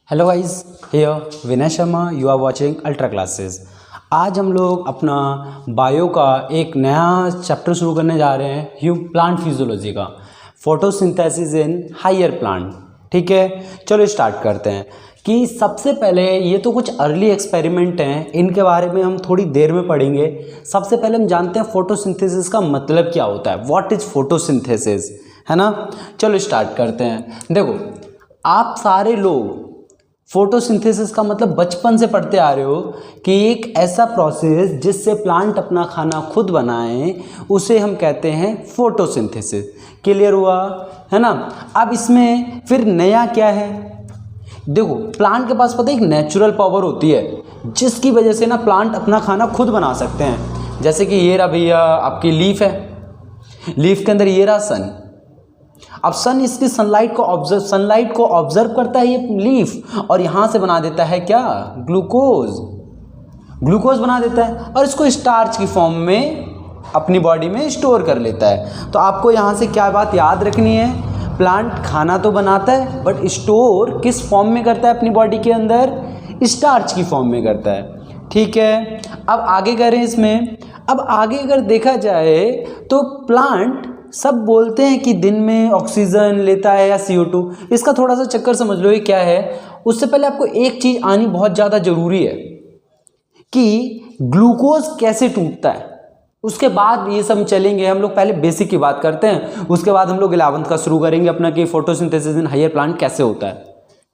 Hello guys, here Vinay Sharma, you are watching Ultra Classes. आज हम लोग अपना बायो का एक नया चैप्टर शुरू करने जा रहे हैं, प्लांट फिजियोलॉजी का, फोटोसिंथेसिस इन हायर प्लांट। ठीक है, चलो स्टार्ट करते हैं। कि सबसे पहले ये तो कुछ अर्ली एक्सपेरिमेंट हैं, इनके बारे में हम थोड़ी देर में पढ़ेंगे। सबसे पहले हम जानते हैं फोटोसिंथेसिस का मतलब क्या होता है, व्हाट इज फोटोसिंथेसिस, है ना। चलो स्टार्ट करते हैं। देखो, आप सारे लोग फोटोसिंथेसिस का मतलब बचपन से पढ़ते आ रहे हो कि एक ऐसा प्रोसेस जिससे प्लांट अपना खाना खुद बनाए, उसे हम कहते हैं फोटोसिंथेसिस। क्लियर हुआ, है ना। अब इसमें फिर नया क्या है, देखो प्लांट के पास पता है एक नेचुरल पावर होती है जिसकी वजह से ना प्लांट अपना खाना खुद बना सकते हैं। जैसे कि ये रहा भैया आपकी लीफ है, लीफ के अंदर ये रहा सन। अब सन इसकी सनलाइट को ऑब्जर्व करता है ये लीफ, और यहां से बना देता है क्या, ग्लूकोज बना देता है, और इसको स्टार्च की फॉर्म में अपनी बॉडी में स्टोर कर लेता है। तो आपको यहां से क्या बात याद रखनी है, प्लांट खाना तो बनाता है बट स्टोर किस फॉर्म में करता है अपनी बॉडी के अंदर, स्टार्च की फॉर्म में करता है। ठीक है, अब आगे करें इसमें। अब आगे अगर देखा जाए तो प्लांट सब बोलते हैं कि दिन में ऑक्सीजन लेता है या CO2। इसका थोड़ा सा चक्कर समझ लो ये क्या है। उससे पहले आपको एक चीज आनी बहुत ज़्यादा जरूरी है कि ग्लूकोज कैसे टूटता है, उसके बाद ये सब चलेंगे। हम लोग पहले बेसिक की बात करते हैं, उसके बाद हम लोग 11th का शुरू करेंगे अपना कि फोटोसिंथेसिस इन हायर प्लांट कैसे होता है।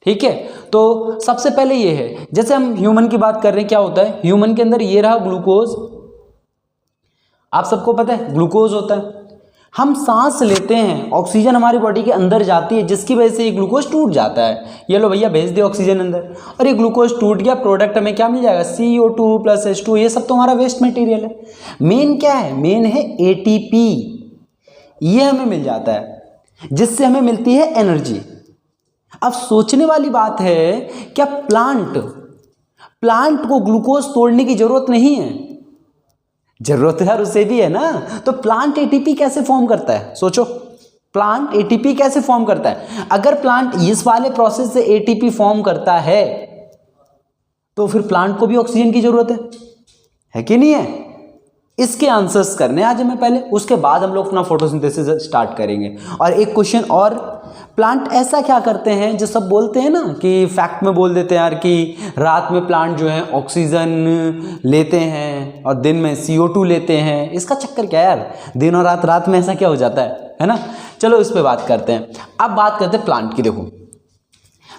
ठीक है, तो सबसे पहले ये है, जैसे हम ह्यूमन की बात कर रहे हैं, क्या होता है ह्यूमन के अंदर, ये रहा ग्लूकोज। आप सबको पता है ग्लूकोज होता है। हम सांस लेते हैं, ऑक्सीजन हमारी बॉडी के अंदर जाती है, जिसकी वजह से ये ग्लूकोज टूट जाता है। ये लो भैया भेज दे ऑक्सीजन अंदर, और ये ग्लूकोज टूट गया, प्रोडक्ट हमें क्या मिल जाएगा, CO2 + H2। ये सब तो हमारा वेस्ट मटेरियल है। मेन क्या है, मेन है ATP, ये हमें मिल जाता है जिससे हमें मिलती है एनर्जी। अब सोचने वाली बात है, क्या प्लांट को ग्लूकोज तोड़ने की जरूरत नहीं है? जरूरत यार उसे भी है ना। तो प्लांट ATP कैसे फॉर्म करता है, सोचो, प्लांट ATP कैसे फॉर्म करता है? अगर प्लांट इस वाले प्रोसेस से ATP फॉर्म करता है तो फिर प्लांट को भी ऑक्सीजन की जरूरत है कि नहीं है? इसके आंसर्स करने आज हमें पहले, उसके बाद हम लोग अपना फोटोसिंथेसिस स्टार्ट करेंगे। और एक क्वेश्चन और, प्लांट ऐसा क्या करते हैं जो सब बोलते हैं ना कि फैक्ट में बोल देते हैं यार कि रात में प्लांट जो है ऑक्सीजन लेते हैं और दिन में CO2 लेते हैं। इसका चक्कर क्या है यार, दिन और रात में ऐसा क्या हो जाता है ना। चलो इस पे बात करते हैं। अब बात करते हैं प्लांट की। देखो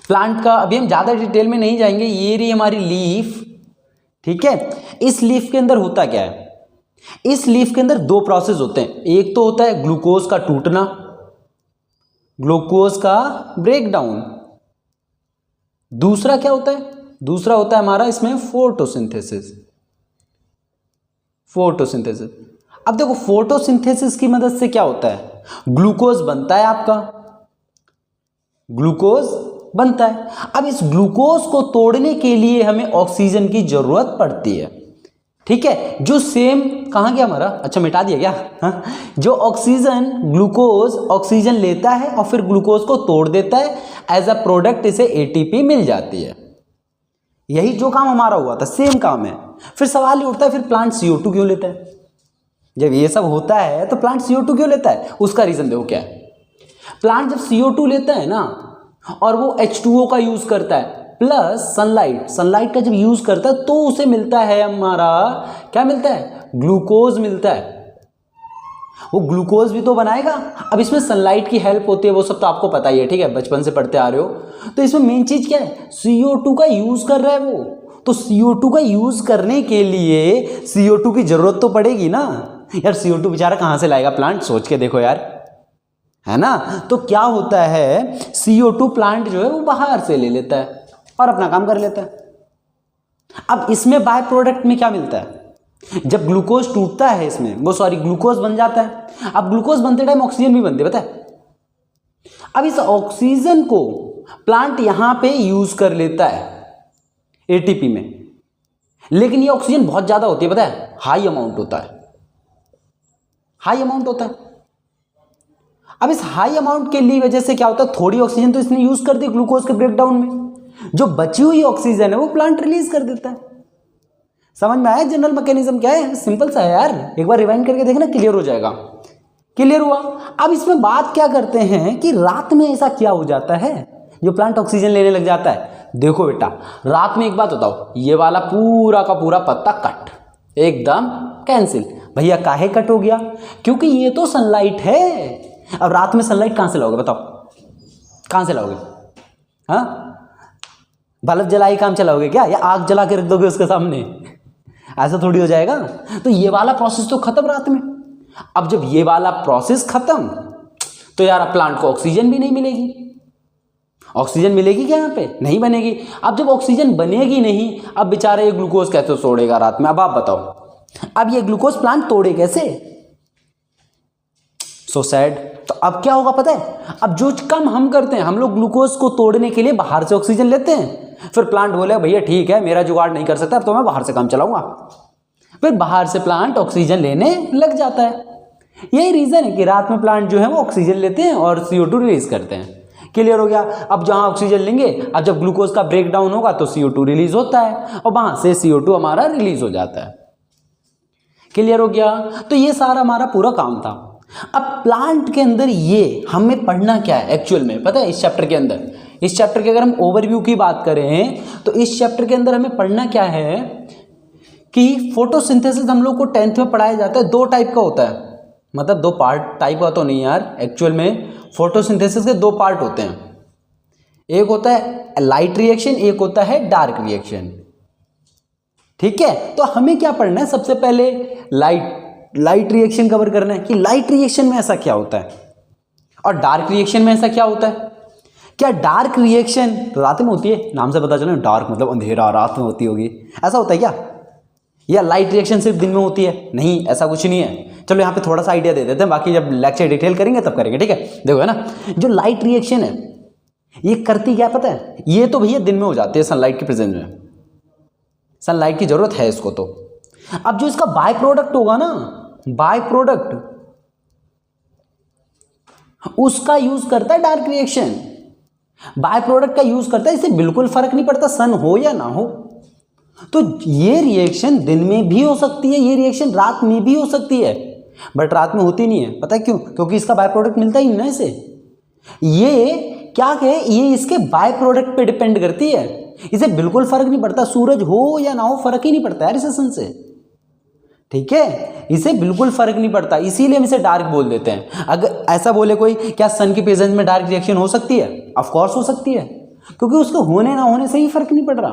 प्लांट का अभी हम ज़्यादा डिटेल में नहीं जाएंगे। ये रही हमारी लीफ, ठीक है। इस लीफ के अंदर होता क्या है, इस लीफ के अंदर दो प्रोसेस होते हैं। एक तो होता है ग्लूकोज का टूटना, ग्लूकोज का ब्रेकडाउन। दूसरा क्या होता है, दूसरा होता है हमारा इसमें फोटोसिंथेसिस। अब देखो फोटोसिंथेसिस की मदद से क्या होता है, ग्लूकोज बनता है, आपका ग्लूकोज बनता है। अब इस ग्लूकोज को तोड़ने के लिए हमें ऑक्सीजन की जरूरत पड़ती है। ठीक है, जो सेम कहाँ गया हमारा, अच्छा मिटा दिया क्या, हाँ? जो ग्लूकोज ऑक्सीजन लेता है और फिर ग्लूकोज को तोड़ देता है, एज अ प्रोडक्ट इसे ATP मिल जाती है। यही जो काम हमारा हुआ था, सेम काम है। फिर सवाल ये उठता है, फिर प्लांट CO2 क्यों लेता है? जब ये सब होता है तो प्लांट CO2 क्यों लेता है? उसका रीजन देखो क्या है। प्लांट जब CO2 लेता है ना, और वो H2O का यूज करता है प्लस सनलाइट का जब यूज करता है, तो उसे मिलता है हमारा, क्या मिलता है, ग्लूकोज मिलता है। वो ग्लूकोज भी तो बनाएगा। अब इसमें सनलाइट की हेल्प होती है, वो सब तो आपको पता ही है, ठीक है, बचपन से पढ़ते आ रहे हो। तो इसमें मेन चीज क्या है, CO2 का यूज कर रहा है वो। तो CO2 का यूज करने के लिए CO2 की जरूरत तो पड़ेगी ना यार। CO2 बेचारा कहां से लाएगा प्लांट, सोच के देखो यार, है ना। तो क्या होता है, CO2 प्लांट जो है वो बाहर से ले लेता है और अपना काम कर लेता है। अब इसमें बाय प्रोडक्ट में क्या मिलता है, जब ग्लूकोज टूटता है इसमें, ग्लूकोज बन जाता है। अब ग्लूकोज बनते टाइम ऑक्सीजन भी बनती है, पता है। अब इस ऑक्सीजन को प्लांट यहां पे यूज कर लेता है ATP में, लेकिन ये ऑक्सीजन बहुत ज्यादा होती है, पता है, हाई अमाउंट होता है। अब इस हाई अमाउंट के लिए वजह से क्या होता है, थोड़ी ऑक्सीजन तो इसने यूज कर दी ग्लूकोज के ब्रेकडाउन में, जो बची हुई ऑक्सीजन है वो प्लांट रिलीज कर देता है। समझ में आया जनरल मैकेनिज्म क्या है? सिंपल सा है यार, एक बार रिवाइंड करके देखना, क्लियर हो जाएगा। क्लियर हुआ? अब इसमें बात क्या करते हैं कि रात में ऐसा क्या हो जाता है जो प्लांट ऑक्सीजन लेने लग जाता है। देखो बेटा, रात में एक बात बताओ, ये वाला पूरा का पूरा पत्ता कट, एकदम कैंसिल। भैया काहे कट हो गया? क्योंकि ये तो सनलाइट है। अब रात में सनलाइट कहां से लाओगे बताओ, कहां से लाओगे? हाँ, बल्ब जला के काम चलाओगे क्या, या आग जला के रख दोगे उसके सामने? ऐसा थोड़ी हो जाएगा। तो ये वाला प्रोसेस तो खत्म रात में। अब जब ये वाला प्रोसेस खत्म तो यार प्लांट को ऑक्सीजन भी नहीं मिलेगी। ऑक्सीजन मिलेगी क्या? यहाँ पे नहीं बनेगी। अब जब ऑक्सीजन बनेगी नहीं, अब बेचारा ये ग्लूकोज कैसे तोड़ेगा रात में? अब आप बताओ, अब ये ग्लूकोज प्लांट तोड़े कैसे? So sad. तो अब क्या होगा पता है? अब जो काम हम करते हैं, हम लोग ग्लूकोज को तोड़ने के लिए बाहर से ऑक्सीजन लेते हैं। फिर प्लांट बोले भैया ठीक है, मेरा जुगाड़ नहीं कर सकता तो मैं बाहर से काम चलाऊंगा। फिर बाहर से प्लांट ऑक्सीजन लेने लग जाता है। यही रीजन है कि रात में प्लांट जो है वो ऑक्सीजन लेते हैं और CO2 रिलीज करते हैं। क्लियर हो गया? अब जहां ऑक्सीजन लेंगे, अब जब ग्लूकोज का ब्रेक डाउन होगा तो CO2 रिलीज होता है और वहां से CO2 हमारा रिलीज हो जाता है। क्लियर हो गया? तो ये सारा हमारा पूरा काम था। अब प्लांट के अंदर ये हमें पढ़ना क्या है एक्चुअल में पता है? इस चैप्टर के अंदर, इस चैप्टर के अगर हम ओवरव्यू की बात करें तो इस चैप्टर के अंदर हमें पढ़ना क्या है कि फोटोसिंथेसिस हम लोग को 10th में पढ़ाया जाता है। 2 टाइप का होता है, मतलब 2 पार्ट, टाइप का तो नहीं यार, एक्चुअल में फोटोसिंथेसिस के 2 पार्ट होते हैं। एक होता है लाइट रिएक्शन, एक होता है डार्क रिएक्शन। ठीक है? तो हमें क्या पढ़ना है? सबसे पहले लाइट रिएक्शन कवर करना है कि लाइट रिएक्शन में ऐसा क्या होता है और डार्क रिएक्शन में ऐसा क्या होता है। क्या डार्क रिएक्शन रात में होती है? नाम से पता चला, डार्क मतलब अंधेरा, रात में होती होगी, ऐसा होता है क्या? या लाइट रिएक्शन सिर्फ दिन में होती है? नहीं, ऐसा कुछ नहीं है। चलो यहाँ पे थोड़ा सा आइडिया दे देते हैं, बाकी जब लेक्चर डिटेल करेंगे तब करेंगे। ठीक है? देखो है ना, जो लाइट रिएक्शन है ये करती क्या पता है? ये तो भैया दिन में हो जाती है सनलाइट के प्रेजेंस में, सनलाइट की जरूरत है इसको। तो अब जो इसका बाय प्रोडक्ट होगा ना, बाय प्रोडक्ट, उसका यूज करता है डार्क रिएक्शन। बाय प्रोडक्ट का यूज करता है, इससे बिल्कुल फर्क नहीं पड़ता सन हो या ना हो। तो ये रिएक्शन दिन में भी हो सकती है, ये रिएक्शन रात में भी हो सकती है, बट रात में होती नहीं है। पता है क्यों? क्योंकि इसका बाय प्रोडक्ट मिलता ही नहीं ना इसे। ये क्या है, ये इसके बाय प्रोडक्ट पे डिपेंड करती है। इसे बिल्कुल फर्क नहीं पड़ता, सूरज हो या ना हो, फर्क ही नहीं पड़ता यार इसे सन से। ठीक है? इसे बिल्कुल फर्क नहीं पड़ता, इसीलिए हम इसे डार्क बोल देते हैं। अगर ऐसा बोले कोई, क्या सन की प्रेजेंस में डार्क रिएक्शन हो सकती है? ऑफ कोर्स हो सकती है, क्योंकि उसको होने ना होने से ही फर्क नहीं पड़ रहा।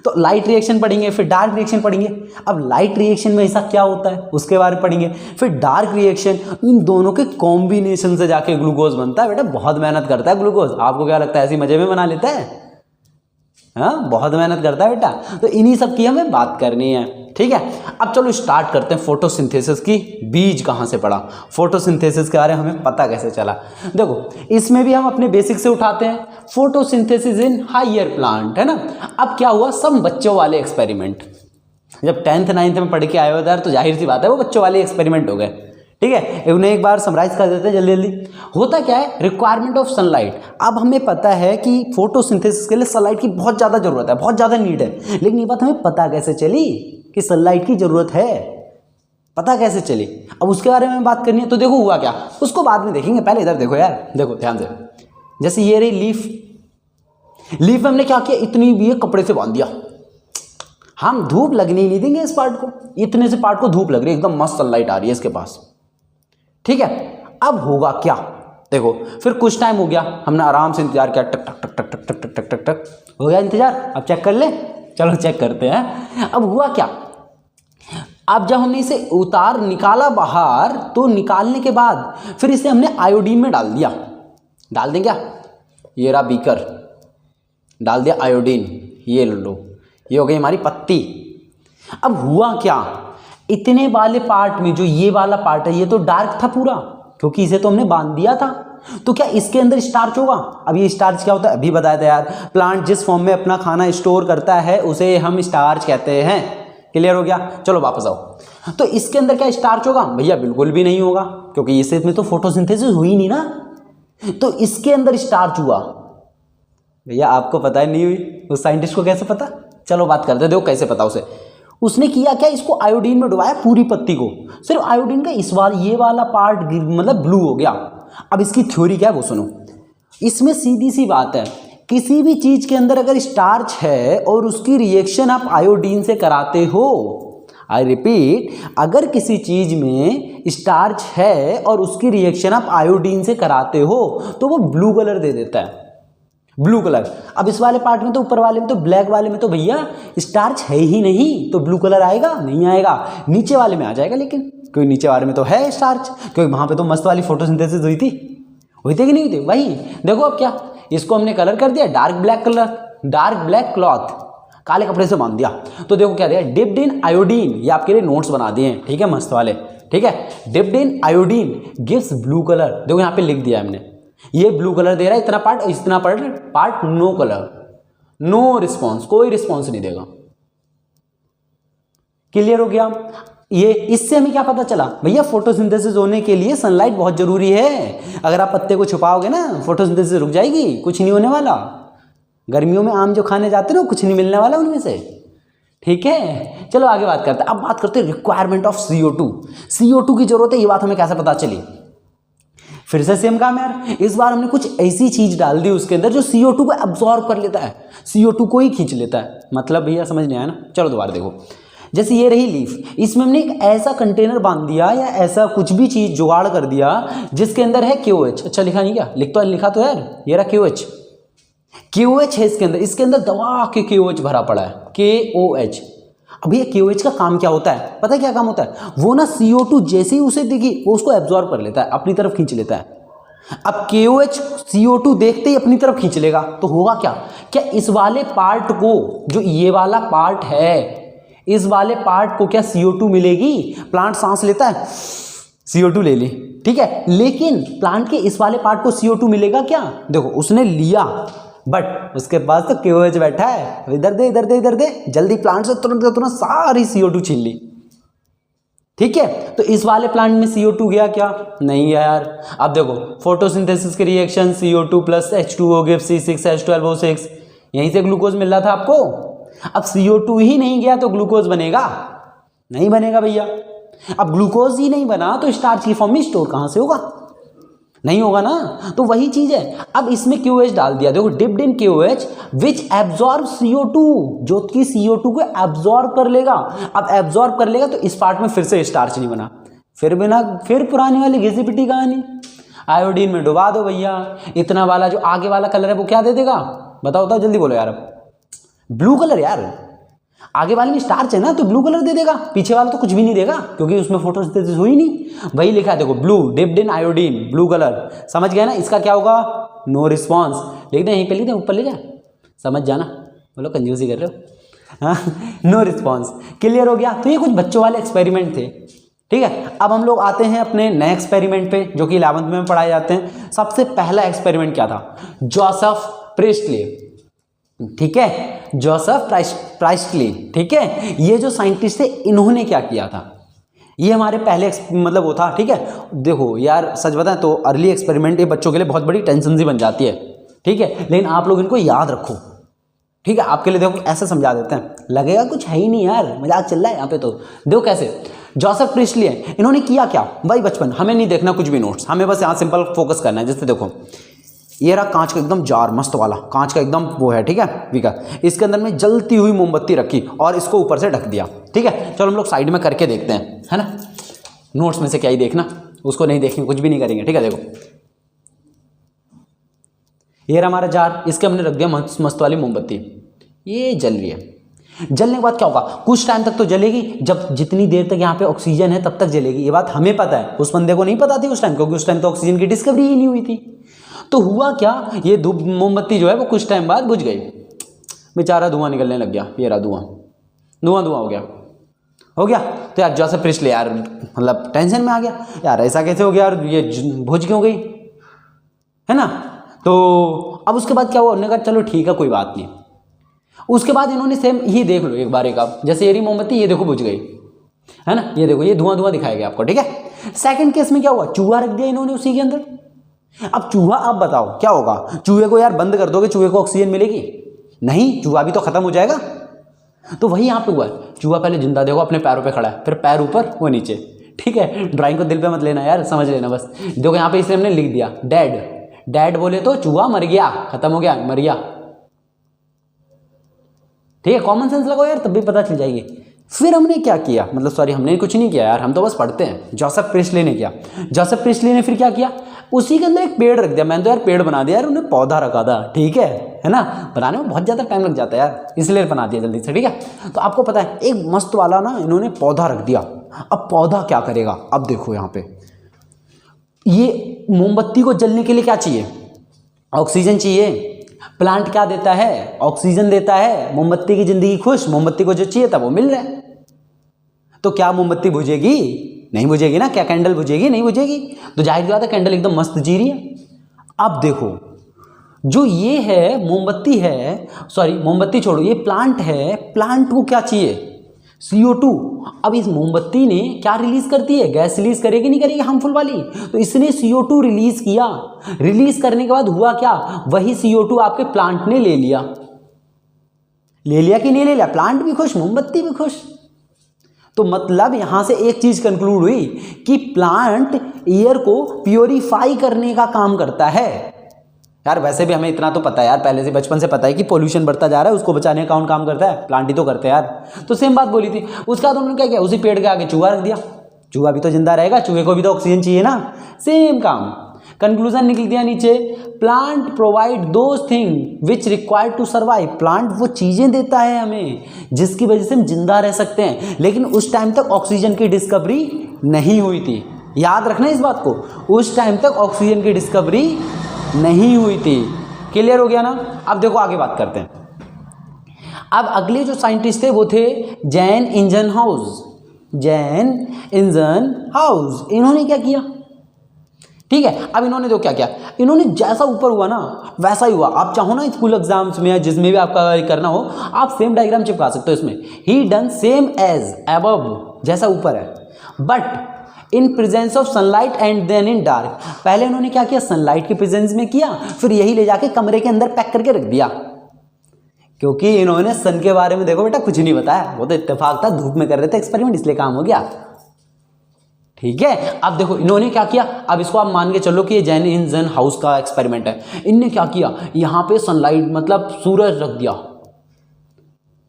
तो लाइट रिएक्शन पढ़ेंगे, फिर डार्क रिएक्शन पढ़ेंगे। अब लाइट रिएक्शन में ऐसा क्या होता है उसके बारे में पढ़ेंगे, फिर डार्क रिएक्शन। इन दोनों के कॉम्बिनेशन से जाके ग्लूकोज बनता है। बेटा बहुत मेहनत करता है ग्लूकोज, आपको क्या लगता है ऐसी मजे में बना लेता है? हाँ, बहुत मेहनत करता है बेटा। तो इन्हीं सब की हमें बात करनी है। ठीक है? अब चलो स्टार्ट करते हैं फोटोसिंथेसिस की। बीज कहाँ से पढ़ा, फोटोसिंथेसिस के बारे में हमें पता कैसे चला? देखो इसमें भी हम अपने बेसिक से उठाते हैं, फोटोसिंथेसिस इन हायर प्लांट, है ना। अब क्या हुआ, सब बच्चों वाले एक्सपेरिमेंट, जब 10th 9th में पढ़ के आए हो यार, तो जाहिर सी बात है वो बच्चों वाले एक्सपेरिमेंट हो गए। ठीक है? उन्हें एक बार समराइज कर देते हैं जल्दी जल्दी। होता क्या है, रिक्वायरमेंट ऑफ सनलाइट। अब हमें पता है कि फोटोसिंथेसिस के लिए सनलाइट की बहुत ज़्यादा जरूरत है, बहुत ज़्यादा नीड है। लेकिन ये बात हमें पता कैसे चली कि सनलाइट की जरूरत है? पता कैसे चली? अब उसके बारे में बात करनी है। तो देखो हुआ क्या, उसको बाद में देखेंगे, पहले इधर देखो यार, देखो ध्यान से। जैसे ये रही लीफ, लीफ में हमने क्या किया, इतनी भी है कपड़े से बांध दिया। हम धूप लगने ही नहीं देंगे इस पार्ट को, इतने से पार्ट को धूप लग रही है, एकदम मस्त सनलाइट आ रही है इसके पास। ठीक है? अब होगा क्या, देखो फिर कुछ टाइम हो गया, हमने आराम से इंतजार किया, टक टक टक टक टक टक टक टक टक हो गया इंतजार। अब चेक कर ले, चलो चेक करते हैं। अब हुआ क्या, अब जब हमने इसे उतार निकाला बाहर, तो निकालने के बाद फिर इसे हमने आयोडीन में डाल दिया। डाल दें क्या, ये रहा बीकर, डाल दिया आयोडीन, ये लो, ये हो गई हमारी पत्ती। अब हुआ क्या, इतने वाले पार्ट में जो ये वाला पार्ट है ये तो डार्क था पूरा, क्योंकि इसे तो हमने बांध दिया था। तो क्या इसके अंदर स्टार्च होगा? अब ये स्टार्च क्या होता है अभी बताया था यार, प्लांट जिस फॉर्म में अपना खाना स्टोर करता है उसे हम स्टार्च कहते हैं। क्लियर हो गया? चलो वापस आओ। तो इसके अंदर क्या स्टार्च होगा? भैया बिल्कुल भी नहीं होगा, क्योंकि इसमें तो फोटोसिंथेसिस हुई नहीं ना। तो इसके अंदर स्टार्च हुआ, भैया आपको पता है नहीं हुई, उस साइंटिस्ट को कैसे पता? चलो बात करते हैं, देखो कैसे पता उसे। उसने किया क्या, इसको आयोडीन में डुबाया पूरी पत्ती को, सिर्फ आयोडीन का इस बार ये वाला पार्ट मतलब ब्लू हो गया। अब इसकी थ्योरी क्या है वो सुनो। इसमें सीधी सी बात है, किसी भी चीज के अंदर अगर स्टार्च है और उसकी रिएक्शन आप आयोडीन से कराते हो, आई रिपीट, अगर किसी चीज में स्टार्च है और उसकी रिएक्शन आप आयोडीन से कराते हो तो वो ब्लू कलर दे देता है, ब्लू कलर। अब इस वाले पार्ट में तो, ऊपर वाले में तो, ब्लैक वाले में तो भैया स्टार्च है ही नहीं, तो ब्लू कलर आएगा नहीं? आएगा। नीचे वाले में आ जाएगा, लेकिन क्योंकि नीचे वाले में तो है स्टार्च, क्योंकि वहां पे तो मस्त वाली फोटोसिंथेसिस हुई थी कि नहीं हुई थी? वही देखो। अब क्या, इसको हमने कलर कर दिया dark black colour, dark black cloth, काले कपड़े से बांध दिया। तो देखो क्या दिया, डिप्ड इन आयोडीन। ये आपके लिए नोट्स बना दिए हैं, ठीक है, मस्त वाले, ठीक है। Dipped in iodine gives blue colour. देखो यहाँ पे लिख दिया हमने, ये ब्लू कलर दे रहा है, इतना part no colour, no response, कोई रिस्पॉन्स नहीं देगा। क्लियर हो गया? ये इससे हमें क्या पता चला भैया, फोटोसिंथेसिस होने के लिए सनलाइट बहुत जरूरी है। अगर आप पत्ते को छुपाओगे ना, फोटोसिंथेसिस रुक जाएगी, कुछ नहीं होने वाला। गर्मियों में आम जो खाने जाते हो ना, कुछ नहीं मिलने वाला उनमें से, ठीक है। चलो आगे बात करते हैं। अब बात करते हैं रिक्वायरमेंट ऑफ CO2। CO2 की जरूरत है, ये बात हमें कैसे पता चली? फिर से सेम काम यार, इस बार हमने कुछ ऐसी चीज डाल दी उसके अंदर जो CO2 को एब्जॉर्ब कर लेता है, CO2 को ही खींच लेता है। मतलब भैया समझ नहीं आया ना? चलो दोबारा देखो। जैसे ये रही लीफ, इसमें हमने एक ऐसा कंटेनर बांध दिया या ऐसा कुछ भी चीज जुगाड़ कर दिया जिसके अंदर है KOH। अच्छा लिखा नहीं क्या? लिखा तो यार, ये रहा KOH है इसके अंदर दबा के KOH भरा पड़ा है, KOH। अब ये KOH का काम क्या होता है? पता है क्या काम होता है? वो ना CO2 जैसे ही उसे देगी वो उसको एब्जॉर्ब कर लेता है, अपनी तरफ खींच लेता है। अब KOH CO2 देखते ही अपनी तरफ खींच लेगा, तो होगा क्या इस वाले पार्ट को, जो ये वाला पार्ट है, इस वाले पार्ट को क्या CO2 मिलेगी? प्लांट सांस लेता है, CO2 ले ली, ठीक है, लेकिन प्लांट के इस वाले पार्ट को CO2 मिलेगा क्या? देखो उसने लिया, बट उसके पास तो KOH बैठा है, इधर दे इधर दे इधर दे, जल्दी प्लांट से तुरंत सारी CO2 छीन ली, ठीक है। तो इस वाले प्लांट में CO2 गया क्या? नहीं गया यार। अब देखो फोटोसिंथेसिस के reaction CO2 plus H2O gives C6H12O6, यहीं से ग्लूकोज मिल रहा था आपको। अब CO2 ही नहीं गया तो ग्लूकोज बनेगा? नहीं बनेगा भैया। अब ग्लूकोज ही नहीं बना तो स्टार्च की फॉर्म में स्टोर कहां से होगा? नहीं होगा ना। तो वही चीज है, अब इसमें KOH डाल दिया, देखो dipped in KOH which absorb CO2, जो कि CO2 को एब्जॉर्ब कर लेगा। अब एब्जॉर्ब कर लेगा तो इस पार्ट में फिर से स्टार्च नहीं बना, फिर पुरानी वाली घिसी पिटी कहानी, आयोडीन में डुबा दो भैया। इतना वाला जो आगे वाला कलर है वो क्या दे देगा? बताओ जल्दी बोलो यार। अब ब्लू कलर यार, आगे वाले में स्टार्च है ना तो ब्लू कलर दे देगा, पीछे वाला तो कुछ भी नहीं देगा क्योंकि उसमें फोटोसिंथेसिस हुई नहीं। वही लिखा है देखो, blue dipped in iodine, blue colour, समझ गया ना? इसका क्या होगा? No response. लिख दे यहीं पे, लिख दे ऊपर ले जा, समझ जाना। बोलो कंजूसी कर रहे हो, हाँ, नो रिस्पॉन्स। क्लियर हो गया? तो ये कुछ बच्चों वाले एक्सपेरिमेंट थे, ठीक है। अब हम लोग आते हैं अपने नए एक्सपेरिमेंट पे जो कि 11th में पढ़ाए जाते हैं। सबसे पहला एक्सपेरिमेंट क्या था? जोसेफ प्रिस्टली, ठीक है, जोसेफ प्रिस्टली, ठीक है। ये जो साइंटिस्ट थे इन्होंने क्या किया था? ये हमारे पहले मतलब वो था, ठीक है। देखो यार सच बताएं तो अर्ली एक्सपेरिमेंट ये बच्चों के लिए बहुत बड़ी टेंशन सी बन जाती है, ठीक है, लेकिन आप लोग इनको याद रखो, ठीक है। आपके लिए देखो ऐसे समझा देते हैं, लगेगा कुछ है ही नहीं यार, मजाक चल रहा है यहाँ पे। तो देखो कैसे जोसेफ प्रिस्टली है, इन्होंने किया क्या भाई? बचपन हमें नहीं देखना कुछ भी नोट्स, हमें बस यहाँ सिंपल फोकस करना है। जैसे देखो ये रहा कांच का एकदम जार, मस्त वाला कांच का एकदम वो है, ठीक है, बीकर। इसके अंदर में जलती हुई मोमबत्ती रखी और इसको ऊपर से ढक दिया, ठीक है। चलो हम लोग साइड में करके देखते हैं, है ना। नोट्स में से क्या ही देखना, उसको नहीं देखेंगे, कुछ भी नहीं करेंगे, ठीक है। देखो ये रहा हमारा जार, इसके हमने रख दिया मस्त वाली मोमबत्ती, ये जल रही है। जलने के बाद क्या होगा? कुछ टाइम तक तो जलेगी, जब जितनी देर तक यहाँ पे ऑक्सीजन है तब तक जलेगी। ये बात हमें पता है, उस बंदे को नहीं पता थी उस टाइम, क्योंकि उस टाइम तो ऑक्सीजन की डिस्कवरी ही नहीं हुई थी। तो हुआ क्या, ये धूप मोमबत्ती जो है वो कुछ टाइम बाद बुझ गई, बेचारा धुआं निकलने लग गया। ये रहा धुआं हो गया। तो यार जोसेफ प्रिस्टली यार मतलब टेंशन में आ गया, यार ऐसा कैसे हो गया, यार ये बुझ क्यों गई, है ना। तो अब उसके बाद क्या हुआ, उन्होंने कहा चलो ठीक है कोई बात नहीं। उसके बाद इन्होंने सेम ये देख लो एक बार, जैसे ये रही मोमबत्ती, ये देखो बुझ गई, है ना। ये देखो ये धुआं दिखाया गया आपको, ठीक है। सेकंड केस में क्या हुआ, चूहा रख दिया इन्होंने उसी के अंदर, अब चूहा, आप बताओ क्या होगा, चूहे को यार बंद कर दोगे, चूहे को ऑक्सीजन मिलेगी? नहीं, चूहा भी तो खत्म हो जाएगा। तो वही यहाँ पे हुआ है, चूहा पहले जिंदा देखो अपने पैरों पे खड़ा है, फिर पैर ऊपर वो नीचे, ठीक है। ड्राइंग को दिल पे मत लेना यार, समझ लेना बस। देखो यहाँ पे इसलिए हमने लिख दिया डेड, डेड बोले तो चूहा मर गया, खत्म हो गया, मर गया, ठीक है। कॉमन सेंस लगाओ यार, तब भी पता चल जाएगी। फिर हमने क्या किया, मतलब सॉरी हमने कुछ नहीं किया यार, हम तो बस पढ़ते हैं। जोसेफ प्रीस्टली ने किया, जोसेफ प्रीस्टली ने फिर क्या किया, उसी के अंदर एक पेड़ रख दिया। मैंने तो यार पेड़ बना दिया यार, उन्हें पौधा रखा था, ठीक है ना। बनाने में बहुत ज़्यादा टाइम लग जाता है यार, इसलिए बना दिया जल्दी से, ठीक है। तो आपको पता है एक मस्त वाला ना इन्होंने पौधा रख दिया। अब पौधा क्या करेगा, अब देखो यहाँ पे, ये मोमबत्ती को जलने के लिए क्या चाहिए, ऑक्सीजन चाहिए। प्लांट क्या देता है, ऑक्सीजन देता है। मोमबत्ती की जिंदगी खुश, मोमबत्ती को जो चाहिए था वो मिल रहा है। तो क्या मोमबत्ती बुझेगी, नहीं बुझेगी ना। क्या कैंडल बुझेगी, नहीं बुझेगी। तो जाहिर सी बात है कैंडल एकदम मस्त जी रही है। अब देखो जो ये है मोमबत्ती है, सॉरी मोमबत्ती छोड़ो, ये प्लांट है, प्लांट को क्या चाहिए, CO2। अब इस मोमबत्ती ने क्या रिलीज करती है, गैस रिलीज करेगी, नहीं करेगी, हार्मफुल वाली। तो इसने CO2 रिलीज किया, रिलीज करने के बाद हुआ क्या, वही CO2 आपके प्लांट ने ले लिया। ले लिया कि नहीं ले लिया, प्लांट भी खुश, मोमबत्ती भी खुश। तो मतलब यहां से एक चीज कंक्लूड हुई कि प्लांट एयर को प्योरीफाई करने का काम करता है। यार वैसे भी हमें इतना तो पता है यार, पहले से बचपन से पता है कि पोल्यूशन बढ़ता जा रहा है, उसको बचाने का कौन काम करता है, प्लांट ही तो करते हैं यार। तो सेम बात बोली थी। उसके बाद उन्होंने क्या किया, उसी पेड़ के आगे चूहा रख दिया। चूहा भी तो जिंदा रहेगा, चूहे को भी तो ऑक्सीजन चाहिए ना, सेम काम। कंक्लूजन निकल दिया नीचे, plant provide those thing which required to survive. Plant वो चीजें देता है हमें जिसकी वजह से हम जिंदा रह सकते हैं। लेकिन उस टाइम तक ऑक्सीजन की डिस्कवरी नहीं हुई थी, याद रखना इस बात को, उस टाइम तक ऑक्सीजन की डिस्कवरी नहीं हुई थी। क्लियर हो गया ना। अब देखो आगे बात करते हैं। अब अगले जो साइंटिस्ट थे वो थे जैन इंजनहाउस, जैन इंजनहाउस। इन्होंने क्या किया, ठीक है। अब इन्होंने तो क्या किया, इन्होंने जैसा ऊपर हुआ ना वैसा ही हुआ। आप चाहो ना स्कूल एग्जाम्स में या जिसमें भी आपका करना हो, आप सेम डायग्राम चिपका सकते हो इसमें। He done same as above, जैसा ऊपर है, but in presence of sunlight and then in dark. पहले इन्होंने क्या किया, सनलाइट के प्रेजेंस में किया, फिर यही ले जाके कमरे के अंदर पैक करके रख दिया। क्योंकि इन्होंने सन के बारे में देखो बेटा कुछ नहीं बताया, वो तो इत्तेफाक था, धूप में कर रहे थे एक्सपेरिमेंट, इसलिए काम हो गया, ठीक है। अब देखो इन्होंने क्या किया, अब इसको आप मान के चलो कि ये जैन इंजनहाउस का एक्सपेरिमेंट है। इनने क्या किया, यहाँ पे सनलाइट मतलब सूरज रख दिया।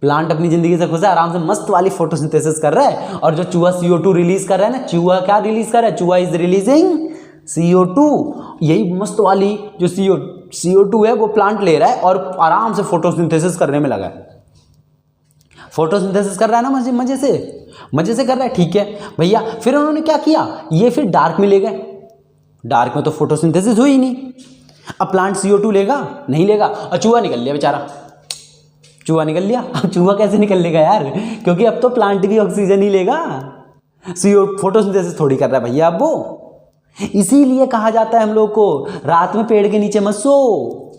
प्लांट अपनी जिंदगी से खुश है, आराम से मस्त वाली फोटोसिंथेसिस कर रहा है। और जो चूहा CO2 रिलीज कर रहा है ना, चूहा क्या रिलीज कर रहा है, चूहा इज रिलीजिंग CO2। यही मस्त वाली जो CO2 है वो प्लांट ले रहा है और आराम से फोटोसिंथेसिस करने में लगा है। फोटोसिंथेसिस कर रहा है ना मजे से कर रहा है, ठीक है भैया। फिर उन्होंने क्या किया, ये फिर डार्क में ले गए। डार्क में तो फोटोसिंथेसिस हुई नहीं। अब प्लांट CO2 लेगा, नहीं लेगा, और चूहा निकल लिया बेचारा, चूहा निकल लिया। अब चूहा कैसे निकल लेगा यार, क्योंकि अब तो प्लांट भी ऑक्सीजन ही लेगा, फोटोसिंथेसिस थोड़ी कर रहा है भैया अब वो। इसीलिए कहा जाता है हम लोग को रात में पेड़ के नीचे मत सो,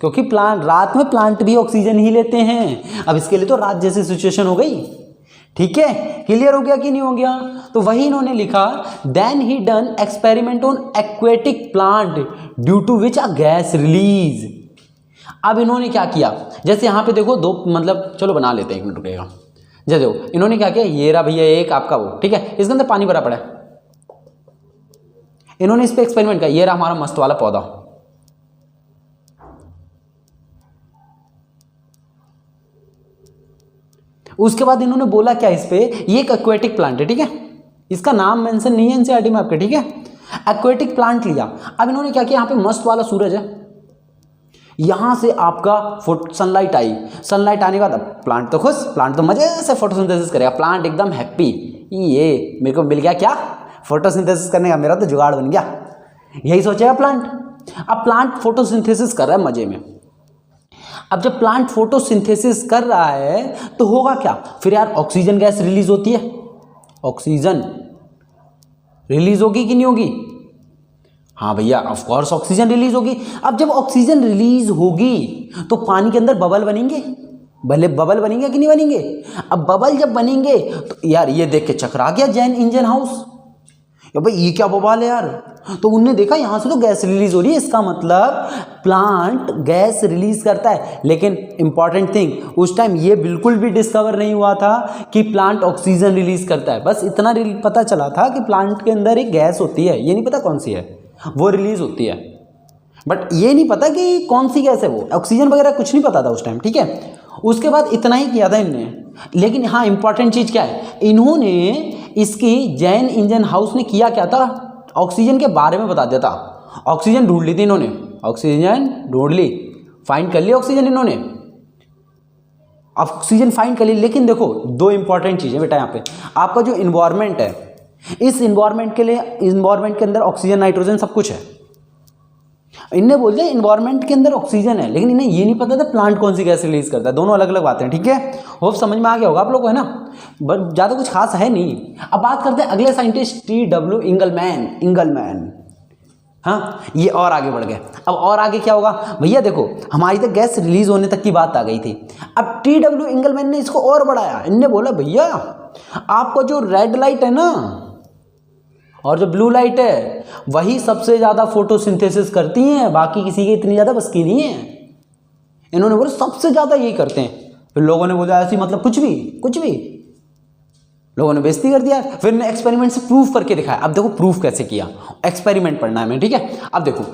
क्योंकि रात में प्लांट भी ऑक्सीजन ही लेते हैं। अब इसके लिए तो रात जैसी सिचुएशन हो गई, ठीक है। क्लियर हो गया कि नहीं हो गया। तो वही इन्होंने लिखा, then he done experiment on aquatic plant due to which a gas release. अब इन्होंने क्या किया, जैसे यहाँ पे देखो दो, मतलब चलो बना लेते हैं, एक मिनट रुकेगा। जैसे देखो इन्होंने क्या किया, ये रहा भैया एक आपका वो, ठीक है, इसके अंदर पानी भरा पड़ा है। इन्होंने इस पे एक्सपेरिमेंट किया, ये रहा हमारा मस्त वाला पौधा। उसके बाद इन्होंने बोला क्या इस पे, ये एक एक्वेटिक प्लांट है, ठीक है, इसका नाम मेंशन नहीं है एनसीईआरटी में आपके, ठीक है। एक्वेटिक प्लांट लिया। अब इन्होंने क्या किया, यहाँ पे मस्त वाला सूरज है, यहां से आपका सनलाइट आई। सनलाइट आने के बाद अब प्लांट तो खुश, प्लांट तो मजे से फोटोसिंथेसिस करेगा, प्लांट एकदम हैप्पी, ये मेरे को मिल गया क्या, फोटोसिंथेसिस करने का मेरा तो जुगाड़ बन गया, यही सोचेगा प्लांट। अब प्लांट फोटोसिंथेसिस कर रहा है मजे में। अब जब प्लांट फोटोसिंथेसिस कर रहा है तो होगा क्या, फिर यार ऑक्सीजन गैस रिलीज होती है, ऑक्सीजन रिलीज होगी कि नहीं होगी, हाँ भैया ऑफ कोर्स ऑक्सीजन रिलीज होगी। अब जब ऑक्सीजन रिलीज होगी तो पानी के अंदर बबल बनेंगे, भले बबल बनेंगे कि नहीं बनेंगे। अब बबल जब बनेंगे तो यार ये देख के चकरा गया जैन इंजनहाउस, या भाई ये क्या बवाल है यार। तो उनने देखा यहाँ से तो गैस रिलीज हो रही है, इसका मतलब प्लांट गैस रिलीज करता है। लेकिन इंपॉर्टेंट थिंग, उस टाइम ये बिल्कुल भी डिस्कवर नहीं हुआ था कि प्लांट ऑक्सीजन रिलीज करता है। बस इतना पता चला था कि प्लांट के अंदर एक गैस होती है, ये नहीं पता कौन सी है, वो रिलीज होती है, बट ये नहीं पता कि कौन सी गैस है वो, ऑक्सीजन वगैरह कुछ नहीं पता था उस टाइम, ठीक है। उसके बाद इतना ही किया था इनने। लेकिन हाँ, इंपॉर्टेंट चीज़ क्या है, इन्होंने इसकी जैन इंजन हाउस ने किया क्या था, ऑक्सीजन के बारे में बता दिया था। ऑक्सीजन ढूंढ ली थी इन्होंने, ऑक्सीजन ढूंढ ली, फाइंड कर ली ऑक्सीजन इन्होंने, ऑक्सीजन फाइंड कर ली। लेकिन देखो दो इंपॉर्टेंट चीज़ें बेटा, यहाँ पे आपका जो इन्वायरमेंट है, इस इन्वायरमेंट के लिए, इन्वायरमेंट के अंदर ऑक्सीजन नाइट्रोजन सब कुछ है। इनने बोल दिया इन्वायरमेंट के अंदर ऑक्सीजन है, लेकिन इन्हें ये नहीं पता था प्लांट कौन सी गैस रिलीज करता है। दोनों अलग अलग बातें हैं, ठीक है। होप समझ में आ गया होगा आप लोग को, है ना, बट ज़्यादा कुछ खास है नहीं। अब बात करते हैं अगले साइंटिस्ट, TW इंगलमैन। हाँ, ये और आगे बढ़ गए। अब और आगे क्या होगा भैया, देखो हमारी तक गैस रिलीज होने तक की बात आ गई थी। अब TW इंगलमैन ने इसको और बढ़ाया। इनने बोला भैया आपको जो रेड लाइट है ना और जो ब्लू लाइट है, वही सबसे ज़्यादा फोटोसिंथेसिस करती हैं, बाकी किसी की इतनी ज़्यादा बस की नहीं है। इन्होंने बोला सबसे ज़्यादा यही करते हैं। फिर लोगों ने बोला ऐसी मतलब कुछ भी, लोगों ने बेइज्जती कर दिया। फिर ने एक्सपेरिमेंट से प्रूफ करके दिखाया। अब देखो प्रूफ कैसे किया, एक्सपेरिमेंट पढ़ना है हमें, ठीक है। अब देखो,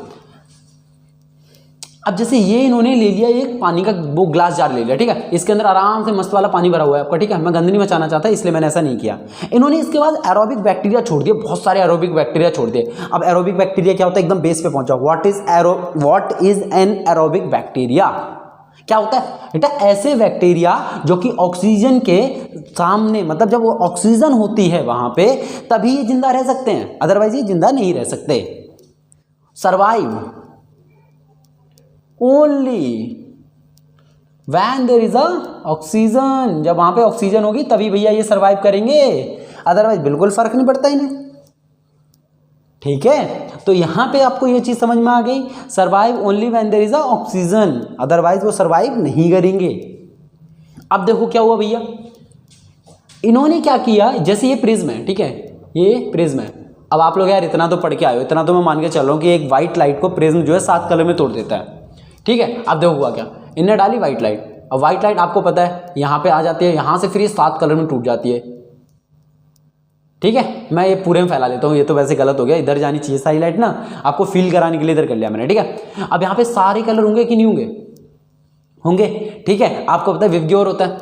अब जैसे ये इन्होंने ले लिया एक पानी का वो ग्लास जार ले लिया, ठीक है। इसके अंदर आराम से मस्त वाला पानी भरा हुआ है आपका, ठीक है। मैं गंद नहीं मचाना चाहता इसलिए मैंने ऐसा नहीं किया। इन्होंने इसके बाद एरोबिक बैक्टीरिया छोड़ दिए, बहुत सारे एरोबिक बैक्टीरिया छोड़ दिए। अब एरोबिक बैक्टीरिया क्या होता है, एकदम बेस पे पहुंचा। What is an aerobic bacteria, क्या होता है बेटा, ऐसे बैक्टीरिया जो कि ऑक्सीजन के सामने, मतलब जब वो ऑक्सीजन होती है वहां पे तभी ये जिंदा रह सकते हैं, अदरवाइज ये जिंदा नहीं रह सकते। Survive only when there is a oxygen, जब वहां पे ऑक्सीजन होगी तभी भैया ये सर्वाइव करेंगे, अदरवाइज बिल्कुल फर्क नहीं पड़ता इन्हें, ठीक है। तो यहां पे आपको ये चीज समझ में आ गई, survive only when there is a oxygen, otherwise वो सर्वाइव नहीं करेंगे। अब देखो क्या हुआ भैया, इन्होंने क्या किया, जैसे ये प्रिज्म है, ठीक है, ये प्रिज्म है। अब आप लोग यार इतना तो पढ़ के आए हो, इतना तो मैं मान के चल रहा हूं कि एक व्हाइट लाइट को प्रिज्म जो है 7 कलर में तोड़ देता है, ठीक है। अब देखो हुआ क्या, इनने डाली व्हाइट लाइट। अब व्हाइट लाइट आपको पता है यहाँ पे आ जाती है, यहाँ से फिर ये 7 कलर में टूट जाती है, ठीक है। मैं ये पूरे में फैला लेता हूँ, ये तो वैसे गलत हो गया, इधर जानी चाहिए सारी लाइट ना, आपको फील कराने के लिए इधर कर लिया मैंने, ठीक है। अब यहाँ पे सारे कलर होंगे कि नहीं होंगे, होंगे, ठीक है। आपको पता है विवग्योर होता है,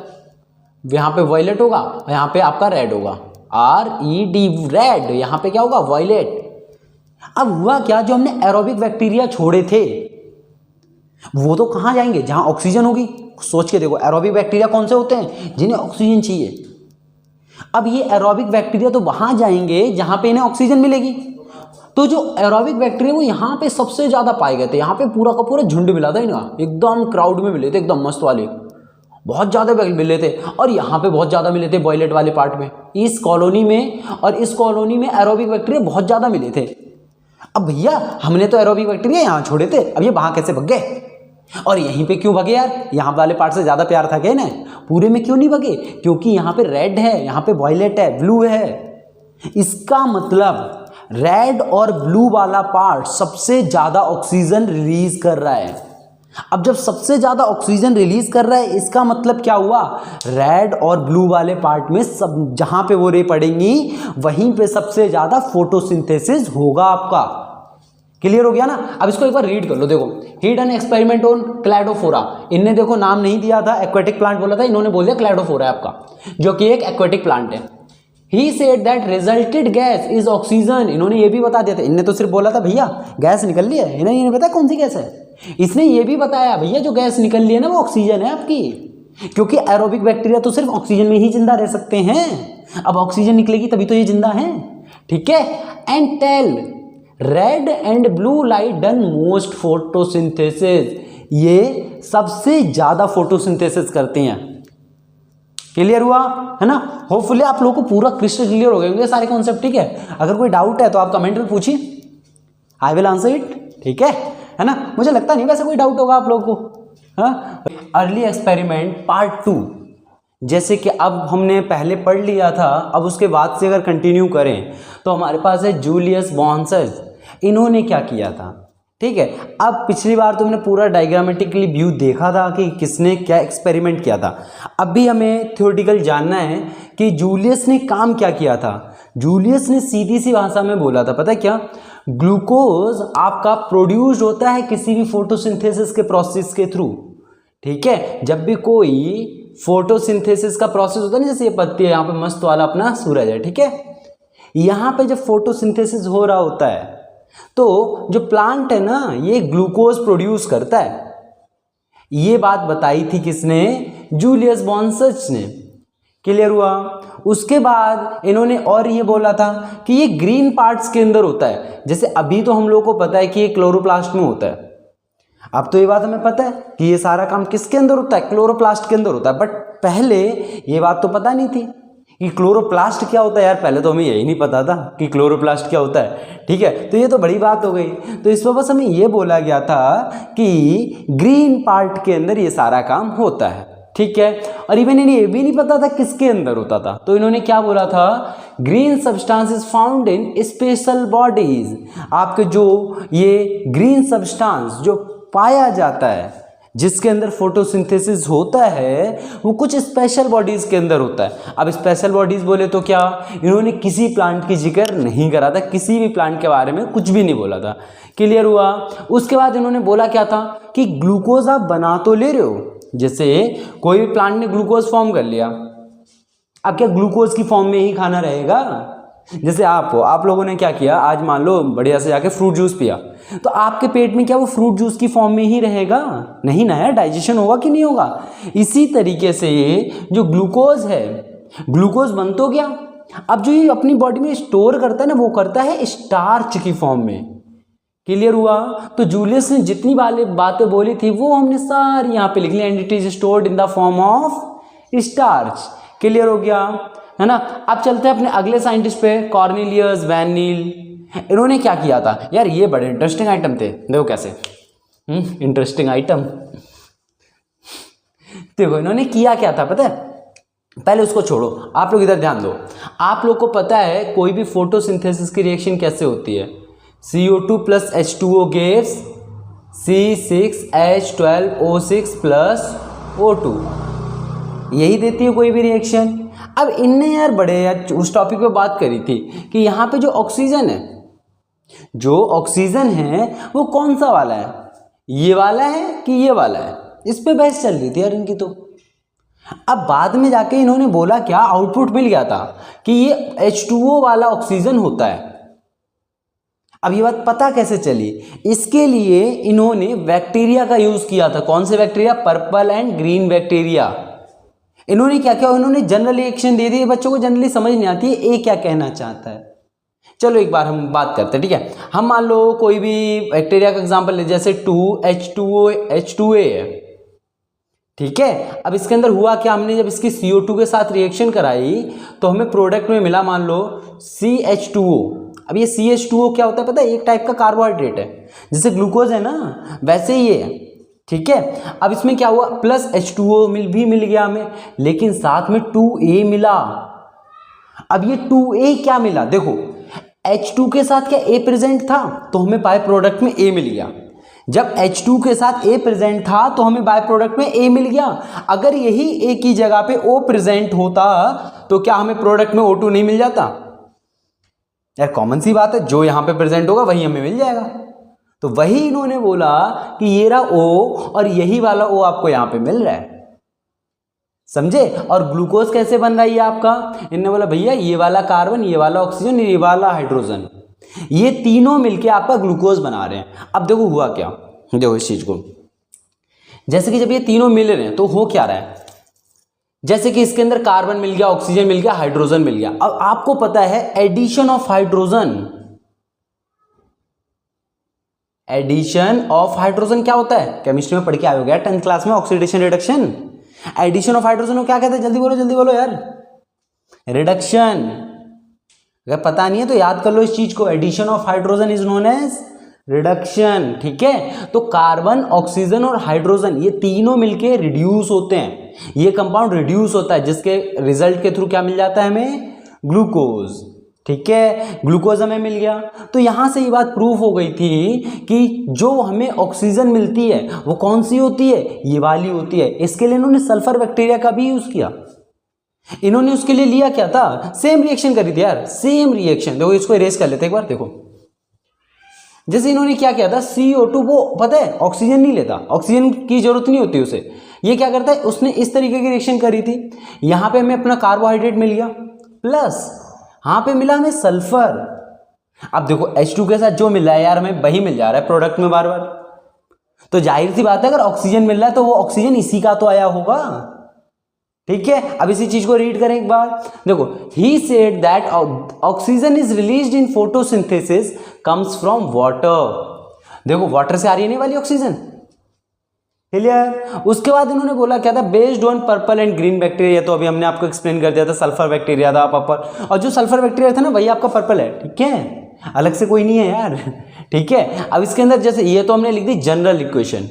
यहाँ पे वॉयलेट होगा, यहाँ पे आपका रेड होगा, RED रेड, यहाँ पे क्या होगा वॉयलेट। अब हुआ क्या, जो हमने एरोबिक बैक्टीरिया छोड़े थे वो तो कहाँ जाएंगे, जहाँ ऑक्सीजन होगी। सोच के देखो, एरोबिक बैक्टीरिया कौन से होते हैं, जिन्हें ऑक्सीजन चाहिए। अब ये एरोबिक बैक्टीरिया तो वहां जाएंगे जहां पे इन्हें ऑक्सीजन मिलेगी। तो जो एरोबिक बैक्टीरिया वो यहाँ पे सबसे ज्यादा पाए गए थे, यहाँ पे पूरा का पूरा झुंड मिला था इनका, एकदम क्राउड में मिले थे, एकदम मस्त वाले, बहुत ज्यादा मिले थे। और यहाँ पे बहुत ज्यादा मिले थे वॉयलेट वाले पार्ट में, इस कॉलोनी में, और इस कॉलोनी में एरोबिक बैक्टीरिया बहुत ज्यादा मिले थे। अब भैया हमने तो एरोबिक बैक्टीरिया यहाँ छोड़े थे, अब ये वहां कैसे भग गए, और यहीं पे क्यों भगे यार, यहाँ वाले पार्ट से ज्यादा प्यार था क्या ना, पूरे में क्यों नहीं भगे, क्योंकि यहाँ पे रेड है, यहाँ पे वॉयलेट है, ब्लू है। इसका मतलब रेड और ब्लू वाला पार्ट सबसे ज्यादा ऑक्सीजन रिलीज कर रहा है। अब जब सबसे ज्यादा ऑक्सीजन रिलीज कर रहा है, इसका मतलब क्या हुआ, रेड और ब्लू वाले पार्ट में सब जहां पे वो रे पड़ेंगी वहीं पे सबसे ज्यादा फोटोसिंथेसिस होगा आपका। क्लियर हो गया ना। अब इसको एक बार रीड कर लो, देखो, ही डन एक्सपेरिमेंट ऑन क्लैडोफोरा। इनने देखो नाम नहीं दिया था, एक्वेटिक प्लांट बोला था, इन्होंने बोल दिया क्लैडोफोरा है आपका, जो कि एक एक्वेटिक प्लांट है। He said that resulted gas is oxygen, इन्होंने ये भी बता दिया था। इनने तो सिर्फ बोला था भैया गैस निकल ली है, इन्हें नहीं पता कौन सी गैस है। इसने ये भी बताया भैया जो गैस निकल ली है ना वो ऑक्सीजन है आपकी, क्योंकि एरोबिक बैक्टीरिया तो सिर्फ ऑक्सीजन में ही जिंदा रह सकते हैं। अब ऑक्सीजन निकलेगी तभी तो ये जिंदा है, ठीक है। And tell red and blue light done most photosynthesis, ये सबसे ज्यादा फोटोसिंथेसिस करती हैं। क्लियर हुआ है ना। होपफुली आप लोगों को पूरा क्रिस्टल क्लियर हो गए होंगे सारे कॉन्सेप्ट, ठीक है। अगर कोई डाउट है तो आप कमेंट में पूछिए, आई विल आंसर इट, ठीक है ना। मुझे लगता नहीं वैसे कोई डाउट होगा आप लोगों को। हाँ, अर्ली एक्सपेरिमेंट पार्ट 2, जैसे कि अब हमने पहले पढ़ लिया था, अब उसके बाद से अगर कंटिन्यू करें तो हमारे पास है जूलियस बॉन्सर्स। इन्होंने क्या किया था, ठीक है। अब पिछली बार तुमने पूरा डायग्रामेटिकली व्यू देखा था कि किसने क्या एक्सपेरिमेंट किया था। अब भी हमें थ्योरेटिकल जानना है कि जूलियस ने काम क्या किया था। जूलियस ने सीधी सी भाषा में बोला था, पता है क्या, ग्लूकोज आपका प्रोड्यूस होता है किसी भी फोटोसिंथेसिस के प्रोसेस के थ्रू, ठीक है। जब भी कोई फोटोसिंथेसिस का प्रोसेस होता है ना, जैसे ये पत्ती है, यहाँ पे मस्त वाला अपना सूरज है, ठीक है। यहाँ पे जब फोटोसिंथेसिस हो रहा होता है तो जो प्लांट है ना, ये ग्लूकोज प्रोड्यूस करता है। ये बात बताई थी किसने, जूलियस बॉन्सर्स ने। क्लियर हुआ। उसके बाद इन्होंने और ये बोला था कि ये ग्रीन पार्ट्स के अंदर होता है। जैसे अभी तो हम लोग को पता है कि ये क्लोरोप्लास्ट में होता है, अब तो ये बात हमें पता है कि ये सारा काम किसके अंदर होता है, क्लोरोप्लास्ट के अंदर होता है। बट पहले ये बात तो पता नहीं थी कि क्लोरोप्लास्ट क्या होता है। यार पहले तो हमें यही नहीं पता था कि क्लोरोप्लास्ट क्या होता है, ठीक है। तो ये तो बड़ी बात हो गई। तो इस पर बस हमें ये बोला गया था कि ग्रीन पार्ट के अंदर ये सारा काम होता है, ठीक है। और इवन इन्हें ये भी नहीं पता था किसके अंदर होता था। तो इन्होंने क्या बोला था, green substance is found in special bodies. आपके जो ये ग्रीन सब्सटेंस जो पाया जाता है जिसके अंदर फोटोसिंथेसिस होता है, वो कुछ स्पेशल बॉडीज के अंदर होता है। अब स्पेशल बॉडीज बोले तो क्या, इन्होंने किसी प्लांट की जिक्र नहीं करा था, किसी भी प्लांट के बारे में कुछ भी नहीं बोला था। क्लियर हुआ। उसके बाद इन्होंने बोला क्या था कि ग्लूकोज आप बना तो ले रहे हो, जैसे कोई भी प्लांट ने ग्लूकोज फॉर्म कर लिया, अब क्या ग्लूकोज की फॉर्म में ही खाना रहेगा। जैसे आप हो, आप लोगों ने क्या किया, आज मान लो बढ़िया से जाके फ्रूट जूस पिया, तो आपके पेट में क्या वो फ्रूट जूस की फॉर्म में ही रहेगा, नहीं ना यार, डाइजेशन होगा कि नहीं होगा। इसी तरीके से ये जो ग्लूकोज है, ग्लूकोज बन तो गया, अब जो ये अपनी बॉडी में स्टोर करता है ना, वो करता है स्टार्च की फॉर्म में। क्लियर हुआ। तो जूलियस ने जितनी बातें बोली थी वो हमने सारी यहाँ पे लिख ली, and it is stored in the form of starch. Clear हो गया, है ना। अब चलते हैं अपने अगले साइंटिस्ट पे, कॉर्नेलियस वैन नील। इन्होंने क्या किया था यार, ये बड़े इंटरेस्टिंग आइटम थे, देखो कैसे इंटरेस्टिंग आइटम। देखो इन्होंने किया क्या था पता है, पहले उसको छोड़ो, आप लोग इधर ध्यान दो। आप लोग को पता है कोई भी फोटोसिंथेसिस की रिएक्शन कैसे होती है, CO2 plus H2O gives C6H12O6 plus O2, यही देती है कोई भी रिएक्शन। अब इनने यार बड़े यार उस टॉपिक पे बात करी थी कि यहाँ पे जो ऑक्सीजन है, जो ऑक्सीजन है वो कौन सा वाला है, ये वाला है कि ये वाला है, इस पे बहस चल रही थी यार इनकी। तो अब बाद में जाके इन्होंने बोला क्या, आउटपुट मिल गया था कि ये H2O वाला ऑक्सीजन होता है। अब ये बात पता कैसे चली, इसके लिए इन्होंने बैक्टीरिया का यूज किया था। कौन से bacteria, purple and green bacteria. इन्होंने क्या किया, इन्होंने जनरल रिएक्शन दे दी। बच्चों को जनरली समझ नहीं आती है ये क्या कहना चाहता है। चलो एक बार हम बात करते हैं, ठीक है। हम मान लो कोई भी बैक्टीरिया का एग्जांपल ले, जैसे 2H2A है, ठीक है। अब इसके अंदर हुआ क्या, हमने जब इसकी CO2 के साथ रिएक्शन कराई तो हमें प्रोडक्ट में मिला मान लो CH2O। अब ये CH2O क्या होता है पता है, एक टाइप का कार्बोहाइड्रेट है, जैसे ग्लूकोज है ना वैसे ही है, ठीक है। अब इसमें क्या हुआ, प्लस H2O भी मिल गया हमें, लेकिन साथ में 2A मिला। अब ये 2A क्या मिला, देखो H2 के साथ क्या A प्रेजेंट था, तो हमें बाय प्रोडक्ट में A मिल गया। जब H2 के साथ A प्रेजेंट था तो हमें बाय प्रोडक्ट में A मिल गया। अगर यही A की जगह पे O प्रेजेंट होता तो क्या हमें प्रोडक्ट में O2 नहीं मिल जाता यार, कॉमन सी बात है, जो यहां पे प्रेजेंट होगा वही हमें मिल जाएगा। तो वही इन्होंने बोला कि ये रहा O और यही वाला O आपको यहां पे मिल रहा है, समझे। और ग्लूकोज कैसे बन रहा है ये आपका, इन्होंने बोला भैया ये वाला कार्बन, ये वाला ऑक्सीजन, ये वाला हाइड्रोजन, ये तीनों मिलके आपका ग्लूकोज बना रहे हैं। अब देखो हुआ क्या, देखो इस चीज को, जैसे कि जब ये तीनों मिल रहे हैं तो हो क्या रहा है, जैसे कि इसके अंदर कार्बन मिल गया, ऑक्सीजन मिल गया, हाइड्रोजन मिल गया। अब आपको पता है addition of hydrogen, addition of hydrogen क्या होता है, केमिस्ट्री में पढ़ के आए हो गया 10th क्लास में, oxidation reduction. Addition of hydrogen को क्या कहते हैं, जल्दी बोलो यार, रिडक्शन। अगर पता नहीं है तो याद कर लो इस चीज को, addition of hydrogen is known as reduction, ठीक है। तो कार्बन, ऑक्सीजन और हाइड्रोजन ये तीनों मिलके रिड्यूस होते हैं, ये कंपाउंड रिड्यूस होता है, जिसके रिजल्ट के थ्रू क्या मिल जाता है हमें, ग्लूकोज। ठीक है, ग्लूकोज हमें मिल गया। तो यहां से ये बात प्रूफ हो गई थी कि जो हमें ऑक्सीजन मिलती है वो कौन सी होती है, ये वाली होती है। इसके लिए इन्होंने सल्फर बैक्टीरिया का भी यूज किया। इन्होंने उसके लिए लिया क्या था, सेम रिएक्शन करी थी यार, सेम रिएक्शन। देखो इसको इरेज कर लेते एक बार। देखो जैसे इन्होंने क्या किया था, CO2 वो पता है ऑक्सीजन नहीं लेता, ऑक्सीजन की जरूरत नहीं होती उसे। ये क्या करता है, उसने इस तरीके की रिएक्शन करी थी। यहां पे हमें अपना कार्बोहाइड्रेट मिल गया, प्लस यहां पे मिला हमें सल्फर। अब देखो H2 के साथ जो मिल रहा है यार, हमें वही मिल जा रहा है प्रोडक्ट में बार बार। तो जाहिर सी बात है, अगर ऑक्सीजन मिल रहा है तो वो ऑक्सीजन इसी का तो आया होगा। ठीक है, अब इसी चीज को रीड करें एक बार। देखो, he said that oxygen is released in photosynthesis comes from water. देखो वाटर से आ रही है नहीं वाली ऑक्सीजन, क्लियर। उसके बाद इन्होंने बोला क्या था, based on purple and green bacteria. तो अभी हमने आपको एक्सप्लेन कर दिया था, सल्फर बैक्टीरिया था पर्पल, और जो सल्फर बैक्टीरिया था ना वही आपका पर्पल है। ठीक है, अलग से कोई नहीं है यार। ठीक है, अब इसके अंदर जैसे ये तो हमने लिख दी जनरल इक्वेशन,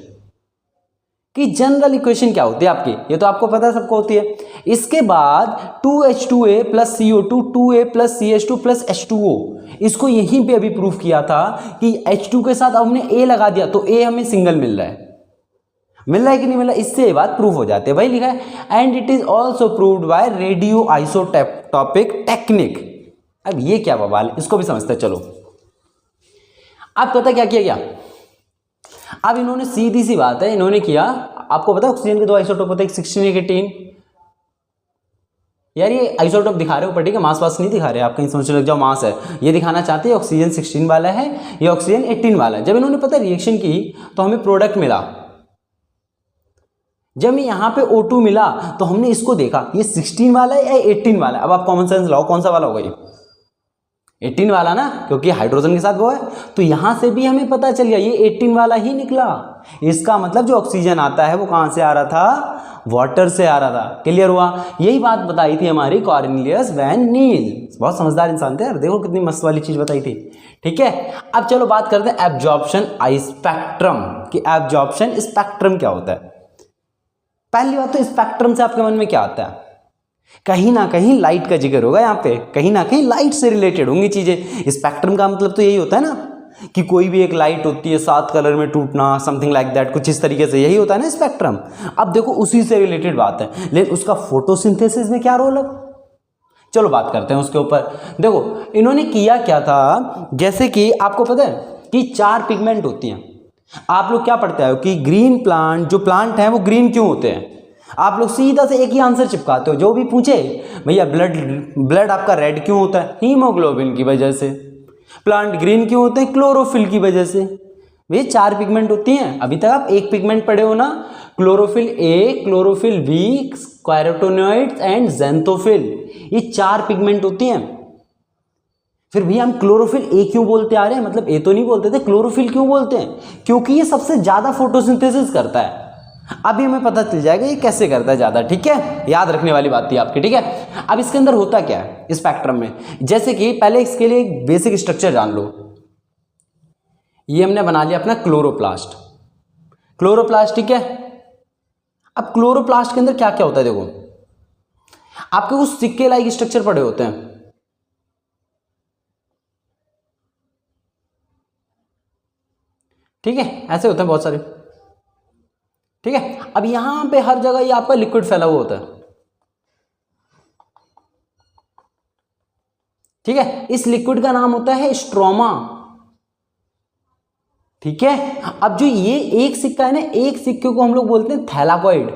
कि जनरल इक्वेशन क्या होती है आपकी, ये तो आपको पता है सबको होती है। इसके बाद 2H2A plus CO2 2A plus CH2 plus H2O, इसको यहीं पे अभी प्रूफ किया था कि H2 के साथ हमने A लगा दिया तो A हमें सिंगल मिल रहा है। मिल रहा है कि नहीं मिल रहा है, इससे ये बात प्रूफ हो जाती है। वही लिखा है, and it is also proved bye radio isotopic technique. अब ये क्या बवाल, इसको भी समझते हैं। चलो अब पता क्या किया गया, अब इन्होंने सीधी सी बात है इन्होंने किया, आपको पता है ऑक्सीजन के दो आइसोटोप होते हैं, 16 एक 18। यार ये आइसोटोप दिखा रहे हो ऊपर, ठीक है, मास वास नहीं दिखा रहे, आप कहीं सोचने लग जाओ मास है। ये दिखाना चाहते हैं ऑक्सीजन 16 वाला है, ये ऑक्सीजन 18 वाला है। जब इन्होंने पता रिएक्शन की तो हमें प्रोडक्ट मिला। जब यहां पे O2 मिला तो हमने इसको देखा, ये 16 वाला है या 18 वाला है। अब आप कॉमन सेंस लाओ, कौन सा वाला होगा ये, 18 वाला ना, क्योंकि हाइड्रोजन के साथ वो है। तो यहां से भी हमें पता चल गया ये 18 वाला ही निकला। इसका मतलब जो ऑक्सीजन आता है वो कहां से आ रहा था, वाटर से आ रहा था। क्लियर हुआ, यही बात बताई थी हमारी कॉर्नेलियस वैन नील, बहुत समझदार इंसान थे यार, देखो कितनी मस्त वाली चीज बताई थी। ठीक है, अब चलो बात करते हैं एब्जॉर्प्शन आई स्पेक्ट्रम, कि एब्जॉर्प्शन स्पेक्ट्रम क्या होता है। पहली बात तो स्पेक्ट्रम से आपके मन में क्या आता है, कहीं ना कहीं लाइट का जिक्र होगा यहाँ पे, कहीं ना कहीं लाइट से रिलेटेड होंगी चीजें। स्पेक्ट्रम का मतलब तो यही होता है ना कि कोई भी एक लाइट होती है 7 कलर में टूटना, समथिंग लाइक दैट, कुछ इस तरीके से, यही होता है ना स्पेक्ट्रम। अब देखो उसी से रिलेटेड बात है, लेकिन उसका फोटोसिंथेसिस में क्या रोल है, चलो बात करते हैं उसके ऊपर। देखो इन्होंने किया क्या था, जैसे कि आपको पता है कि 4 पिगमेंट होती हैं। आप लोग क्या पढ़ते हो कि ग्रीन प्लांट, जो प्लांट है वो ग्रीन क्यों होते हैं। आप लोग सीधा से एक ही आंसर चिपकाते हो, जो भी पूछे भैया ब्लड आपका रेड क्यों होता है, हीमोग्लोबिन की वजह से। प्लांट ग्रीन क्यों होते हैं, क्लोरोफिल की वजह से। वे 4 पिगमेंट होती हैं। अभी तक आप एक पिगमेंट पढ़े हो ना, chlorophyll A, chlorophyll B, carotenoids and xanthophyll, ये 4 पिगमेंट होती हैं। फिर भी हम क्लोरोफिल A क्यों बोलते आ रहे हैं, मतलब A तो नहीं बोलते थे, क्लोरोफिल क्यों बोलते हैं, क्योंकि ये सबसे ज्यादा फोटोसिंथेसिस करता है। अभी हमें पता चल जाएगा ये कैसे करता है ज्यादा। ठीक है, याद रखने वाली बात थी आपकी। ठीक है, अब इसके अंदर होता क्या है स्पेक्ट्रम में, जैसे कि पहले इसके लिए एक बेसिक स्ट्रक्चर जान लो। ये हमने बना लिया अपना क्लोरोप्लास्ट, क्लोरोप्लास्ट। ठीक है, अब क्लोरोप्लास्ट के अंदर क्या क्या होता है, देखो आपके कुछ सिक्के लाइक स्ट्रक्चर पड़े होते हैं। ठीक है, ऐसे होते हैं बहुत सारे। ठीक है, अब यहां पे हर जगह ये आपका लिक्विड फैला हुआ होता है। ठीक है, इस लिक्विड का नाम होता है स्ट्रोमा। ठीक है, अब जो ये एक सिक्का है ना, एक सिक्के को हम लोग बोलते हैं थैलाकॉइड,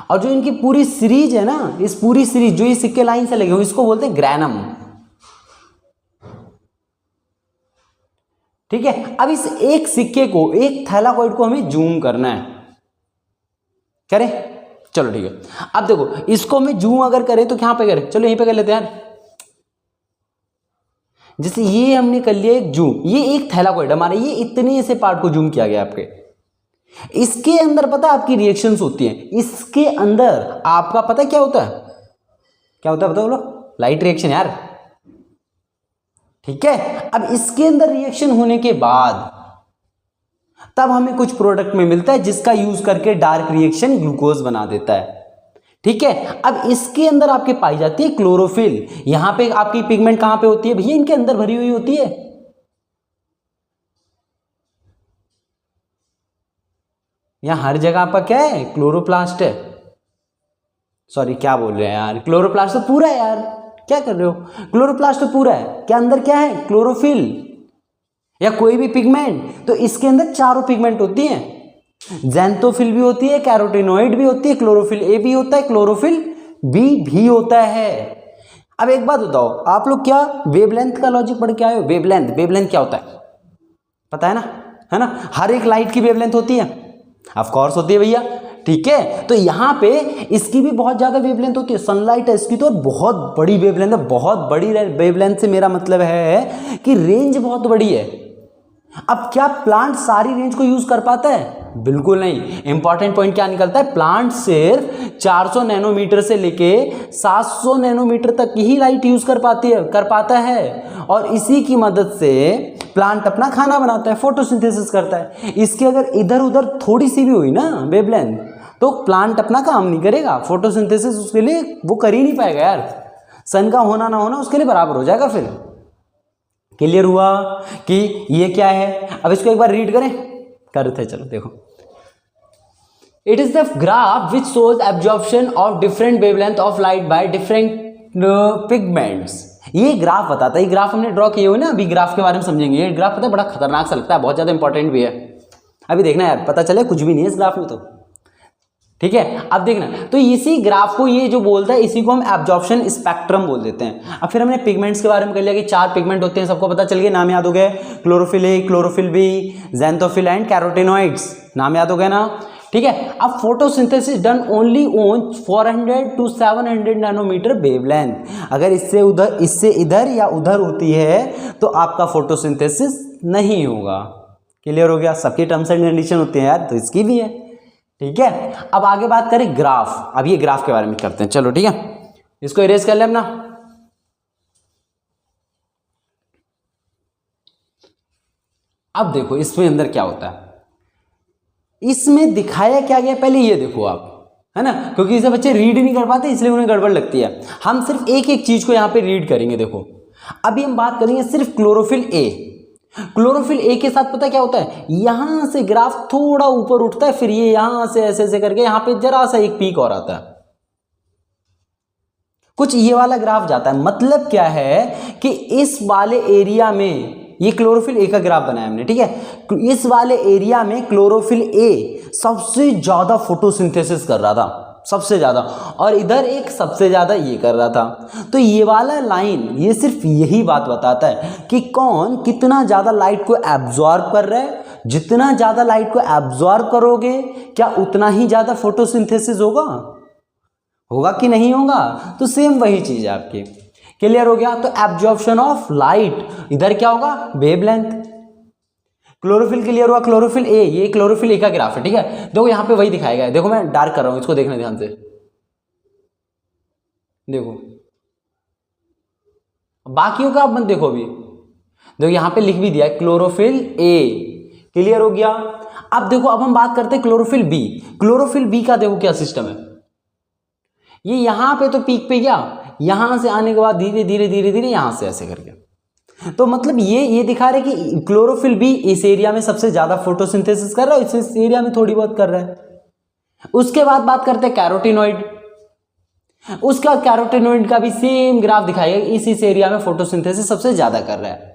और जो इनकी पूरी सीरीज है ना, इस पूरी सीरीज जो ये सिक्के लाइन से लगे हुए, इसको बोलते हैं ग्रैनम। ठीक है, अब इस एक सिक्के को, एक थैलाकॉइड को हमें जूम करना है, करें, चलो ठीक है। अब देखो इसको हमें जूम अगर करें तो कहां पे करें, चलो यहीं पे कर लेते हैं यार। जैसे ये हमने कर लिया एक जूम, ये एक थैलाकॉइड हमारे, ये इतने से पार्ट को जूम किया गया आपके। इसके अंदर पता है आपकी रिएक्शंस होती हैं, इसके अंदर आपका पता है क्या होता है, क्या होता है बताओ बोलो, लाइट रिएक्शन यार। ठीक है, अब इसके अंदर रिएक्शन होने के बाद तब हमें कुछ प्रोडक्ट में मिलता है जिसका यूज करके डार्क रिएक्शन ग्लूकोज बना देता है। ठीक है, अब इसके अंदर आपके पाई जाती है क्लोरोफिल। यहां पे आपकी पिगमेंट कहां पे होती है भैया, इनके अंदर भरी हुई होती है। यहां हर जगह आपका क्या है, क्लोरोप्लास्ट है। सॉरी क्या बोल रहे हैं यार, क्लोरोप्लास्ट तो पूरा है यार, क्या कर रहे हो, क्लोरोप्लास्ट तो पूरा है, क्या अंदर क्या है, क्लोरोफिल या कोई भी पिगमेंट। तो इसके अंदर चारों पिगमेंट होती हैं, ज़ैंथोफिल भी होती है, कैरोटीनॉइड भी होती है, क्लोरोफिल ए भी होता है, क्लोरोफिल बी भी होता है। अब एक बात बताओ, आप लोग क्या वेवलेंथ का लॉजिक पढ़ के आए हो? वेवलेंथ क्या होता है पता है ना, हर एक लाइट की वेवलेंथ होती है, ऑफ कोर्स होती है भैया। ठीक है, तो यहां पे इसकी भी बहुत ज्यादा वेवलेंथ होती है, सनलाइट है इसकी तो बहुत बड़ी वेवलेंथ है, बहुत बड़ी वेवलेंथ से मेरा मतलब है कि रेंज बहुत बड़ी है। अब क्या प्लांट सारी रेंज को यूज कर पाता है? बिल्कुल नहीं। इंपॉर्टेंट पॉइंट क्या निकलता है, प्लांट सिर्फ 400 नैनोमीटर से लेके 700 नैनोमीटर तक ही लाइट यूज कर पाता है, और इसी की मदद से प्लांट अपना खाना बनाता है, फोटोसिंथेसिस करता है। इसके अगर इधर उधर थोड़ी सी भी हुई ना वेवलेंथ, तो प्लांट अपना काम नहीं करेगा, फोटोसिंथेसिस उसके लिए वो कर ही नहीं पाएगा यार। सन का होना ना होना उसके लिए बराबर हो जाएगा। फिर क्लियर हुआ कि ये क्या है? अब इसको एक बार रीड करें, करते चलो देखो। It is the graph which shows absorption of different wavelength of light by different pigments. ये ग्राफ बताता है, ये ग्राफ हमने ड्रॉ किए हुए ना, अभी ग्राफ के बारे में समझेंगे। ये ग्राफ पता है बड़ा खतरनाक सा लगता है, बहुत ज्यादा इंपॉर्टेंट भी है। अभी देखना यार, पता चले कुछ भी नहीं है इस ग्राफ में तो। ठीक है, अब देखना, तो इसी ग्राफ को ये जो बोलता है इसी को हम एब्जॉर्प्शन स्पेक्ट्रम बोल देते हैं। अब फिर हमने पिगमेंट्स के बारे में कर लिया कि 4 पिगमेंट होते हैं, सबको पता चल गया, नाम याद हो गए, chlorophyll A, chlorophyll B, xanthophyll and carotenoids, नाम याद हो गया ना। ठीक है, अब photosynthesis done only on 400 to 700 nanometre wavelength. अगर इससे इधर या उधर होती है तो आपका फोटोसिंथेसिस नहीं होगा। क्लियर हो गया? सबकी टर्म्स एंड कंडीशन होती है यार, तो इसकी भी है। ठीक है, अब आगे बात करें ग्राफ। अब ये ग्राफ के बारे में करते हैं, चलो ठीक है, इसको इरेज कर ले अपना। अब देखो इसमें अंदर क्या होता है, इसमें दिखाया क्या गया पहले ये देखो आप, है ना, क्योंकि इसे बच्चे रीड नहीं कर पाते इसलिए उन्हें गड़बड़ लगती है। हम सिर्फ एक एक चीज को यहां पे रीड करेंगे। देखो अभी हम बात करेंगे सिर्फ क्लोरोफिल ए। क्लोरोफिल ए के साथ पता क्या होता है, यहां से ग्राफ थोड़ा ऊपर उठता है, फिर ये यहां से ऐसे ऐसे करके यहां पे जरा सा एक पीक और आता है, कुछ ये वाला ग्राफ जाता है। मतलब क्या है कि इस वाले एरिया में, ये क्लोरोफिल ए का ग्राफ बनाया हमने, ठीक है, इस वाले एरिया में क्लोरोफिल ए सबसे ज्यादा फोटोसिंथेसिस कर रहा था, सबसे ज्यादा, और इधर एक सबसे ज्यादा ये कर रहा था। तो ये वाला लाइन ये सिर्फ यही बात बताता है कि कौन कितना ज्यादा लाइट को एब्जॉर्ब कर रहा है। जितना ज्यादा लाइट को एब्जॉर्ब करोगे क्या उतना ही ज्यादा फोटोसिंथेसिस होगा कि नहीं होगा? तो सेम वही चीज है आपकी। क्लियर हो गया? तो एब्जॉर्प्शन ऑफ लाइट, इधर क्या होगा, वेवलेंथ। क्लोरोफिल क्लियर हुआ, क्लोरोफिल ए, ये क्लोरोफिल ए का ग्राफ है। ठीक है, देखो यहां पे वही दिखाया गया है, देखो मैं डार्क कर रहा हूं, इसको देखना ध्यान से, देखो बाकियों का आप मत देखो। अभी देखो यहां पे लिख भी दिया है क्लोरोफिल ए। क्लियर हो गया? अब देखो, अब हम बात करते हैं क्लोरोफिल बी। क्लोरोफिल बी का देखो क्या सिस्टम है, ये यहां पे तो पीक पे गया, यहां से आने के बाद धीरे धीरे धीरे धीरे यहां से ऐसे करके, तो मतलब ये दिखा रहे कि क्लोरोफिल बी इस एरिया में सबसे ज्यादा फोटोसिंथेसिस कर रहा है, इस एरिया में थोड़ी बहुत कर रहा है। उसके बाद बात करते हैं कैरोटीनॉइड। उसका कैरोटीनॉइड का भी सेम ग्राफ दिखाएगा, इस एरिया में फोटोसिंथेसिस सबसे ज्यादा कर रहा है।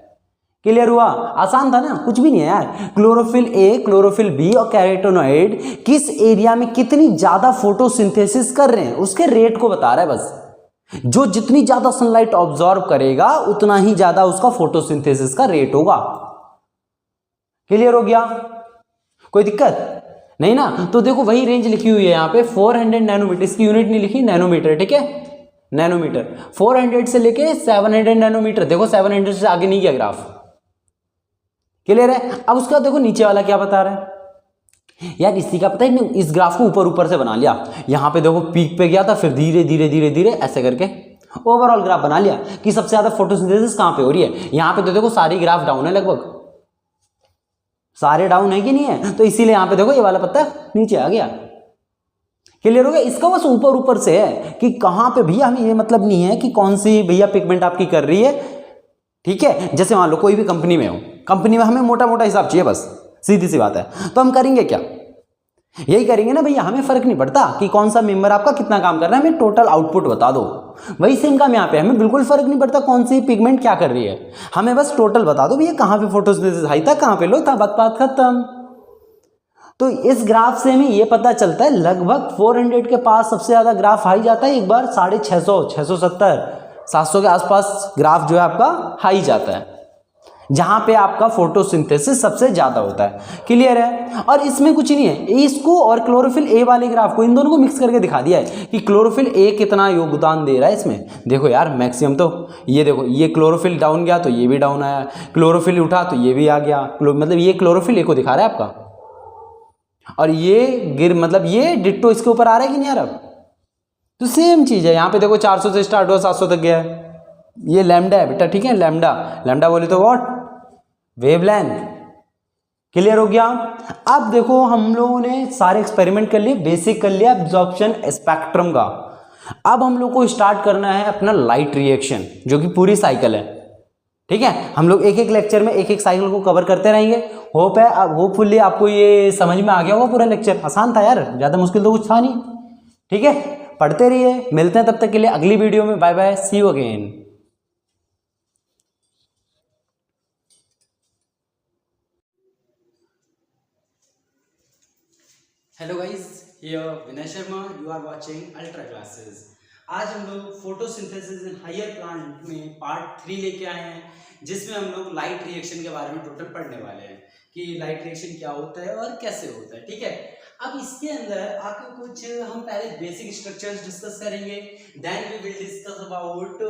क्लियर हुआ? आसान था ना, कुछ भी नहीं है यार। क्लोरोफिल ए, क्लोरोफिल बी और कैरोटीनॉइड किस एरिया में कितनी ज्यादा फोटोसिंथेसिस कर रहे हैं उसके रेट को बता रहा है बस। जो जितनी ज्यादा सनलाइट ऑब्जॉर्व करेगा उतना ही ज्यादा उसका फोटोसिंथेसिस का रेट होगा। क्लियर हो गया? कोई दिक्कत नहीं ना? तो देखो वही रेंज लिखी हुई है यहाँ पे 400 नैनोमीटर, इसकी यूनिट नहीं लिखी, नैनोमीटर, ठीक है, नैनोमीटर। 400 से लेके 700 नैनोमीटर, देखो 700 से आगे नहीं गया ग्राफ। क्लियर है? अब उसका देखो नीचे वाला क्या बता रहा है यार, इसी का पता है नहीं, इस ग्राफ को ऊपर ऊपर से बना लिया। यहां पे देखो पीक पे गया था, फिर धीरे धीरे धीरे धीरे ऐसे करके ओवरऑल ग्राफ बना लिया कि सबसे ज्यादा फोटोसिंथेसिस कहां पे हो रही है। यहां पे तो देखो सारी ग्राफ डाउन है, लगभग सारे डाउन है कि नहीं है, तो इसीलिए यहाँ पे देखो ये वाला पत्ता नीचे आ गया। क्लियर हो गया। इसका बस ऊपर ऊपर से है कि कहाँ पे भैया, हमें ये मतलब नहीं है कि कौन सी भैया पिगमेंट आपकी कर रही है, ठीक है। जैसे मान लो कोई भी कंपनी में हो, कंपनी में हमें मोटा मोटा हिसाब चाहिए, बस सीधी सी बात है, तो हम करेंगे क्या, यही करेंगे ना भैया, हमें फर्क नहीं पड़ता कि कौन सा मेंबर आपका कितना काम कर रहा है, हमें टोटल आउटपुट बता दो। वही सेम काम यहाँ पे, हमें बिल्कुल फर्क नहीं पड़ता कौन सी पिगमेंट क्या कर रही है, हमें बस टोटल बता दो भैया कहाँ पे फोटोसिंथेसिस हाई था, कहाँ पे लो था, बात खत्म। तो इस ग्राफ से हमें ये पता चलता है लगभग 400 के पास सबसे ज्यादा ग्राफ हाई जाता है, एक बार 650, 670, 700 के आसपास ग्राफ जो है आपका हाई जाता है, जहां पे आपका फोटोसिंथेसिस सबसे ज्यादा होता है। क्लियर है। और इसमें कुछ नहीं है, इसको और क्लोरोफिल ए वाले ग्राफ को, इन दोनों को मिक्स करके दिखा दिया है कि क्लोरोफिल ए कितना योगदान दे रहा है इसमें। देखो यार मैक्सिमम तो ये देखो, ये क्लोरोफिल डाउन गया तो ये भी डाउन आया, क्लोरोफिल उठा तो ये भी आ गया, मतलब ये क्लोरोफिल ए को दिखा रहा है आपका, और ये मतलब ये डिट्टो इसके ऊपर आ रहा है कि नहीं आ रहा। तो सेम चीज है, यहाँ पे देखो 400 से स्टार्ट हुआ 700 तक गया है, ये लैम्डा है बेटा, ठीक है, लैम्डा बोले तो व्हाट, वेवलेंथ। क्लियर हो गया। अब देखो हम लोगों ने सारे एक्सपेरिमेंट कर लिए, बेसिक कर लिया एब्जॉर्प्शन स्पेक्ट्रम का। अब हम लोग को स्टार्ट करना है अपना लाइट रिएक्शन, जो कि पूरी साइकिल है, ठीक है। हम लोग एक एक लेक्चर में एक एक साइकिल को कवर करते रहेंगे। होप है, होपफुली आपको ये समझ में आ गया होगा। पूरा लेक्चर आसान था यार, ज्यादा मुश्किल तो कुछ था नहीं, ठीक है। पढ़ते रहिए, मिलते हैं तब तक के लिए अगली वीडियो में। Bye bye, see you again. Hello guys, here Vinay Sharma, you are watching Ultra Classes. आज हम लोग फोटोसिंथेसिस इन हायर प्लांट में पार्ट 3 लेके आए हैं, जिसमें हम लोग लाइट रिएक्शन के बारे में टोटल पढ़ने वाले हैं कि लाइट रिएक्शन क्या होता है और कैसे होता है, ठीक है। अब इसके अंदर आपको कुछ हम पहले बेसिक स्ट्रक्चर्स डिस्कस करेंगे, then we will discuss about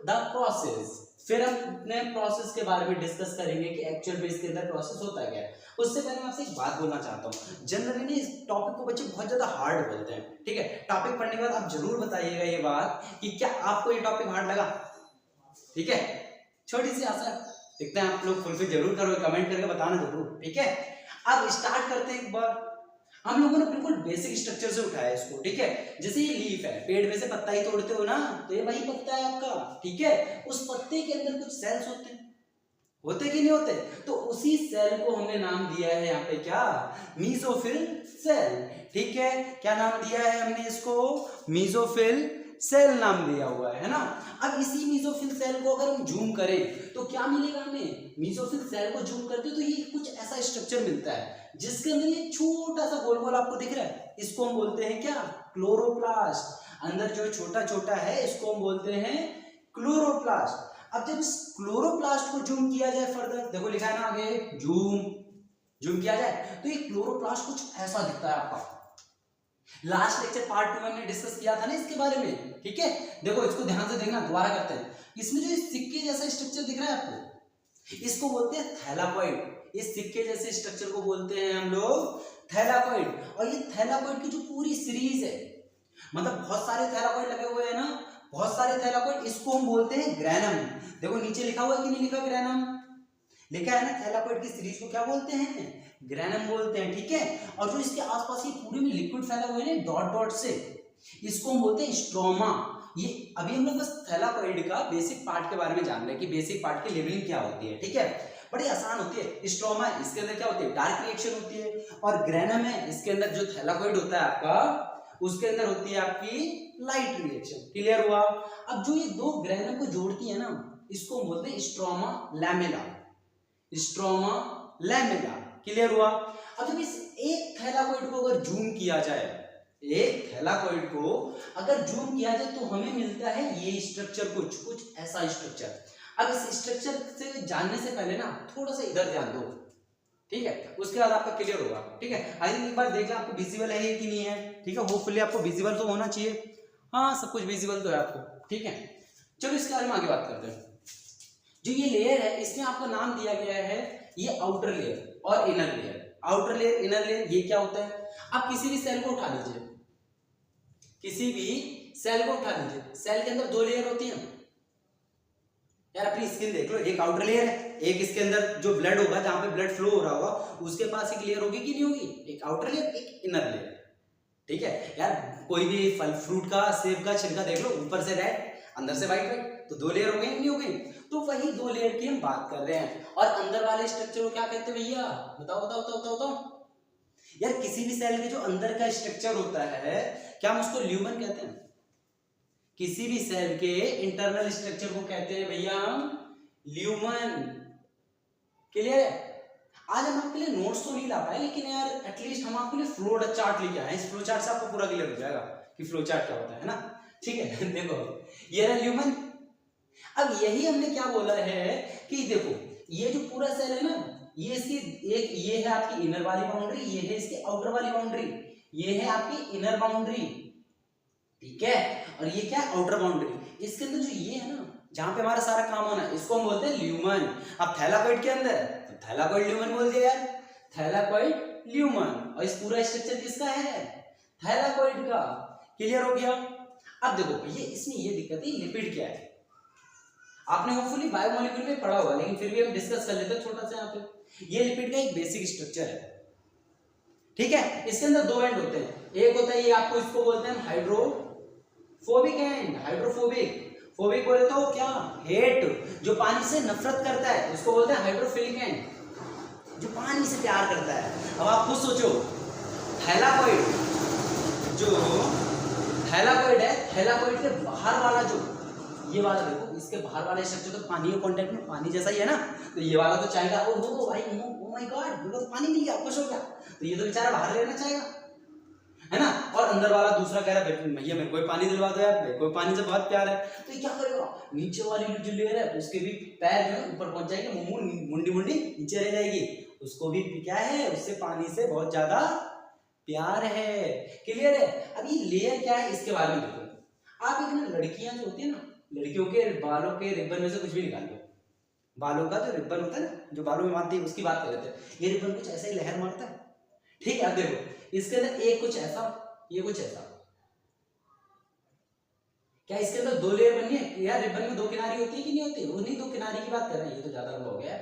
the process, फिर हम अपने प्रोसेस के बारे में डिस्कस करेंगे कि एक्चुअल में इसके अंदर प्रोसेस होता क्या है। उससे पहले मैं आपसे एक बात बोलना चाहता हूँ, जनरली ना इस टॉपिक को बच्चे बहुत ज्यादा हार्ड बोलते हैं, ठीक है। टॉपिक पढ़ने के बाद आप जरूर बताइएगा ये बात कि क्या आपको ये टॉपिक हार्ड लगा, ठीक है। छोटी सी आशा, देखते हैं आप लोग फुलफिल जरूर करोगे, कमेंट करके बताना जरूर, ठीक है। अब स्टार्ट करते हैं। एक बार हम लोगों ने बिल्कुल बेसिक स्ट्रक्चर से उठाया इसको, ठीक है। जैसे ये लीफ है, पेड़ में से पत्ता ही तोड़ते हो ना, तो ये वही पत्ता है आपका, ठीक है। उस पत्ते के अंदर कुछ सेल्स होते कि नहीं होते, तो उसी सेल को हमने नाम दिया है यहाँ पे क्या, मीजोफिल सेल, ठीक है। क्या नाम दिया है हमने इसको, मीजोफिल सेल नाम दिया हुआ है ना। अब इसी मीजोफिल सेल को अगर हम जूम करें तो क्या मिलेगा हमें, मीजोफिल सेल को जूम करते तो ये कुछ ऐसा स्ट्रक्चर मिलता है जिसके अंदर ये छोटा सा गोल गोल आपको दिख रहा है, इसको हम बोलते हैं क्या, क्लोरोप्लास्ट। अंदर जो छोटा छोटा है इसको हम बोलते हैं क्लोरोप्लास्ट। अब जब इस क्लोरोप्लास्ट को जूम किया जाए फर्दर, देखो लिखा है ना आगे, जूम किया जाए तो ये क्लोरोप्लास्ट कुछ ऐसा दिखता है आपका। लास्ट लेक्चर पार्ट 2 में हमने डिस्कस किया था ना इसके बारे में, ठीक है। देखो इसको ध्यान से देखना, दोबारा करते हैं। इसमें जो सिक्के जैसा स्ट्रक्चर दिख रहा है आपको, इसको बोलते हैं थैलाकोइड। इस सिक्के जैसे स्ट्रक्चर को बोलते हैं हम लोग थैलाकोइड। और ये थैलाकोइड की जो पूरी सीरीज है, मतलब बहुत सारे थैलाकोइड लगे हुए हैं ना, बहुत सारे थैलाकोइड, इसको हम बोलते हैं ग्रैनम। देखो नीचे लिखा हुआ है कि नहीं लिखा, ग्रैनम लिखा है ना। थैलाकोइड की सीरीज को क्या बोलते हैं, ग्रैनम बोलते हैं, ठीक है। और जो इसके आसपास ये पूरे में लिक्विड फैला हुआ है ना डॉट डॉट से, इसको हम बोलते हैं स्ट्रोमा। ये अभी हम लोग बस थैलाकोइड का बेसिक पार्ट के बारे में जान रहे हैं कि बेसिक पार्ट की लेवलिंग क्या होती है, ठीक है। बड़ी आसान होती है। स्ट्रोमा इसके अंदर क्या होती है, डार्क रिएक्शन होती है, और ग्रैनम है इसके अंदर जो थैलाकोइड होता है आपका, उसके अंदर होती है आपकी लाइट रिएक्शन। क्लियर हुआ। अब जो ये दो ग्रैनम को जोड़ती है ना, इसको हम बोलते हैं stroma lamella, stroma lamella. Clear हुआ। अब जब इस एक थैलाकोइड को अगर जूम किया जाए, एक थैलाकोइड को अगर जूम किया जाए तो हमें मिलता है ये स्ट्रक्चर, कुछ ऐसा स्ट्रक्चर। अब इस स्ट्रक्चर से जानने से पहले ना थोड़ा सा इधर ध्यान दो, ठीक है, उसके बाद आपका क्लियर होगा, ठीक है। आई थिंक एक बार देख लें आपको विजिबल है कि नहीं है, ठीक है। होपफुली आपको विजिबल तो होना चाहिए, हाँ सब कुछ विजिबल तो है आपको, ठीक है। चलो इसके बारे में आगे बात करते हैं। जो ये लेयर है इसमें आपको नाम दिया गया है, ये आउटर लेयर और inner layer. Outer layer, inner layer, ये क्या होता है। आप किसी भी सेल को उठा लीजिए, किसी भी सेल को उठा लीजिए, सेल के अंदर दो लेयर होती हैं, यार अपनी स्किन देख लो, एक आउटर लेयर है, एक इसके अंदर जो ब्लड होगा, जहां पे ब्लड फ्लो हो रहा होगा उसके पास एक लेयर होगी कि नहीं होगी, एक आउटर लेयर एक इनर लेयर। ठीक है यार, कोई भी फल फ्रूट का, सेब का छिलका देख लो, ऊपर से रेड अंदर से व्हाइट, तो 2 लेयर हो गई नहीं हो गई? तो वही 2 लेयर की हम बात कर रहे हैं। और अंदर वाले स्ट्रक्चर को क्या कहते हैं भैया, बताओ बताओ बताओ बताओ बताओ। यार किसी भी सेल के जो अंदर का स्ट्रक्चर होता है, क्या हम उसको ल्यूमन कहते हैं? किसी भी सेल के इंटरनल स्ट्रक्चर को कहते हैं भैया हम ल्यूमन। क्लियर है? आज हम आपके लिए नोट्स तो नहीं ला पाए, लेकिन यार एटलीस्ट हम आपके लिए फ्लो चार्ट लेके आए। इस फ्लो चार्ट से आपको पूरा क्लियर हो जाएगा कि फ्लो चार्ट क्या होता है ना। ठीक है देखो ये रहा ल्यूमन। अब यही हमने क्या बोला है कि देखो ये जो पूरा सेल है ना, ये इसकी एक ये है आपकी इनर वाली बाउंड्री, ये है इसकी आउटर वाली बाउंड्री, ये है आपकी इनर बाउंड्री, ठीक है, और ये क्या है आउटर बाउंड्री। इसके अंदर जो ये है ना, जहां पे हमारा सारा काम होना है, इसको हम बोलते हैं ल्यूमन। अब थैलाकोइड के अंदर तो थैलाकोइड ल्यूमन बोल दिया यार, थैलाकोइड ल्यूमन। और इस पूरा स्ट्रक्चर किसका है? थैलाकोइड का। क्लियर हो गया? अब देखो ये इसमें ये दिक्कत है, लिपिड क्या है आपने होपफुली बायोमोलिक्यूल में पढ़ा होगा, लेकिन फिर भी हम डिस्कस कर लेते हैं छोटा सा यहाँ पे। ये लिपिड का एक बेसिक स्ट्रक्चर है, ठीक है। इसके अंदर 2 एंड होते हैं, एक होता है ये आपको, इसको बोलते हैं हाइड्रोफोबिक एंड, हाइड्रोफोबिक। फोबिक बोले तो क्या, हेट, जो पानी से नफरत करता है उसको बोलते हैं हाइड्रोफिलिक एंड, जो पानी से प्यार करता है। अब आप खुद सोचो, थैलाकोइड, जो थैलाकोइड है, थैलाकोइड के बाहर वाला जो ये वाला देखो, इसके बाहर वाला स्ट्रक्चर तो पानी के कांटेक्ट में, पानी जैसा ही है ना, तो ये वाला तो चाहेगा ओ हो भाई, ओ माय गॉड, मेरे को पानी मिल गया, खुश हो गया, तो ये तो बेचारा बाहर लेना चाहेगा, है ना। और अंदर वाला दूसरा कह रहा है भैया मेरे को पानी दिलवा दो यार, मेरे को पानी से बहुत प्यार है, तो ये क्या करेगा, नीचे वाली जो लेयर है उसके भी पैर जो है ऊपर पहुंच जाएंगे, मुंडी मुंडी नीचे रह जाएगी, उसको भी क्या है, उससे पानी से बहुत ज्यादा प्यार है। क्लियर है? अब ये लेयर क्या है इसके बारे में देखो। आप एक ना लड़कियां जो होती है ना, लड़कियों के बालों के रिबन में से कुछ भी निकाल लो, बालों का जो रिबन होता है ना, जो बालों में बांधती है, उसकी बात कर रहे थे। ये रिबन कुछ ऐसा ही लहर मारता है, ठीक है। अब देखो इसके अंदर एक कुछ ऐसा, ये कुछ ऐसा, क्या इसके अंदर 2 लेयर बनी है यार? रिबन में 2 किनारी होती है कि नहीं होती? उन्हीं 2 किनारी की बात कर रहे हैं, ये तो ज्यादा लंबा हो गया।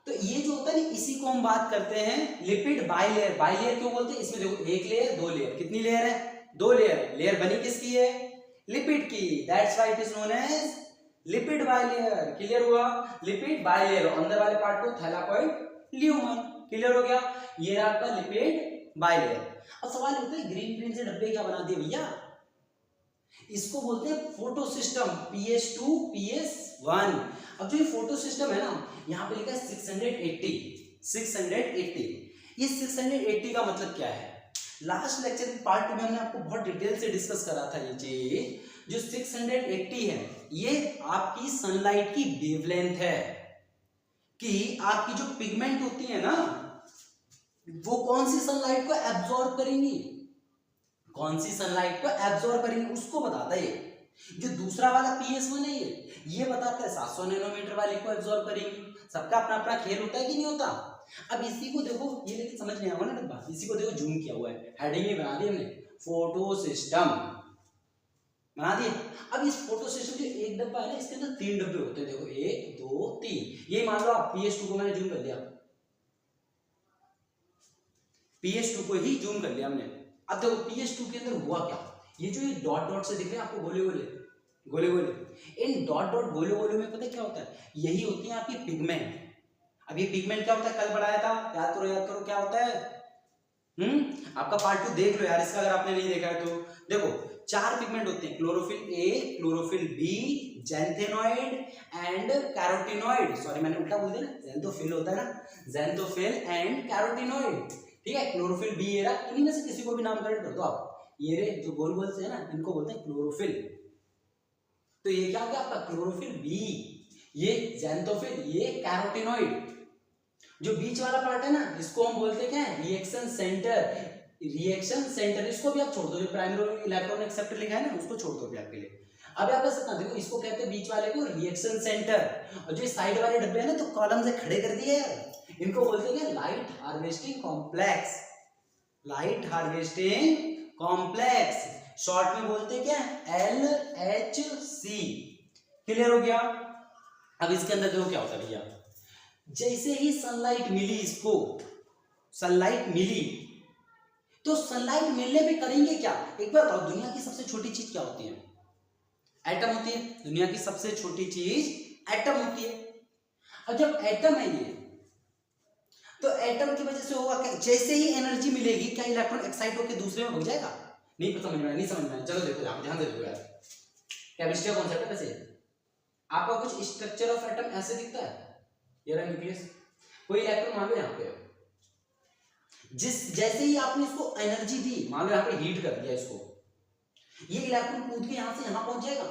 तो ये जो होता है ना, इसी को हम बात करते हैं लिपिड बाइलेयर। बाइलेयर क्यों बोलते हैं? इसमें देखो 1 लेयर 2 लेयर, कितनी लेयर है? 2 लेयर। लेयर बनी किसकी है? लिपिड की, that's why it is known as lipid bilayer. Clear हुआ? लिपिड बाइलेयर, अंदर वाले पार्ट को थैलाकोइड ल्यूमन। क्लियर हो गया? ये रहा आपका लिपिड बाइलेयर। अब सवाल होता है ग्रीन ग्रीन से डब्बे क्या बना दिए भैया? इसको बोलते हैं फोटो सिस्टम, PS2 PS1। अब जो ये फोटो सिस्टम है ना, यहाँ पे लिखा है 680। ये 680 का मतलब क्या है? लास्ट लेक्चर में पार्ट 2 में हमने आपको बहुत डिटेल से डिस्कस करा था। ये चीज जो 680 है, ये आपकी सनलाइट की वेवलेंथ है, कि आपकी जो पिगमेंट होती है ना, वो कौन सी सनलाइट को एब्जॉर्ब करेंगी, कौन सी सनलाइट को एब्जॉर्ब करेंगे, उसको बताता है। जो दूसरा वाला PS1 है, ये बताता है 700 नैनोमीटर वाले को एब्जॉर्ब करेंगी। सबका अपना अपना खेल होता है कि नहीं होता? अब इसी को देखो, ये लेकिन समझ नहीं आएगा ना डब्बा, इसी को देखो जूम किया हुआ है, हेडिंग में बना दी हमने, फोटो सिस्टम बना दिए। अब इस फोटो सिस्टम जो एक डब्बा है ना, इसके अंदर 3 डब्बे होते हैं, देखो 1 2 3। ये मान लो आप PS2 को मैंने जूम कर लिया, PS2 को ही जूम कर लिया हमने। अब देखो PS2 के अंदर हुआ क्या, ये जो ये डॉट डॉट से दिख रहे हैं आपको, गोले गोले गोले गोले, इन डॉट डॉट गोले गोले में पता क्या होता है? यही होती है आपकी पिगमेंट। अब ये पिगमेंट क्या होता है? कल पढ़ाया था, याद करो क्या होता है। आपका पार्ट 2 देख लो यार इसका, अगर आपने नहीं देखा है तो। देखो 4 पिगमेंट होते हैं, chlorophyll A, chlorophyll B, xanthenoid and carotenoid. Sorry मैंने उल्टा बोल दिया ना, ज़ैंथोफिल होता है ना, ज़ैंथोफिल एंड कैरोटीनॉइड, ठीक है। क्लोरोफिल B ये रहा, इन्हीं में से किसी को भी नामकरण कर दो आप। ये रे जो गोल गोल से है ना, इनको बोलते हैं क्लोरोफिल। तो ये क्या हो गया आपका क्लोरोफिल B, ये ज़ैंथोफिल, ये कैरोटीनॉइड। जो बीच वाला पार्ट है ना, इसको हम बोलते हैं क्या है? Reaction centre. रिएक्शन सेंटर, इसको भी आप छोड़ दो, जो प्राइमरी इलेक्ट्रॉन एक्सेप्टर लिखा है ना, उसको छोड़ दो अभी आपके लिए। अब आप ऐसा देखो, इसको कहते हैं बीच वाले को रिएक्शन सेंटर, और जो साइड वाले डब्बे है ना, तो कॉलम से खड़े कर दिए यार, इनको बोलते हैं light harvesting complex. Light harvesting complex short में बोलते हैं क्या? LHC। क्लियर हो गया। अब इसके अंदर देखो क्या होता है भैया, जैसे ही सनलाइट मिली इसको, सनलाइट मिली तो सनलाइट मिलने पे करेंगे क्या, एक बार बताओ, दुनिया की सबसे छोटी चीज क्या होती है, एटम होती है। दुनिया की सबसे छोटी चीज एटम होती है। अब जब एटम है ये, तो एटम की वजह से होगा क्या, जैसे ही एनर्जी मिलेगी क्या इलेक्ट्रॉन एक्साइट होकर दूसरे में भाग जाएगा, नहीं समझ में, नहीं समझ में। चलो देखो यहाँ ध्यान दे दो यार, केमिस्ट्री का कॉन्सेप्ट है। वैसे आपका कुछ स्ट्रक्चर ऑफ एटम ऐसे दिखता है, ये रहा न्यूक्लियस, कोई इलेक्ट्रॉन मान लो यहाँ पे, जैसे ही आपने इसको एनर्जी दी, मान लो यहाँ पे हीट कर दिया इसको, ये इलेक्ट्रॉन कूद के यहां से यहां पहुंच जाएगा।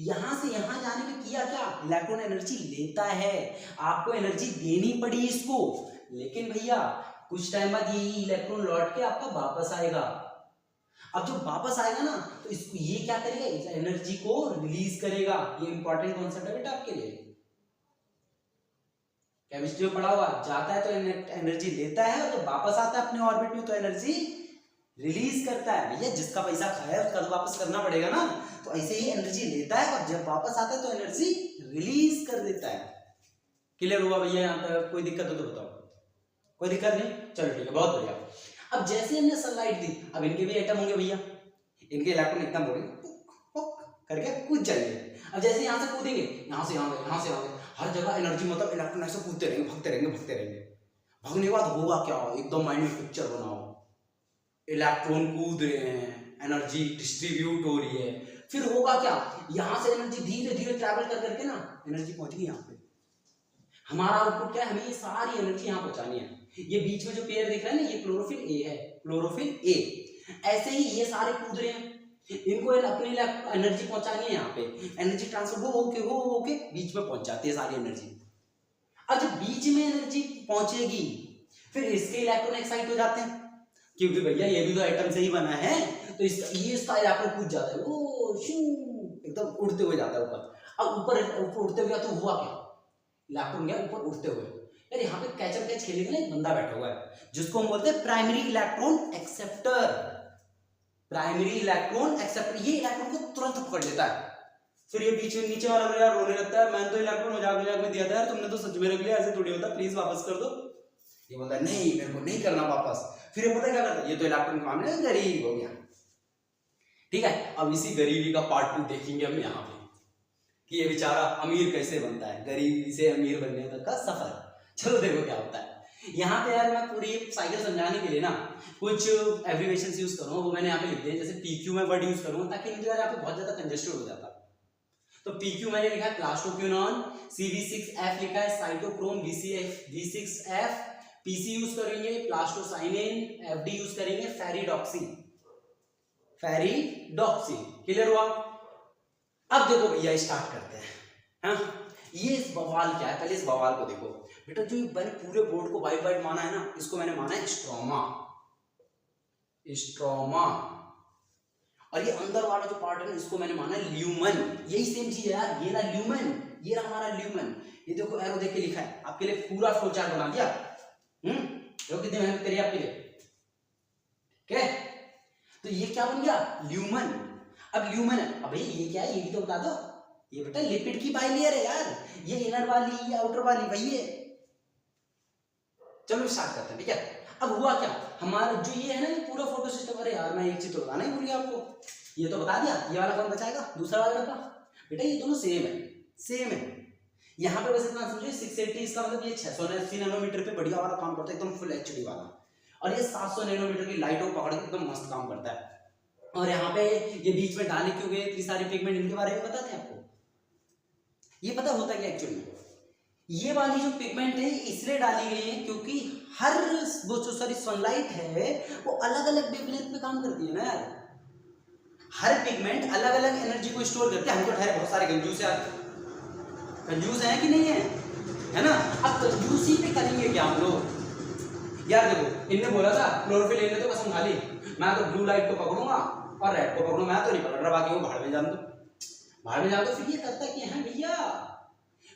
यहां से यहां जाने में किया क्या, इलेक्ट्रॉन एनर्जी लेता है, आपको एनर्जी देनी पड़ी इसको, लेकिन भैया कुछ टाइम बाद ये इलेक्ट्रॉन लौट के आपका वापस आएगा। अब जब वापस आएगा ना, तो इसको ये क्या करेगा, एनर्जी को रिलीज करेगा। ये इंपॉर्टेंट कॉन्सेप्ट है बेटा आपके लिए, केमिस्ट्री में पढ़ा हुआ, जाता है तो एनर्जी लेता है, और जब वापस आता है अपने ऑर्बिट में तो एनर्जी रिलीज करता है। भैया जिसका पैसा खाया उसका तो वापस करना पड़ेगा ना, तो ऐसे ही एनर्जी लेता है और जब वापस आता है तो एनर्जी रिलीज कर देता है। क्लियर हुआ भैया, यहाँ पर कोई दिक्कत हो तो बताओ, कोई दिक्कत नहीं, चलो ठीक है, बहुत बढ़िया। अब जैसे हमने सनलाइट दी, अब इनके भी एटम होंगे भैया, इनके इलेक्ट्रॉन एकदम बोलेंगे करके कूद जाएंगे। अब जैसे यहाँ से कूदेंगे, यहाँ से यहाँ गए, यहाँ से यहाँ गए, हर जगह एनर्जी, मतलब इलेक्ट्रॉन ऐसे कूदते रहेंगे, भगते रहेंगे, भगते रहेंगे। भगने के बाद होगा क्या, एकदम माइंड में पिक्चर बनाओ, इलेक्ट्रॉन कूद रहे हैं, एनर्जी डिस्ट्रीब्यूट हो रही है, फिर होगा क्या, यहां से एनर्जी धीरे धीरे ट्रैवल कर करके ना एनर्जी पहुंच गई यहाँ पे। हमारा आउटपुट क्या है, हमें ये सारी एनर्जी यहाँ पहुंचानी है। ये बीच में जो पेयर दिख रहा है ना, ये क्लोरोफिल ए है, क्लोरोफिल ए। ऐसे ही ये सारे कूद रहे हैं, इनको अपनी एनर्जी पहुंचानी है यहाँ पे, एनर्जी ट्रांसफर हो के बीच में पहुंच जाती है सारी एनर्जी। अब जब बीच में एनर्जी पहुंचेगी, फिर इसके इलेक्ट्रॉन एक्साइट हो जाते हैं, क्योंकि भैया ये भी तो एटम से ही बना है, तो इसका इलेक्ट्रॉन कूद जाता है, वो एकदम उड़ते हुए जाता है ऊपर। अब ऊपर उड़ते हुए तो हुआ क्या, इलेक्ट्रॉन गया ऊपर उड़ते हुए। यार यहाँ पे कैचअप कैच खेलने के लिए एक बंदा बैठा हुआ है, जिसको हम बोलते हैं primary electron acceptor. Primary electron acceptor, ये इलेक्ट्रॉन को तुरंत पकड़ लेता है। फिर ये बीच में नीचे वाला यार रोने लगता है, मैंने तो इलेक्ट्रॉन मजाक में दिया था यार, तुमने तो सच में रख लिया, ऐसे थोड़ी होता, प्लीज वापस कर दो। ये बोलता है नहीं, मेरे को नहीं करना वापस। फिर ये पता क्या करता है, ये तो इलेक्ट्रॉन के मामले में गरीब हो गया। ठीक है, अब इसी गरीबी का पार्ट 2 देखेंगे हम यहाँ पे, कि ये बेचारा अमीर कैसे बनता है, गरीबी से अमीर बनने तक का सफर। चलो देखो क्या होता है यहाँ पे। यार मैं पूरी साइकिल समझाने के लिए ना कुछ एब्रिविएशंस यूज करूँगा, वो मैंने यहाँ पे लिख दिए। जैसे PQ में वर्ड यूज करूँगा, ताकि इनके यहाँ पे बहुत ज्यादा कंजेस्टेड हो जाता। तो PQ मैंने लिखा है प्लास्टोक्विनोन, CV6F लिखा है, साइटोक्रोम V6F, PC यूज करेंगे प्लास्टोसाइनिन, FD यूज करेंगे फेरिडॉक्सी। क्लियर हुआ। अब देखो भैया स्टार्ट करते हैं। हाँ, ये इस बवाल क्या है, पहले इस बवाल को देखो बेटा। जो मैंने पूरे बोर्ड को वाइट वाइट माना है ना, इसको मैंने माना है स्ट्रोमा। और ये अंदर वाला जो पार्ट है ना, इसको मैंने माना है ल्यूमन। यही सेम चीज है यार, ये रहा ल्यूमन, ये रहा हमारा ल्यूमन। ये देखो एरो देख के लिखा है, आपके लिए पूरा फ्लो चार्ट बना दिया। देखो कितनी मेहनत करी आपके लिए। ठीक है, तो ये क्या बन गया, ल्यूमन। अब ल्यूमन है, अब ये क्या है, ये भी तो बता दो। ये बेटा लिपिड की बाइलेयर है यार, ये इनर वाली, ये आउटर वाली, वही है। चलो स्टार्ट करते हैं। ठीक है, अब हुआ क्या, हमारा जो ये है ना, ये पूरा फोटो सिस्टम। अरे यार मैं एक चीज तो बताना ही भूल गया आपको, ये तो बता दिया। ये वाला कौन बचाएगा, दूसरा वाला डब्बा। बेटा ये दोनों सेम है। यहाँ पे बस इतना समझिए 680, इसका मतलब ये 680 नैनोमीटर पे बढ़िया वाला काम करता है, एकदम फुल HD वाला। और ये 700 नैनोमीटर की लाइट को पकड़ के एकदम मस्त काम करता है। और यहाँ पे ये बीच में डाले क्यों गए इतनी सारी पिगमेंट, इनके बारे में बताते हैं आपको। ये पता होता है कि एक्चुअली में ये वाली जो पिगमेंट है इसलिए डाली गई है क्योंकि हर वो जो सारी सनलाइट है वो अलग अलग वेवलेंथ पे काम करती है ना यार। हर पिगमेंट अलग अलग एनर्जी को स्टोर करते हैं। हम तो ठहरे बहुत सारे कंजूस है कि नहीं है ना। अब कंजूसी पे करेंगे क्या हम लोग यार। देखो इनने बोला था क्लोरोफिल, इनने तो कसम खा ली मैं तो ब्लू लाइट को पकड़ूंगा और रेड को पकड़ूंगा, मैं तो नहीं पकड़ रहा, बाकी वो भाड़ में जान दो। फिर ये करता क्या है भैया,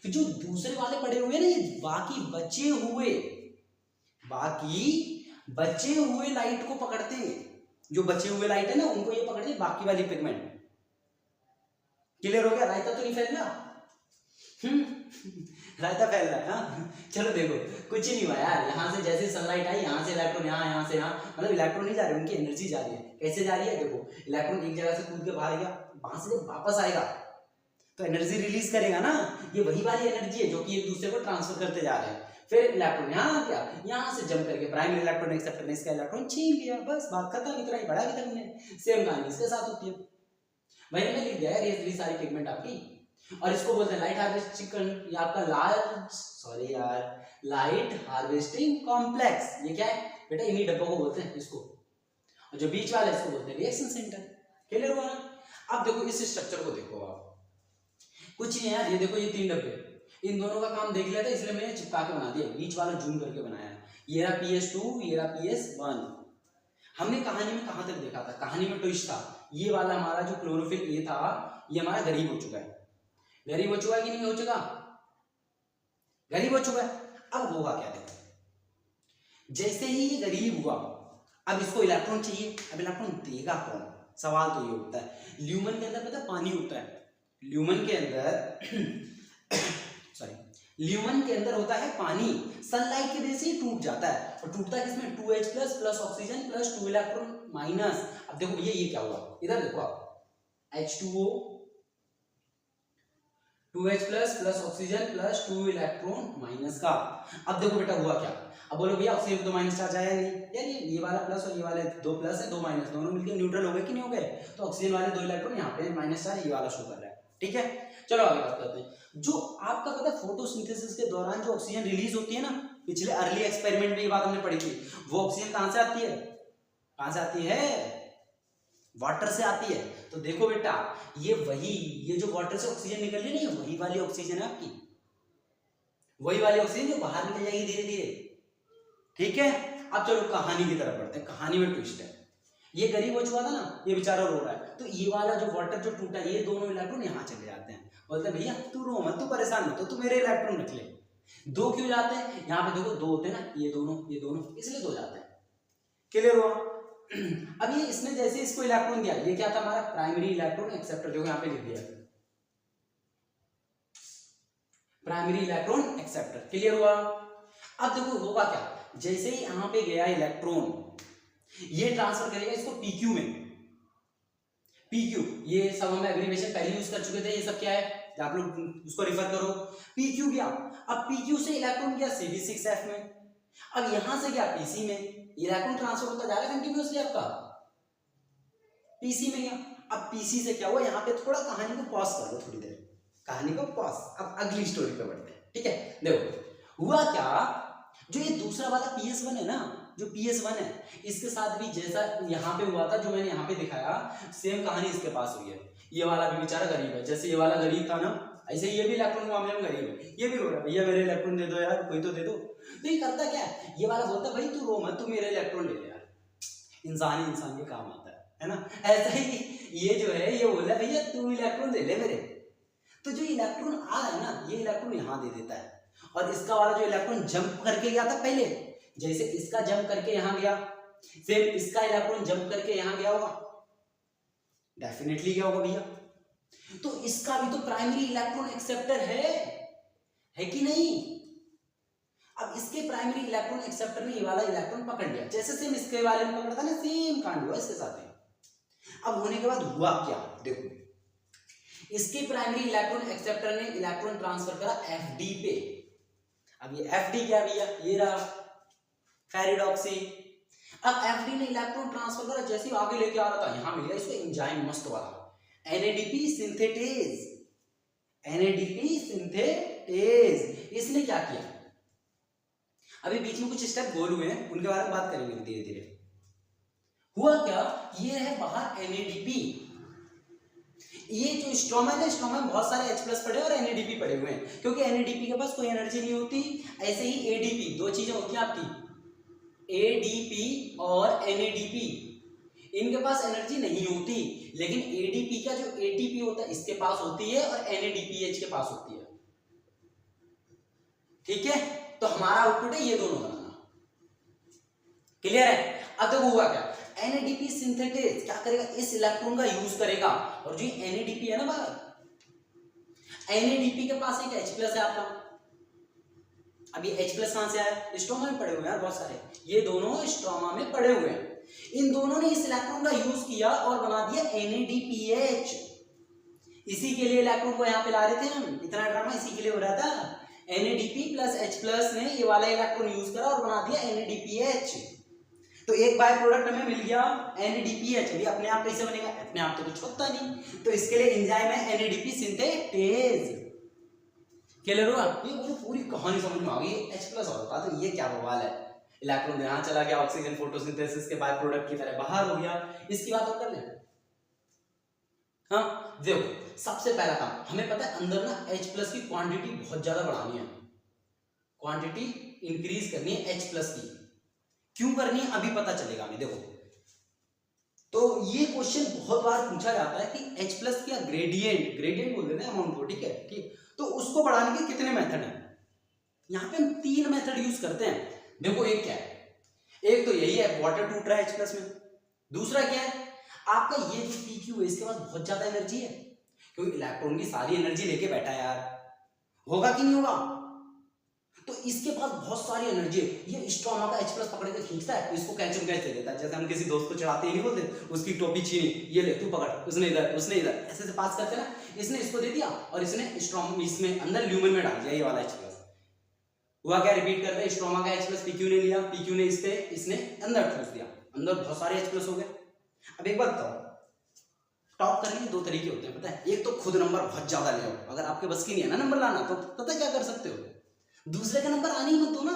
फिर जो दूसरे वाले पड़े हुए ना, ये बाकी बचे हुए लाइट को पकड़ते हैं। जो बचे हुए लाइट है ना उनको ये पकड़ते हैं, बाकी वाली पिगमेंट। क्लियर हो गया, रायता तो नहीं फैल रहा। रायता फैल रहा है। हाँ चलो देखो कुछ ही नहीं हुआ यार, यहाँ से जैसे सनलाइट आई, यहाँ से इलेक्ट्रॉन यहाँ से यहाँ, मतलब इलेक्ट्रॉन नहीं जा रहे, उनकी एनर्जी जा रही है। कैसे जा रही है देखो, इलेक्ट्रॉन एक जगह से कूद के बाहर गया, वहां से जब वापस आएगा तो एनर्जी रिलीज करेगा ना, ये वही वाली एनर्जी है जो कि एक दूसरे को ट्रांसफर करते जा रहे हैं। फिर इलेक्ट्रॉन यहाँ क्या, यहाँ से जंप करके प्राइमरी इलेक्ट्रॉन एक्सेप्टर ने इसका इलेक्ट्रॉन छीन लिया, बस बात खत्म, इतना ही बड़ा भी तक नहीं। सेम कहानी इसके साथ होती है। वही मैंने लिख दिया है ये सारी पिगमेंट आपकी, और इसको बोलते हैं लाइट हार्वेस्टिंग, ये आपका लाइट हार्वेस्टिंग कॉम्प्लेक्स। ये क्या है बेटा, इन्हीं डब्बों को बोलते हैं इसको, और जो बीच वाला है इसको बोलते हैं रिएक्शन सेंटर। क्लियर हुआ ना? अब देखो इस स्ट्रक्चर को देखो आप, कुछ नहीं यार, ये देखो ये 3 डब्बे, इन दोनों का काम देख लिया था इसलिए मैंने चिपका के बना दिया, बीच वाला जूम करके बनाया। ये रहा PS2, ये रहा PS1। हमने कहानी में कहां तक देखा था, कहानी में ट्विस्ट था, ये वाला हमारा जो क्लोरोफिल ए था ये हमारा गरीब हो चुका है। गरीब हो चुका है कि नहीं हो चुका? गरीब हो चुका है। अब होगा क्या देखो, जैसे ही ये गरीब हुआ, अब इसको इलेक्ट्रॉन चाहिए, अब इलेक्ट्रॉन देगा कौन? सवाल तो ये होता है। ल्यूमन के अंदर पता पानी होता है, ल्यूमन के अंदर सॉरी, ल्यूमन के अंदर होता है पानी, सनलाइट की वजह से ही टूट जाता है, और टूटता है किसमें? 2H plus oxygen plus 2 electron minus. अब देखो भैया ये क्या हुआ, इधर देखो आप, H2O 2H plus oxygen plus 2 electron minus का। अब देखो बेटा हुआ क्या, अब बोलो भैया ऑक्सीजन तो माइनस चार्ज आया नहीं यार, ये वाला प्लस और ये वाले 2 प्लस है 2 माइनस, दोनों मिलकर न्यूट्रल हो गए कि नहीं हो गए? तो ऑक्सीजन वाले 2 इलेक्ट्रॉन यहाँ पे माइनस चार्ज ये वाला शो कर रहा है। ठीक है, चलो आगे बात करते हैं। जो आपका पता है फोटोसिंथेसिस के दौरान जो ऑक्सीजन रिलीज होती है ना, पिछले अर्ली एक्सपेरिमेंट में ये बात हमने पढ़ी थी, वो ऑक्सीजन कहां से आती है? कहां से आती है? वाटर से आती है। तो देखो बेटा ये जो वाटर से ऑक्सीजन निकल रही है वही वाली ऑक्सीजन है आपकी, वही वाली ऑक्सीजन जो बाहर निकल जाएगी धीरे धीरे। ठीक है, अब चलो कहानी की तरफ बढ़ते हैं। कहानी में ट्विस्ट है, ये गरीब हो चुका था ना, ये बेचारा रो रहा है, तो ये वाला जो वाटर जो टूटा, ये दोनों इलेक्ट्रॉन यहाँ चले जाते हैं। बोलते हैं भैया तू रो मत, तू परेशान मत हो, तू मेरे इलेक्ट्रॉन रख ले। 2 क्यों जाते हैं? यहाँ पे देखो 2 होते हैं ना, ये दोनों इसलिए 2 जाते हैं। क्लियर हुआ? अब ये इसने जैसे इसको इलेक्ट्रॉन दिया, ये क्या था हमारा प्राइमरी इलेक्ट्रॉन एक्सेप्टर, जो यहाँ पे लिख दिया प्राइमरी इलेक्ट्रॉन एक्सेप्टर। क्लियर हुआ? अब देखो होगा क्या, जैसे ही यहाँ पे गया इलेक्ट्रॉन, ये ट्रांसफर करेगा इसको PQ में। PQ ये सब हम एब्रिविएशन पहले यूज कर चुके थे, ये सब क्या है आप लोग उसको रिफर करो। PQ गया, अब PQ से इलेक्ट्रॉन गया CD6F में, अब यहां से गया PC में, इलेक्ट्रॉन ट्रांसफर होता जा रहा है कंटिन्यूअसली आपका, PC में गया। अब PC से क्या हुआ, यहाँ पे थोड़ा कहानी को पॉज कर लो, थोड़ी देर कहानी को पॉज, अब अगली स्टोरी पे बढ़ते हैं। ठीक है, देखो हुआ क्या, जो ये दूसरा वाला PS1 है ना, जो PS1 है, इसके साथ भी जैसा यहाँ पे हुआ था, जो मैंने यहाँ पे दिखाया, सेम कहानी इसके पास हुई है। ये वाला भी बेचारा गरीब है, जैसे ये वाला गरीब था ना, ऐसे ये भी इलेक्ट्रॉन के मामले में गरीब है, ये भी रो रहा है भैया मेरे इलेक्ट्रॉन दे दो यार, कोई तो दे दो। तो ये करता क्या है, ये वाला बोलता है भाई तू रो मत, तू मेरे इलेक्ट्रॉन ले ले यार, इंसान के काम आता है ना। ऐसा ही ये जो है, ये बोला भैया तू इलेक्ट्रॉन दे ले मेरे, तो जो इलेक्ट्रॉन आ रहा है ना, ये इलेक्ट्रॉन यहाँ दे देता है, और इसका वाला जो इलेक्ट्रॉन जंप करके गया था पहले, जैसे इसका जंप करके यहां गया, सेम इसका इलेक्ट्रॉन जंप करके यहां गया होगा, डेफिनेटली गया होगा भैया। तो इसका भी तो प्राइमरी इलेक्ट्रॉन एक्सेप्टर है कि नहीं? अब इसके प्राइमरी इलेक्ट्रॉन एक्सेप्टर ने ये वाला इलेक्ट्रॉन पकड़ लिया, जैसे सेम इसके वाले में पकड़ा था ना, सेम कांड हुआ इसके साथ ही। अब होने के बाद हुआ क्या, देखो इसके प्राइमरी इलेक्ट्रॉन एक्सेप्टर ने इलेक्ट्रॉन ट्रांसफर करा FD पे। अब ये FD क्या भैया, ये रहा फेरिडॉक्सी। अब FD ने इलेक्ट्रॉन ट्रांसफर करा, जैसे ही आगे लेके आ रहा था, यहां मिल गया इसको एंजाइम मस्त वाला NADP सिंथेटेज। NADP सिंथेटेज इसने क्या किया, अभी बीच में कुछ स्टेप गोल हुए हैं, उनके बारे में बात करेंगे धीरे धीरे। हुआ क्या, ये है बाहर NADP, ये जो स्ट्रोमा है, स्ट्रोमा में बहुत सारे H+ पड़े और NADP पड़े हुए हैं, क्योंकि NADP के पास कोई एनर्जी नहीं होती। ऐसे ही ADP, 2 चीजें होती हैं आपकी, ADP और NADP, इनके पास एनर्जी नहीं होती, लेकिन ADP का जो ATP होता है इसके पास होती है, और NADPH के पास होती है। ठीक है, तो हमारा आउटपुट है ये दोनों बनाना। क्लियर है? अब देखो हुआ क्या, NADP सिंथेटेज क्या करेगा, इस इलेक्ट्रॉन का यूज करेगा, और जो NADP है ना बाहर, NADP के पास एक H प्लस है आपका। अब ये H प्लस कहां से आया? स्ट्रोमा में पड़े हुए हैं यार बहुत सारे, ये दोनों स्ट्रोमा में पड़े हुए हैं। इन दोनों ने इस इलेक्ट्रॉन का यूज किया और बना दिया NADPH। इसी के लिए इलेक्ट्रॉन को यहाँ पे ला रहे थे हम, इतना ड्रामा इसी के लिए हो रहा था। NADP प्लस H प्लस ने ये वाला इलेक्ट्रॉन यूज करा और बना दिया NADPH। तो एक बाय प्रोडक्ट हमें मिल गया NADPH। अभी अपने आप कैसे बनेगा? अपने आप तो कुछ होता नहीं, तो इसके लिए एंजाइम है NADP सिंथेटेज। क्लियर हुआ? ये मुझे पूरी कहानी समझ में आ गई। H प्लस होता तो ये क्या बवाल है, इलेक्ट्रॉन यहाँ चला गया, ऑक्सीजन फोटोसिंथेसिस के बाय प्रोडक्ट की तरह बाहर हो गया। इसकी बात और कर लें। हाँ देखो, सबसे पहला काम हमें पता है अंदर ना H प्लस की क्वांटिटी बहुत ज्यादा बढ़ानी है, क्वांटिटी इंक्रीज करनी है H प्लस की। क्यों करनी है अभी पता चलेगा हमें। देखो, तो ये क्वेश्चन बहुत बार पूछा जाता है कि H प्लस का ग्रेडियंट बोल देते हैं अमाउंट को, ठीक है, ठीक। तो उसको बढ़ाने के कितने मेथड हैं? यहाँ पे हम 3 मेथड यूज करते हैं। देखो, एक क्या है, एक तो यही है वाटर टूट रहा है H प्लस में। दूसरा क्या है, आपका ये जो PQ है इसके पास बहुत ज्यादा एनर्जी है, क्योंकि इलेक्ट्रॉन की सारी एनर्जी लेके बैठा है यार, होगा कि नहीं होगा? तो इसके पास बहुत सारी एनर्जी है, ये स्ट्रोमा का H प्लस पकड़ के खींचता है, इसको कैच दे देता है। जैसे हम किसी दोस्त को चढ़ाते ही नहीं बोलते, उसकी टोपी छीनी, ये ले तू पकड़, उसने इधर, उसने इधर, ऐसे से पास करते ना। इसने इसको दे दिया और इसने स्ट्रोमा इसमें अंदर ल्यूमेन में डाल दिया ये वाला H प्लस। हुआ क्या? रिपीट करते हैं, स्ट्रोमा का H प्लस PQ ने लिया, PQ ने इसने अंदर ठूस दिया, अंदर बहुत सारे H प्लस हो गए। अब एक बात बताओ, टॉप करने के 2 तरीके होते हैं, पता है? एक तो खुद नंबर बहुत ज्यादा ले आओ, अगर आपके बस की नहीं है ना नंबर लाना, तो पता क्या कर सकते हो, दूसरे का नंबर आने ही मत दो ना।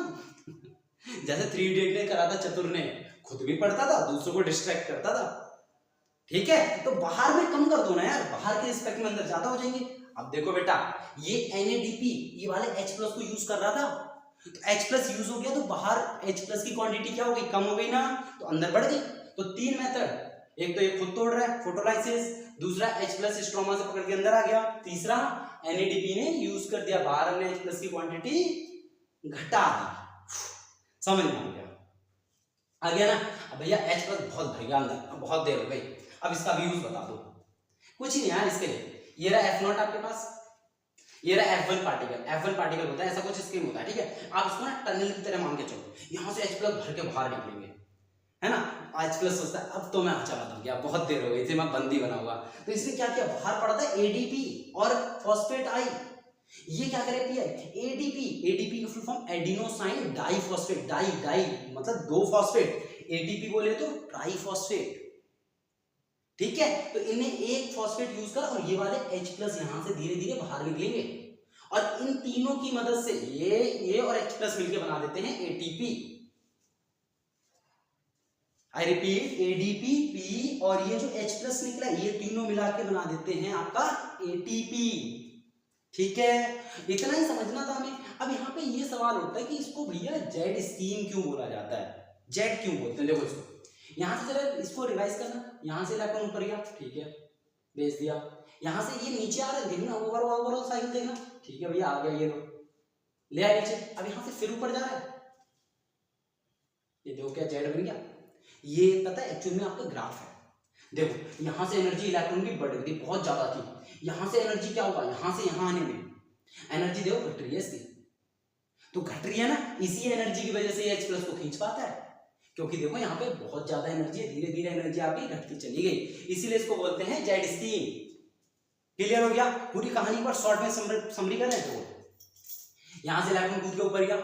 जैसे 3 इडियट ने करा था चतुर ने, खुद भी पढ़ता था, दूसरों को डिस्ट्रैक्ट करता था, ठीक है? तो बाहर में कम कर दो ना यार, बाहर के रिस्पेक्ट में अंदर ज्यादा हो जाएंगे। अब देखो बेटा, ये NADP ये वाले H प्लस को यूज कर रहा था, तो H प्लस यूज हो गया, तो बाहर H प्लस की क्वांटिटी क्या हो गई? कम हो गई ना, तो अंदर बढ़ गई। तो 3 मेथड, एक तो ये खुद तोड़ रहा है फोटोलाइसिस, दूसरा H प्लस स्ट्रोमा से पकड़ के अंदर आ गया, तीसरा NADP ने यूज कर दिया, बाहर हमने H प्लस की क्वांटिटी घटा दी। समझ में आ गया ना? अब भैया H प्लस बहुत भर गया अंदर, अब बहुत देर हो गई, अब इसका भी यूज बता दो। कुछ ही नहीं यार, इसके लिए ये रहा F0 आपके पास, ये रहा F1 पार्टिकल होता है, ऐसा कुछ स्कीम होता है, ठीक है? आप इसको ना टनल की तरह मान के चलो, यहां से H प्लस भर के बाहर निकलेंगे, है ना? H प्लस सोचता है अब तो मैं चला दूं गया, बहुत देर हो गई थी, मैं बंदी बना हुआ। तो इसने क्या किया, बाहर पड़ा था ADP और फॉस्फेट आई, ये क्या करे पी है ADP का full form adenosine diphosphate, di मतलब 2 फॉस्फेट, ATP बोले तो ट्राइफॉस्फेट, ठीक है? तो इन्हें एक फॉस्फेट यूज कर और ये वाले H प्लस यहां से धीरे धीरे बाहर निकलेंगे, और इन तीनों की मदद से ये और H प्लस मिलकर बना देते हैं ATP। I repeat, ADP, P और ये जो H प्लस निकला, ये तीनों मिला के बना देते हैं आपका ATP, ठीक है? इतना ही समझना था हमें। अब यहाँ पे ये सवाल होता है कि इसको भैया जेड स्कीम क्यों बोला जाता है, जेड क्यों बोलते हैं? देखो, इसको यहां से जरा इसको रिवाइज करना, यहां से इलेक्ट्रॉन ऊपर गया, ठीक है, भेज दिया, यहां से ये नीचे आ रहा है, देखना ओवरऑल साइकिल देखना, ठीक है भैया, आ गया, ये लो ले आया नीचे। अब यहां से फिर ऊपर जा रहा है, ये देखो क्या जेड बन गया। ये पता है एक्चुअल में आपका ग्राफ है, देखो यहां से एनर्जी इलेक्ट्रॉन की बढ़ गई, बहुत ज्यादा थी, यहां से एनर्जी क्या होगा, यहां से यहां आने में एनर्जी देखो घट रही है इसकी, तो घट रही है ना, इसी एनर्जी की वजह से H प्लस को खींच पाता है, क्योंकि देखो यहाँ पे बहुत ज्यादा एनर्जी है, धीरे धीरे एनर्जी आपकी घटती चली गई, इसीलिए इसको बोलते हैं जेड स्कीम। क्लियर हो गया? पूरी कहानी पर शॉर्ट में समरी कर रहे हैं। तो यहां से इलेक्ट्रॉन कूद के ऊपर गया,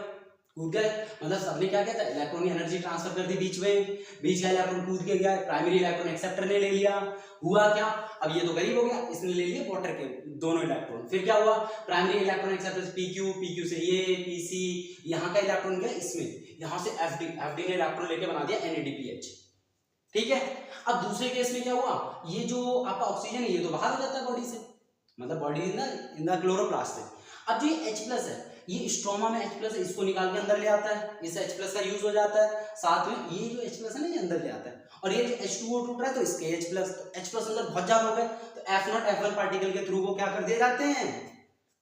कूद गए, मतलब सबने क्या कहता है, इलेक्ट्रॉन की एनर्जी ट्रांसफर कर दी बीच का इलेक्ट्रॉन कूद के गया, प्राइमरी इलेक्ट्रॉन एक्सेप्टर ने ले लिया, हुआ क्या, अब ये तो गरीब हो गया, इसने ले लिए वाटर के दोनों इलेक्ट्रॉन, फिर क्या हुआ, प्राइमरी इलेक्ट्रॉन एक्सेप्टर से PQ से ये PC, यहाँ का इलेक्ट्रॉन गया इसमें, यहाँ से FD ने इलेक्ट्रॉन लेके बना दिया NADPH, ठीक है? अब दूसरे केस में क्या हुआ, ये जो आपका ऑक्सीजन है ये तो बाहर हो जाता है बॉडी से, मतलब बॉडी इन द क्लोरोप्लास्ट से। अब जो ये H प्लस है, ये स्ट्रोमा में H प्लस है, इसको निकाल के अंदर ले आता है, इस H प्लस का यूज हो जाता है, साथ में ये जो H प्लस है ना ये अंदर ले आता है, और ये जो H2O टूट रहा है तो इसके H प्लस, तो H प्लस अंदर बहुत ज्यादा हो गए, तो F0 F1 पार्टिकल के थ्रू वो क्या कर दिए जाते हैं,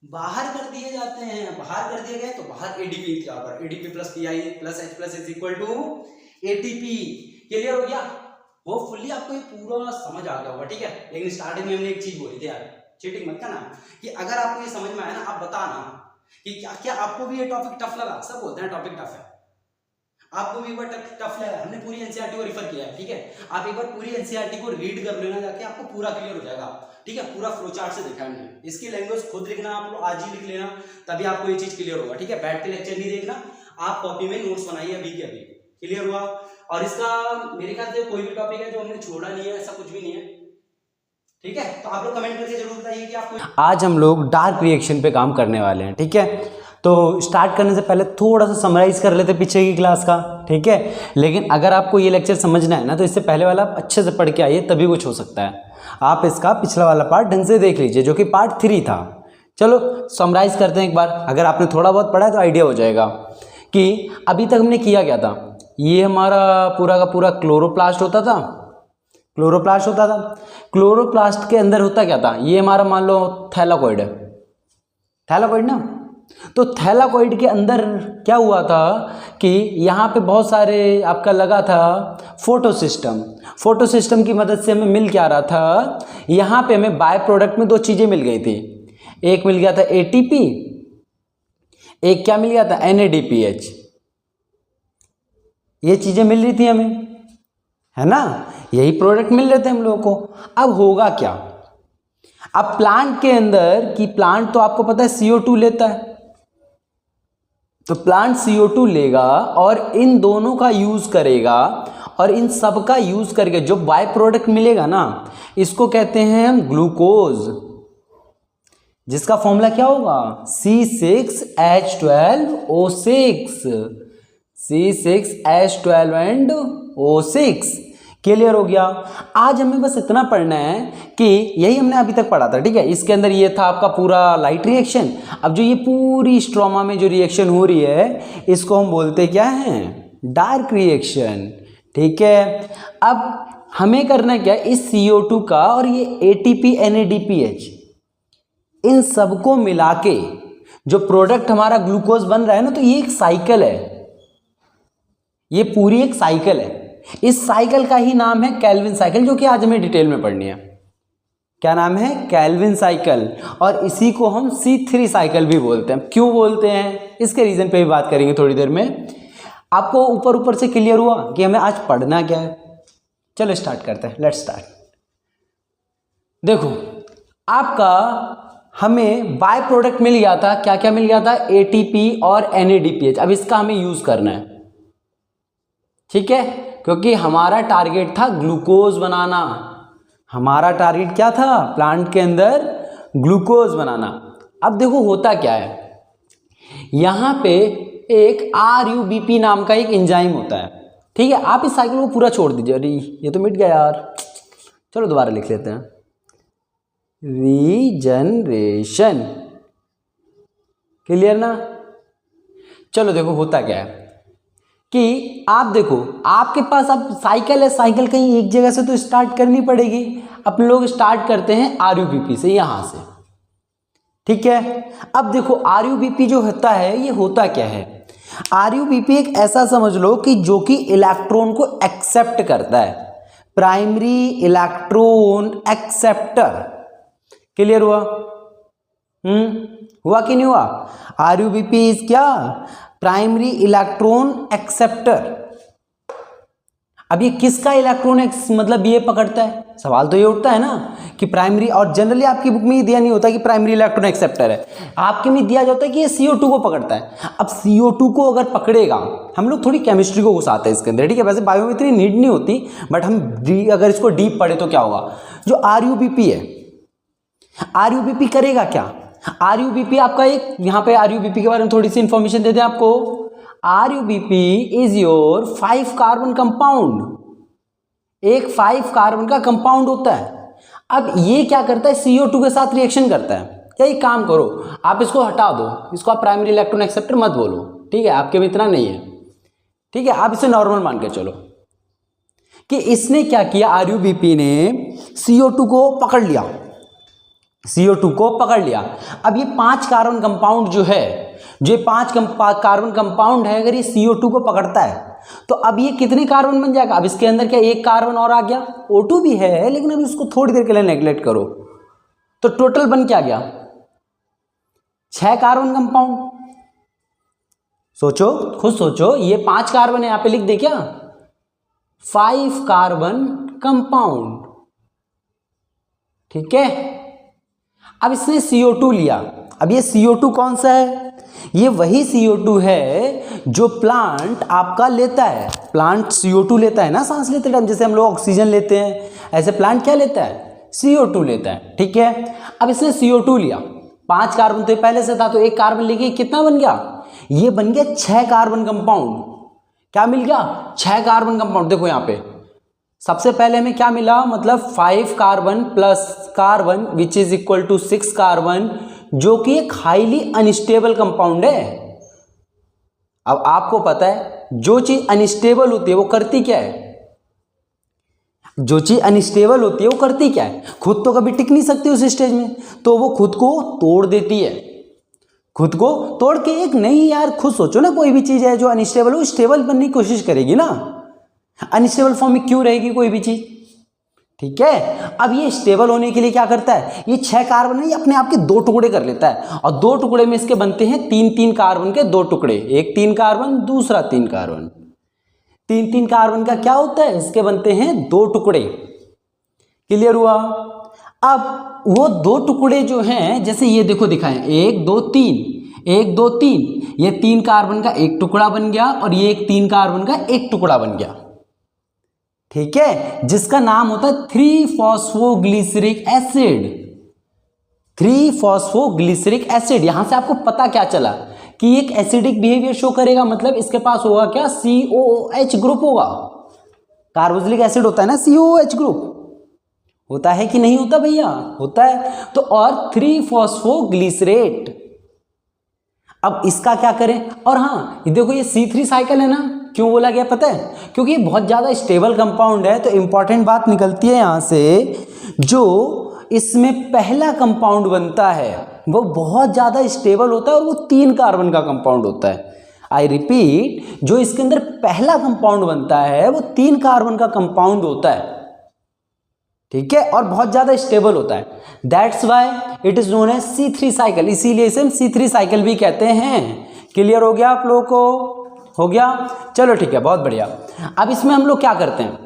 बाहर कर दिए जाते हैं, बाहर कर दिए गए तो बाहर ADP क्या होगा, ADP plus PI plus H plus is equal to ATP। Clear हो गया? होपफुली आपको ये पूरा समझ आ गया होगा, ठीक है? लेकिन स्टार्टिंग में हमने एक चीज बोली थी यार, चीटिंग मत करना। कि अगर आपको ये समझ में आया ना, आप बताना कि क्या क्या आपको भी ये टॉपिक टफ लगा। सब बोलते हैं टॉपिक टफ है, आपको भी एक बार टफ लगा। हमने पूरी एनसीईआरटी को रिफर किया है, ठीक है। आप एक बार पूरी एनसीईआरटी को रीड कर लेना जाके, आपको पूरा क्लियर हो जाएगा, ठीक है। पूरा फ्लो चार्ट से देखा हमने। इसकी लैंग्वेज खुद लिखना, आप लोग आज ही लिख लेना, तभी आपको ये चीज क्लियर होगा, ठीक है। बैठ के लेक्चर नहीं देखना, आप कॉपी में नोट्स बनाइए अभी के अभी। क्लियर हुआ? और इसका मेरे ख्याल से कोई भी टॉपिक है जो हमने छोड़ा नहीं है, ऐसा कुछ भी नहीं है, ठीक है। तो आप लोग कमेंट करके जरूर बताइए कि आपको। आज हम लोग डार्क रिएक्शन पे काम करने वाले हैं, ठीक है। तो स्टार्ट करने से पहले थोड़ा सा समराइज कर लेते पीछे की क्लास का, ठीक है। लेकिन अगर आपको ये लेक्चर समझना है ना, तो इससे पहले वाला अच्छे से पढ़ के आइए, तभी कुछ हो सकता है। आप इसका पिछला वाला पार्ट ढंग से देख लीजिए, जो कि पार्ट 3 था। चलो समराइज करते हैं एक बार। अगर आपने थोड़ा बहुत पढ़ा है तो आइडिया हो जाएगा कि अभी तक हमने किया क्या था। ये हमारा पूरा का पूरा क्लोरोप्लास्ट होता था, क्लोरोप्लास्ट होता था। क्लोरोप्लास्ट के अंदर होता क्या था, ये हमारा मान लो थैलाकोइड है, थैलाकोइड ना। तो थैलाकोइड के अंदर क्या हुआ था कि यहाँ पे बहुत सारे आपका लगा था फोटोसिस्टम। फोटोसिस्टम की मदद से हमें मिल क्या रहा था, यहाँ पे हमें बाय प्रोडक्ट में 2 चीज़ें मिल गई थी। एक मिल गया था एटीपी, एक क्या मिल गया था NADPH। ये चीज़ें मिल रही थी हमें, है ना, यही प्रोडक्ट मिल रहे थे हम लोगों को। अब होगा क्या, अब प्लांट के अंदर कि प्लांट तो आपको पता है CO2 लेता है, तो प्लांट CO2 लेगा और इन दोनों का यूज करेगा, और इन सब का यूज करके जो बाय प्रोडक्ट मिलेगा ना, इसको कहते हैं हम ग्लूकोज, जिसका फॉर्मूला क्या होगा C6H12O6, C6H12 and O6। Clear हो गया? आज हमें बस इतना पढ़ना है कि यही हमने अभी तक पढ़ा था, ठीक है। इसके अंदर ये था आपका पूरा लाइट रिएक्शन। अब जो ये पूरी स्ट्रोमा में जो रिएक्शन हो रही है, इसको हम बोलते क्या हैं, डार्क रिएक्शन, ठीक है। अब हमें करना क्या है, इस CO2 का और ये ATP NADPH, इन सबको मिला के जो प्रोडक्ट हमारा ग्लूकोज बन रहा है ना, तो ये एक साइकिल है, ये पूरी एक साइकिल है। इस साइकिल का ही नाम है केल्विन साइकिल, जो कि आज हमें डिटेल में पढ़नी है। क्या नाम है, केल्विन साइकिल। और इसी को हम C3 साइकिल भी बोलते हैं। क्यों बोलते हैं, इसके रीजन पे भी बात करेंगे थोड़ी देर में। आपको ऊपर ऊपर से क्लियर हुआ कि हमें आज पढ़ना क्या है? चलो स्टार्ट करते हैं, लेट्स स्टार्ट। देखो आपका हमें बाय प्रोडक्ट मिल गया था, क्या क्या मिल गया था, ATP और NADPH। अब इसका हमें यूज करना है, ठीक है, क्योंकि हमारा टारगेट था ग्लूकोज बनाना। हमारा टारगेट क्या था, प्लांट के अंदर ग्लूकोज बनाना। अब देखो होता क्या है, यहां पे एक RUBP नाम का एक एंजाइम होता है, ठीक है। आप इस साइकिल को पूरा छोड़ दीजिए। अरे ये तो मिट गया यार, चलो दोबारा लिख लेते हैं, रीजनरेशन। क्लियर ना? चलो देखो होता क्या है कि आप देखो आपके पास अब साइकिल है, साइकिल कहीं एक जगह से तो स्टार्ट करनी पड़ेगी। अपने लोग स्टार्ट करते हैं RUBP से, यहां से, ठीक है। अब देखो RUBP जो होता है, ये होता क्या है, RUBP एक ऐसा समझ लो कि जो कि इलेक्ट्रॉन को एक्सेप्ट करता है, प्राइमरी इलेक्ट्रॉन एक्सेप्टर। क्लियर हुआ? हुआ कि नहीं हुआ? RUBP इज क्या, प्राइमरी इलेक्ट्रॉन एक्सेप्टर। अब ये किसका इलेक्ट्रॉन मतलब ये पकड़ता है, सवाल तो ये उठता है ना कि प्राइमरी, और जनरली आपकी बुक में ये दिया नहीं होता कि प्राइमरी इलेक्ट्रॉन एक्सेप्टर है, आपके में दिया जाता है कि ये CO2 को पकड़ता है। अब CO2 को अगर पकड़ेगा, हम लोग थोड़ी केमिस्ट्री को घुसाते हैं इसके अंदर, ठीक है। वैसे बायो में इतनी नीड नहीं होती, बट हम अगर इसको डीप पढ़े तो क्या होगा, जो RUBP है, RUBP करेगा क्या, RUBP आपका एक, यहाँ पे RUBP के बारे में थोड़ी सी इंफॉर्मेशन देते हैं आपको। RUBP is your 5 carbon compound, एक 5 कार्बन का कंपाउंड होता है। अब ये क्या करता है, CO2 के साथ रिएक्शन करता है। क्या, एक काम करो, आप इसको हटा दो, इसको आप प्राइमरी इलेक्ट्रॉन एक्सेप्टर मत बोलो, ठीक है, आपके में इतना नहीं है, ठीक है। आप इसे नॉर्मल मान के चलो कि इसने क्या किया, RUBP ने CO2 को पकड़ लिया, CO2 को पकड़ लिया। अब ये 5 कार्बन कंपाउंड जो है, जो 5 कार्बन कंपाउंड है, अगर ये CO2 को पकड़ता है तो अब ये कितने कार्बन बन जाएगा। अब इसके अंदर क्या एक कार्बन और आ गया, O2 भी है, लेकिन अब इसको थोड़ी देर के लिए नेग्लेक्ट करो, तो टोटल बन क्या गया, 6 कार्बन कंपाउंड। सोचो, खुद सोचो, ये 5 कार्बन है, यहां पे लिख दे क्या, 5 कार्बन कंपाउंड। ठीक है, अब इसने CO2 लिया। अब ये CO2 कौन सा है, ये वही CO2 है जो प्लांट आपका लेता है। प्लांट CO2 लेता है ना सांस लेते टाइम, जैसे हम लोग ऑक्सीजन लेते हैं, ऐसे प्लांट क्या लेता है, CO2 लेता है। ठीक है, अब इसने CO2 लिया, 5 कार्बन तो पहले से था, तो 1 कार्बन लेके कितना बन गया, ये बन गया 6 कार्बन कंपाउंड। क्या मिल गया, 6 कार्बन कंपाउंड। देखो यहां पे सबसे पहले हमें क्या मिला, मतलब 5 carbon plus carbon which is equal to 6 carbon, जो कि एक हाईली अनस्टेबल कंपाउंड है। अब आपको पता है जो चीज अनस्टेबल होती है वो करती क्या है, जो चीज अनस्टेबल होती है वो करती क्या है, खुद तो कभी टिक नहीं सकती उस स्टेज में, तो वो खुद को तोड़ देती है। खुद को तोड़ के एक नई, यार खुद सोचो ना, कोई भी चीज है जो अनस्टेबल हो, स्टेबल बनने की कोशिश करेगी ना, अनस्टेबल फॉर्म में क्यों रहेगी कोई भी चीज। ठीक है, अब ये स्टेबल होने के लिए क्या करता है, ये 6 कार्बन है, ये अपने आप के 2 टुकड़े कर लेता है, और 2 टुकड़े में इसके बनते हैं 3-3 कार्बन के 2 टुकड़े, एक 3 कार्बन, दूसरा 3 कार्बन। 3-3 कार्बन का क्या होता है, इसके बनते हैं 2 टुकड़े। क्लियर हुआ। अब वो 2 टुकड़े जो हैं, जैसे ये देखो दिखाएं, 1 2 3, 1 2 3, ये 3 कार्बन का 1 टुकड़ा बन गया, और ये एक 3 कार्बन का 1 टुकड़ा बन गया। ठीक है, जिसका नाम होता है 3-फॉस्फोग्लिसरिक एसिड। 3-फॉस्फोग्लिसरिक एसिड। यहां से आपको पता क्या चला कि एक एसिडिक बिहेवियर शो करेगा, मतलब इसके पास होगा क्या, COOH ग्रुप होगा। कार्बोक्सिलिक एसिड होता है ना, COOH ग्रुप होता है कि नहीं होता भैया, होता है। तो और 3-फॉस्फोग्लिसरेट। अब इसका क्या करें, और हाँ देखो ये C3 साइकिल है ना, क्यों बोला गया पता है, क्योंकि ये बहुत ज़्यादा स्टेबल कंपाउंड है। तो इंपॉर्टेंट बात निकलती है यहाँ से, जो इसमें पहला कंपाउंड बनता है वो बहुत ज़्यादा स्टेबल होता है, और वो 3 कार्बन का कंपाउंड होता है। आई रिपीट, जो इसके अंदर पहला कंपाउंड बनता है वो 3 कार्बन का कंपाउंड होता है। ठीक है, और बहुत ज़्यादा स्टेबल होता है। That's why it is known as C3 cycle, इसीलिए इसे हम C3 साइकिल भी कहते हैं। क्लियर हो गया आप लोगों को, हो गया, चलो ठीक है, बहुत बढ़िया। अब इसमें हम लोग क्या करते हैं,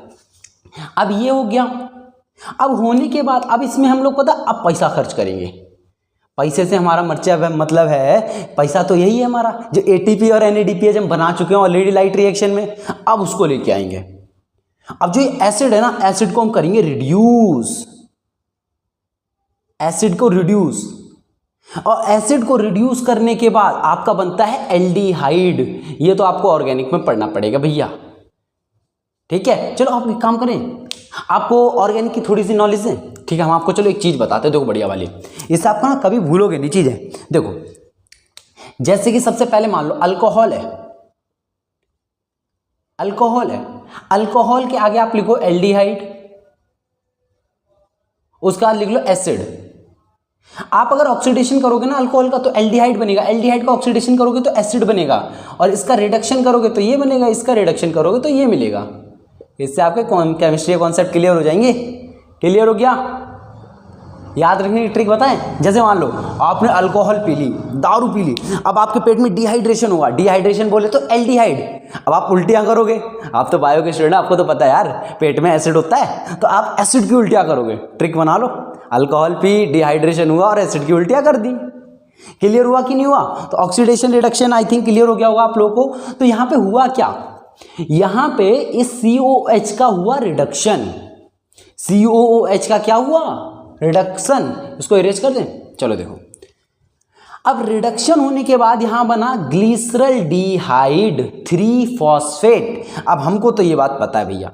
अब ये हो गया। अब होने के बाद अब इसमें हम लोग पता, अब पैसा खर्च करेंगे। पैसे से हमारा मतलब है, पैसा तो यही है हमारा, जो ATP और NADPH हम बना चुके हैं ऑलरेडी लाइट रिएक्शन में, अब उसको लेके आएंगे। अब जो एसिड है ना, एसिड को हम करेंगे रिड्यूस, एसिड को रिड्यूस, और एसिड को रिड्यूस करने के बाद आपका बनता है एल्डिहाइड। ये तो आपको ऑर्गेनिक में पढ़ना पड़ेगा भैया। ठीक है, चलो आप एक काम करें, आपको ऑर्गेनिक की थोड़ी सी नॉलेज है, ठीक है, हम आपको चलो एक चीज बताते हैं, देखो बढ़िया वाली, इससे आपको ना कभी भूलोगे नहीं चीजें। देखो जैसे कि सबसे पहले मान लो अल्कोहल है, अल्कोहल है, अल्कोहल के आगे आप लिखो एल्डिहाइड, उसका लिख लो एसिड। आप अगर ऑक्सीडेशन करोगे ना अल्कोहल का तो एल्डिहाइड बनेगा, एल्डिहाइड का ऑक्सीडेशन करोगे तो एसिड बनेगा, और इसका रिडक्शन करोगे तो ये बनेगा, इसका रिडक्शन करोगे तो ये मिलेगा। इससे आपके केमिस्ट्री कॉन्सेप्ट क्लियर हो जाएंगे। क्लियर हो गया। याद रखने की ट्रिक बताएं, जैसे मान लो आपने अल्कोहल पी ली, दारू पी ली, अब आपके पेट में डिहाइड्रेशन होगा, डिहाइड्रेशन बोले तो एल्डिहाइड, अब आप उल्टियां करोगे, आप तो बायो के स्टूडेंट, आपको तो पता है यार पेट में एसिड होता है, तो आप एसिड की उल्टियां करोगे। ट्रिक बना लो, अल्कोहल पी, डिहाइड्रेशन हुआ और एसिड की उल्टियां कर दी। क्लियर हुआ कि नहीं हुआ। तो oxidation reduction I think clear हो गया होगा आप लोगों को। तो यहां पे हुआ क्या, यहां पे इस COOH का हुआ रिडक्शन, COOH का क्या हुआ रिडक्शन, इसको इरेज कर दें। चलो देखो, अब रिडक्शन होने के बाद यहां बना ग्लिसरल्डिहाइड 3-फॉस्फेट। अब हमको तो ये बात पता है भैया,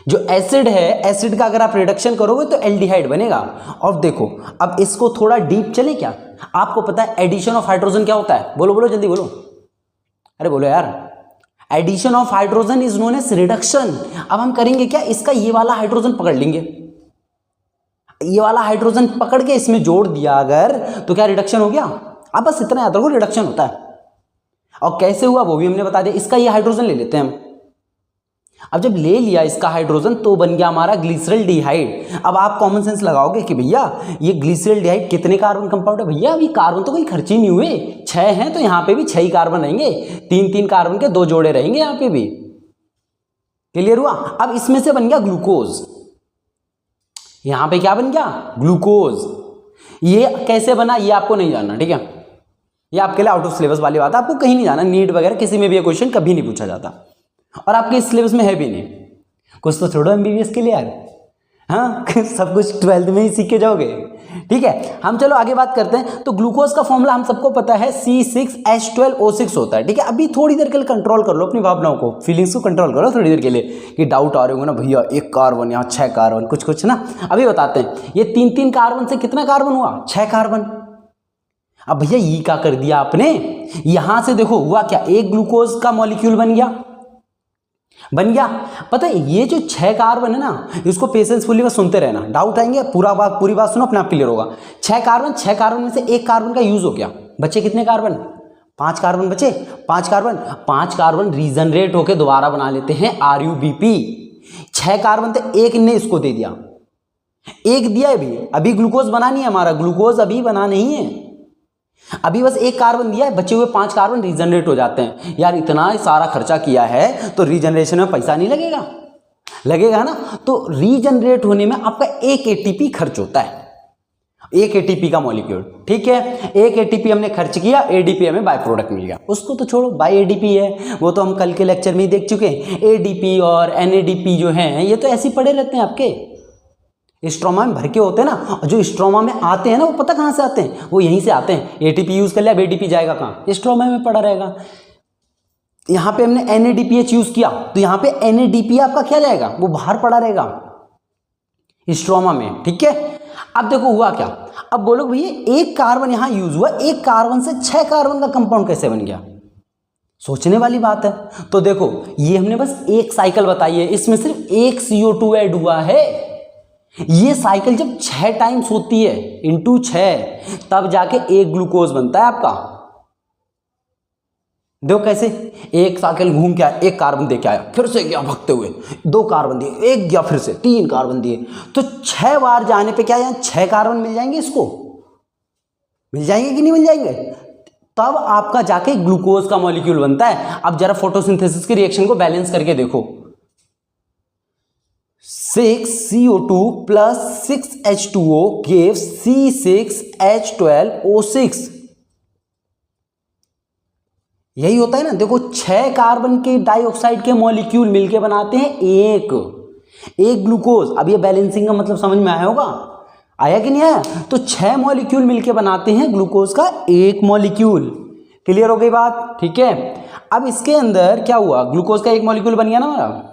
जो एसिड है, एसिड का अगर आप रिडक्शन करोगे तो एल्डिहाइड बनेगा। और देखो अब इसको थोड़ा डीप चले क्या, आपको पता है एडिशन ऑफ हाइड्रोजन क्या होता है, बोलो बोलो जल्दी बोलो, अरे बोलो यार। Addition of hydrogen is known as reduction. अब हम करेंगे क्या, इसका ये वाला हाइड्रोजन पकड़ लेंगे, ये वाला हाइड्रोजन पकड़ के इसमें जोड़ दिया अगर, तो क्या रिडक्शन हो गया। अब बस इतना याद रखो, रिडक्शन होता है। और कैसे हुआ वो भी हमने बता दिया। इसका ये हाइड्रोजन ले लेते हैं हम, अब जब ले लिया इसका हाइड्रोजन तो बन गया हमारा ग्लिसरॉल्डिहाइड। अब आप कॉमन सेंस लगाओगे कि भैया ये ग्लिसरॉल्डिहाइड कितने कार्बन कंपाउंड है, भैया अभी कार्बन तो कोई खर्च ही नहीं हुए, 6 हैं तो यहाँ पे भी 6 ही कार्बन रहेंगे, 3-3 कार्बन के 2 जोड़े रहेंगे यहाँ पे भी। क्लियर हुआ। अब इसमें से बन गया ग्लूकोज, यहाँ पे क्या बन गया, ग्लूकोज। ये कैसे बना ये आपको नहीं जानना, ठीक है, ये आपके लिए आउट ऑफ सिलेबस वाली बात है, आपको कहीं नहीं जाना, नीट वगैरह किसी में भी ये क्वेश्चन कभी नहीं पूछा जाता और आपके इस सिलेबस में है भी नहीं। कुछ तो छोड़ो एमबीबीएस के लिए यार, हाँ सब कुछ 12th में ही सीख के जाओगे, ठीक है। हम चलो आगे बात करते हैं। तो ग्लूकोज का फॉर्मूला हम सबको पता है C6H12O6 होता है, ठीक है। अभी थोड़ी देर के लिए कंट्रोल कर लो अपनी भावनाओं को, फीलिंग्स को कंट्रोल करो थोड़ी देर के लिए, कि डाउट आ रहे होंगे ना भैया 1 कार्बन यहाँ 6 कार्बन कुछ ना। अभी बताते हैं, ये 3-3 कार्बन से कितना कार्बन हुआ, 6 कार्बन। अब भैया ये क्या कर दिया आपने, यहां से देखो हुआ क्या, एक ग्लूकोज का मॉलिक्यूल बन गया। पता है ये जो 6 कार्बन है ना, इसको पेशेंसफुली बस सुनते रहना, डाउट आएंगे पूरी बात सुनो, अपने आप क्लियर होगा। 6 कार्बन में से 1 कार्बन का यूज हो गया, बचे कितने कार्बन, 5 कार्बन बचे। 5 कार्बन रीजनरेट होके दोबारा बना लेते हैं RuBp। 6 कार्बन तो एक ने इसको दे दिया, एक दिया अभी ग्लूकोज बना नहीं है हमारा, ग्लूकोज अभी बना नहीं है, अभी बस 1 कार्बन दिया है, बचे हुए 5 कार्बन रीजनरेट हो जाते हैं। यार इतना सारा खर्चा किया है तो रीजनरेशन में पैसा नहीं लगेगा ना। तो रीजनरेट होने में आपका 1 ATP खर्च होता है, 1 ATP का मॉलिक्यूल, ठीक है। 1 ATP हमने खर्च किया, ADP हमें बाय प्रोडक्ट मिल गया। उसको तो छोड़ो, बाय ADP है वो तो हम कल के लेक्चर में ही देख चुके हैं। ADP और NADP जो हैं ये तो ऐसे ही पड़े रहते हैं, आपके स्ट्रोमा में भर के होते हैं ना, और जो स्ट्रोमा में आते हैं ना वो पता कहाँ से आते हैं, वो यहीं से आते हैं। ATP यूज कर लिया, अब ADP जाएगा कहाँ, स्ट्रोमा में पड़ा रहेगा। यहाँ पे हमने NADPH यूज किया तो यहाँ पे NADP आपका क्या जाएगा, वो बाहर पड़ा रहेगा स्ट्रोमा में, ठीक है। अब देखो हुआ क्या, अब बोलो भैया 1 कार्बन यहाँ यूज हुआ, 1 कार्बन से 6 कार्बन का कंपाउंड कैसे बन गया, सोचने वाली बात है। तो देखो ये हमने बस एक साइकिल बताई है, इसमें सिर्फ 1 CO2 ऐड हुआ है। ये साइकिल जब 6 टाइम्स होती है इंटू 6 तब जाके 1 ग्लूकोज बनता है आपका। देखो कैसे, 1 साइकिल घूम के आया, 1 कार्बन दे के आया, फिर से गया भगते हुए, 2 कार्बन दिए, 1 गया, फिर से 3 कार्बन दिए, तो 6 बार जाने पे क्या यहाँ 6 कार्बन मिल जाएंगे, इसको मिल जाएंगे कि नहीं मिल जाएंगे, तब आपका जाके ग्लूकोज का मॉलिक्यूल बनता है। अब जरा फोटोसिंथेसिस की रिएक्शन को बैलेंस करके देखो, 6 CO2 plus 6 H2O gives C6H12O6। यही होता है ना, देखो 6 कार्बन के डाइऑक्साइड के मॉलिक्यूल मिलके बनाते हैं एक ग्लूकोज। अब ये बैलेंसिंग का मतलब समझ में आया होगा, आया कि नहीं आया। तो 6 मॉलिक्यूल मिलके बनाते हैं ग्लूकोज का 1 मॉलिक्यूल। क्लियर हो गई बात, ठीक है। अब इसके अंदर क्या हुआ, ग्लूकोज का 1 मॉलिक्यूल बन गया ना हमारा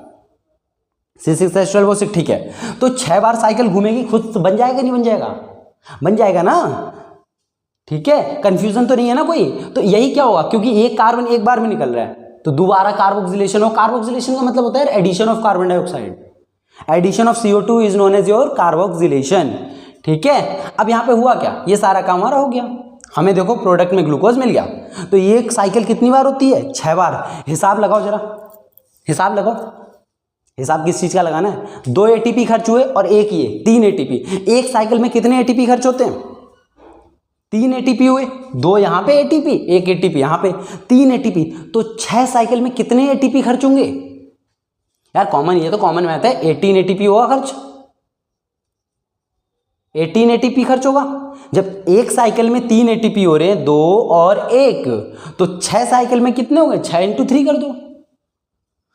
C6H12O6, ठीक है। तो 6 बार साइकिल घूमेगी, खुद बन जाएगा नहीं बन जाएगा, बन जाएगा ना, ठीक है। कंफ्यूजन तो नहीं है ना कोई। तो यही क्या होगा, क्योंकि 1 कार्बन 1 बार में निकल रहा है तो दोबारा कार्बोक्सिलेशन हो। कार्बोक्सिलेशन का मतलब होता है addition of carbon dioxide, addition of CO2 is known as your carboxylation, ठीक है। अब यहाँ पे हुआ क्या, ये सारा काम हमारा हो गया, हमें देखो प्रोडक्ट में ग्लूकोज मिल गया। तो ये साइकिल कितनी बार होती है, 6 बार। हिसाब लगाओ जरा, हिसाब लगाओ, हिसाब किस चीज का लगाना है। 2 ATP खर्च हुए और 1 ये 3 ATP। एक साइकिल में कितने ATP खर्च होते हैं, 3 ATP हुए, 2 यहाँ पे ATP, 1 ATP यहाँ पे, 3 ATP। तो 6 साइकिल में कितने ATP खर्च होंगे यार, कॉमन, ये तो कॉमन मैथ है, 18 ATP होगा खर्च, 18 ATP खर्च होगा। जब एक साइकिल में 3 ATP हो रहे हैं, 2 और 1, तो 6 साइकिल में कितने हो गए, 6 × 3 कर दो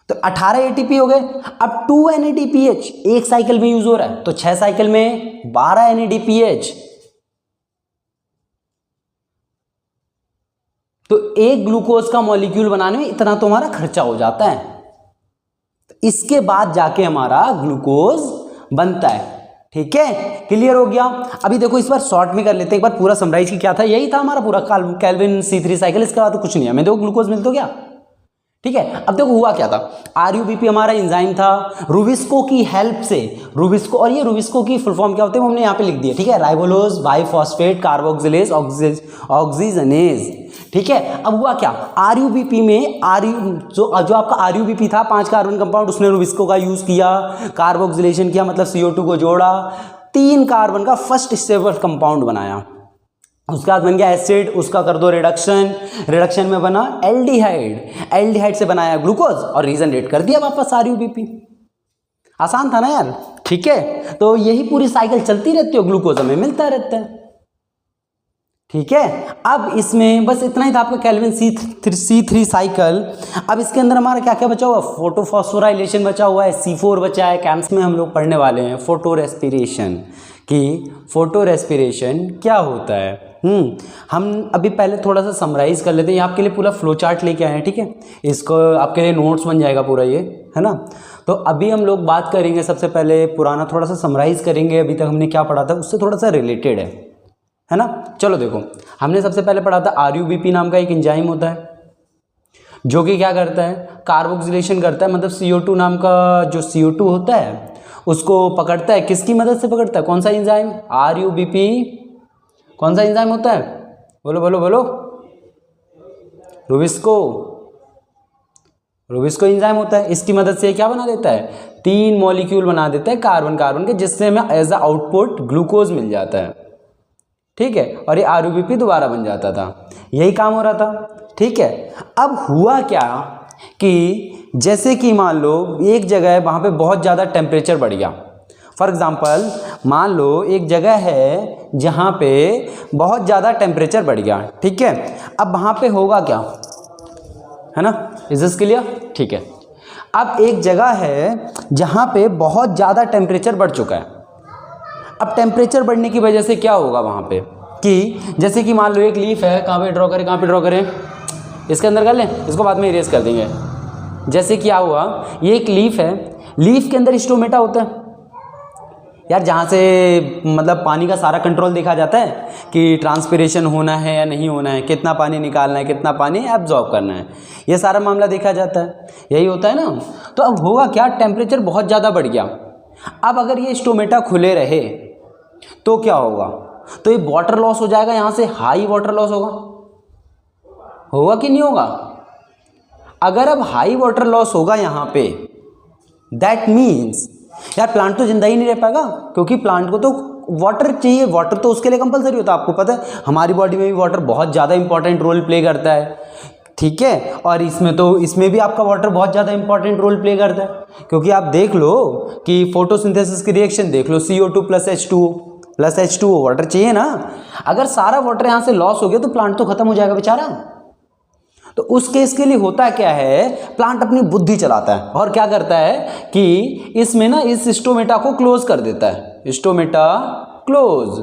तो 18 ATP हो गए। अब 2 NADPH एक साइकिल में यूज हो रहा है, तो 6 साइकिल में 12 NADPH। तो 1 ग्लूकोज का मॉलिक्यूल बनाने में इतना तो हमारा खर्चा हो जाता है। तो इसके बाद जाके हमारा ग्लूकोज बनता है, ठीक है। क्लियर हो गया। अभी देखो इस बार शॉर्ट में कर लेते हैं, एक बार पूरा समराइज की क्या था, यही था हमारा पूरा केल्विन C3 साइकिल। इसके बाद तो कुछ नहीं है, हमें देखो ग्लूकोज मिल तो गया, ठीक है। अब देखो हुआ क्या था, RuBp हमारा एंजाइम था, रुबिस्को की हेल्प से, रुबिस्को, और ये रुबिस्को की फुल फॉर्म क्या होते हैं हमने यहाँ पे लिख दिया, ठीक है, राइबोलोज बाइफॉस्फेट कार्बोक्सिलेज ऑक्सीजनेज, ठीक है। अब हुआ क्या, आरयूबीपी में जो आपका आरयूबीपी था 5 कार्बन कंपाउंड, उसने रुबिस्को का यूज किया, कार्बोक्सिलेशन किया, मतलब CO2 को जोड़ा, 3 कार्बन का फर्स्ट स्टेबल कंपाउंड बनाया। उसके बाद बन गया एसिड, उसका कर दो रिडक्शन में बना एल्डिहाइड से बनाया ग्लूकोज और रीजनरेट कर दिया वापस आरयूबीपी। आसान था ना यार, ठीक है। तो यही पूरी साइकिल चलती रहती है, ग्लूकोज हमें मिलता रहता है, ठीक है। अब इसमें बस इतना ही था आपका केल्विन C3 साइकिल। अब इसके अंदर हमारा क्या क्या बचा हुआ, फोटोफॉस्फोराइलेशन बचा हुआ है, C4 बचा है। कैंप्स में हम लोग पढ़ने वाले हैं फोटो रेस्पिरेशन कि फोटो रेस्पिरेशन क्या होता है। हम अभी पहले थोड़ा सा समराइज कर लेते हैं, ये आपके लिए पूरा फ्लो चार्ट लेके आए हैं, ठीक है। इसको आपके लिए नोट्स बन जाएगा पूरा, ये है ना। तो अभी हम लोग बात करेंगे, सबसे पहले पुराना थोड़ा सा समराइज करेंगे, अभी तक हमने क्या पढ़ा था उससे थोड़ा सा रिलेटेड है ना। चलो देखो, हमने सबसे पहले पढ़ा था आरयूबीपी नाम का एक एंजाइम होता है जो कि क्या करता है, कार्बोक्सिलेशन करता है, मतलब CO2 नाम का जो CO2 होता है उसको पकड़ता है। किसकी मदद से पकड़ता है, कौन सा एंजाइम, आरयूबीपी, कौन सा एंजाइम होता है, बोलो बोलो बोलो, रुबिस्को एंजाइम होता है। इसकी मदद से क्या बना देता है, 3 मॉलिक्यूल बना देता है कार्बन के, जिससे हमें एज अ आउटपुट ग्लूकोज मिल जाता है, ठीक है। और ये आरयूबीपी दोबारा बन जाता था, यही काम हो रहा था, ठीक है। अब हुआ क्या कि जैसे कि मान लो एक जगह है, वहाँ पे बहुत ज़्यादा टेम्परेचर बढ़ गया। फॉर एग्जांपल मान लो एक जगह है जहाँ पे बहुत ज़्यादा टेम्परेचर बढ़ गया, ठीक है। अब वहाँ पे होगा क्या, है ना, इज दिस क्लियर, ठीक है। अब एक जगह है जहाँ पे बहुत ज़्यादा टेम्परेचर बढ़ चुका है। अब टेम्परेचर बढ़ने की वजह से क्या होगा वहाँ पे कि जैसे कि मान लो एक लीफ है, कहाँ पे ड्रॉ करें, इसके अंदर कर लें, इसको बाद में इरेज कर देंगे। जैसे क्या हुआ, ये एक लीफ है, लीफ के अंदर स्टोमेटा होता है यार, जहाँ से मतलब पानी का सारा कंट्रोल देखा जाता है कि ट्रांसपिरेशन होना है या नहीं होना है, कितना पानी निकालना है, कितना पानी एब्जॉर्ब करना है, ये सारा मामला देखा जाता है, यही होता है ना। तो अब होगा क्या, टेम्परेचर बहुत ज़्यादा बढ़ गया। अब अगर ये स्टोमेटा खुले रहे तो क्या होगा, तो ये वाटर लॉस हो जाएगा, यहाँ से हाई वाटर लॉस होगा कि नहीं होगा। अगर अब हाई वाटर लॉस होगा यहाँ पे, दैट मीन्स यार प्लांट तो जिंदा ही नहीं रह पाएगा, क्योंकि प्लांट को तो वाटर चाहिए, वाटर तो उसके लिए कंपलसरी होता है। आपको पता है हमारी बॉडी में भी वाटर बहुत ज़्यादा इंपॉर्टेंट रोल प्ले करता है, ठीक है। और इसमें भी आपका वाटर बहुत ज़्यादा इंपॉर्टेंट रोल प्ले करता है, क्योंकि आप देख लो कि फोटोसिंथेसिस की रिएक्शन देख लो, CO2 + H2O वाटर चाहिए ना। अगर सारा वाटर यहाँ से लॉस हो गया तो प्लांट तो खत्म हो जाएगा बेचारा। तो उस केस के लिए होता क्या है, प्लांट अपनी बुद्धि चलाता है और क्या करता है कि इसमें ना इस स्टोमेटा को क्लोज कर देता है, स्टोमेटा क्लोज,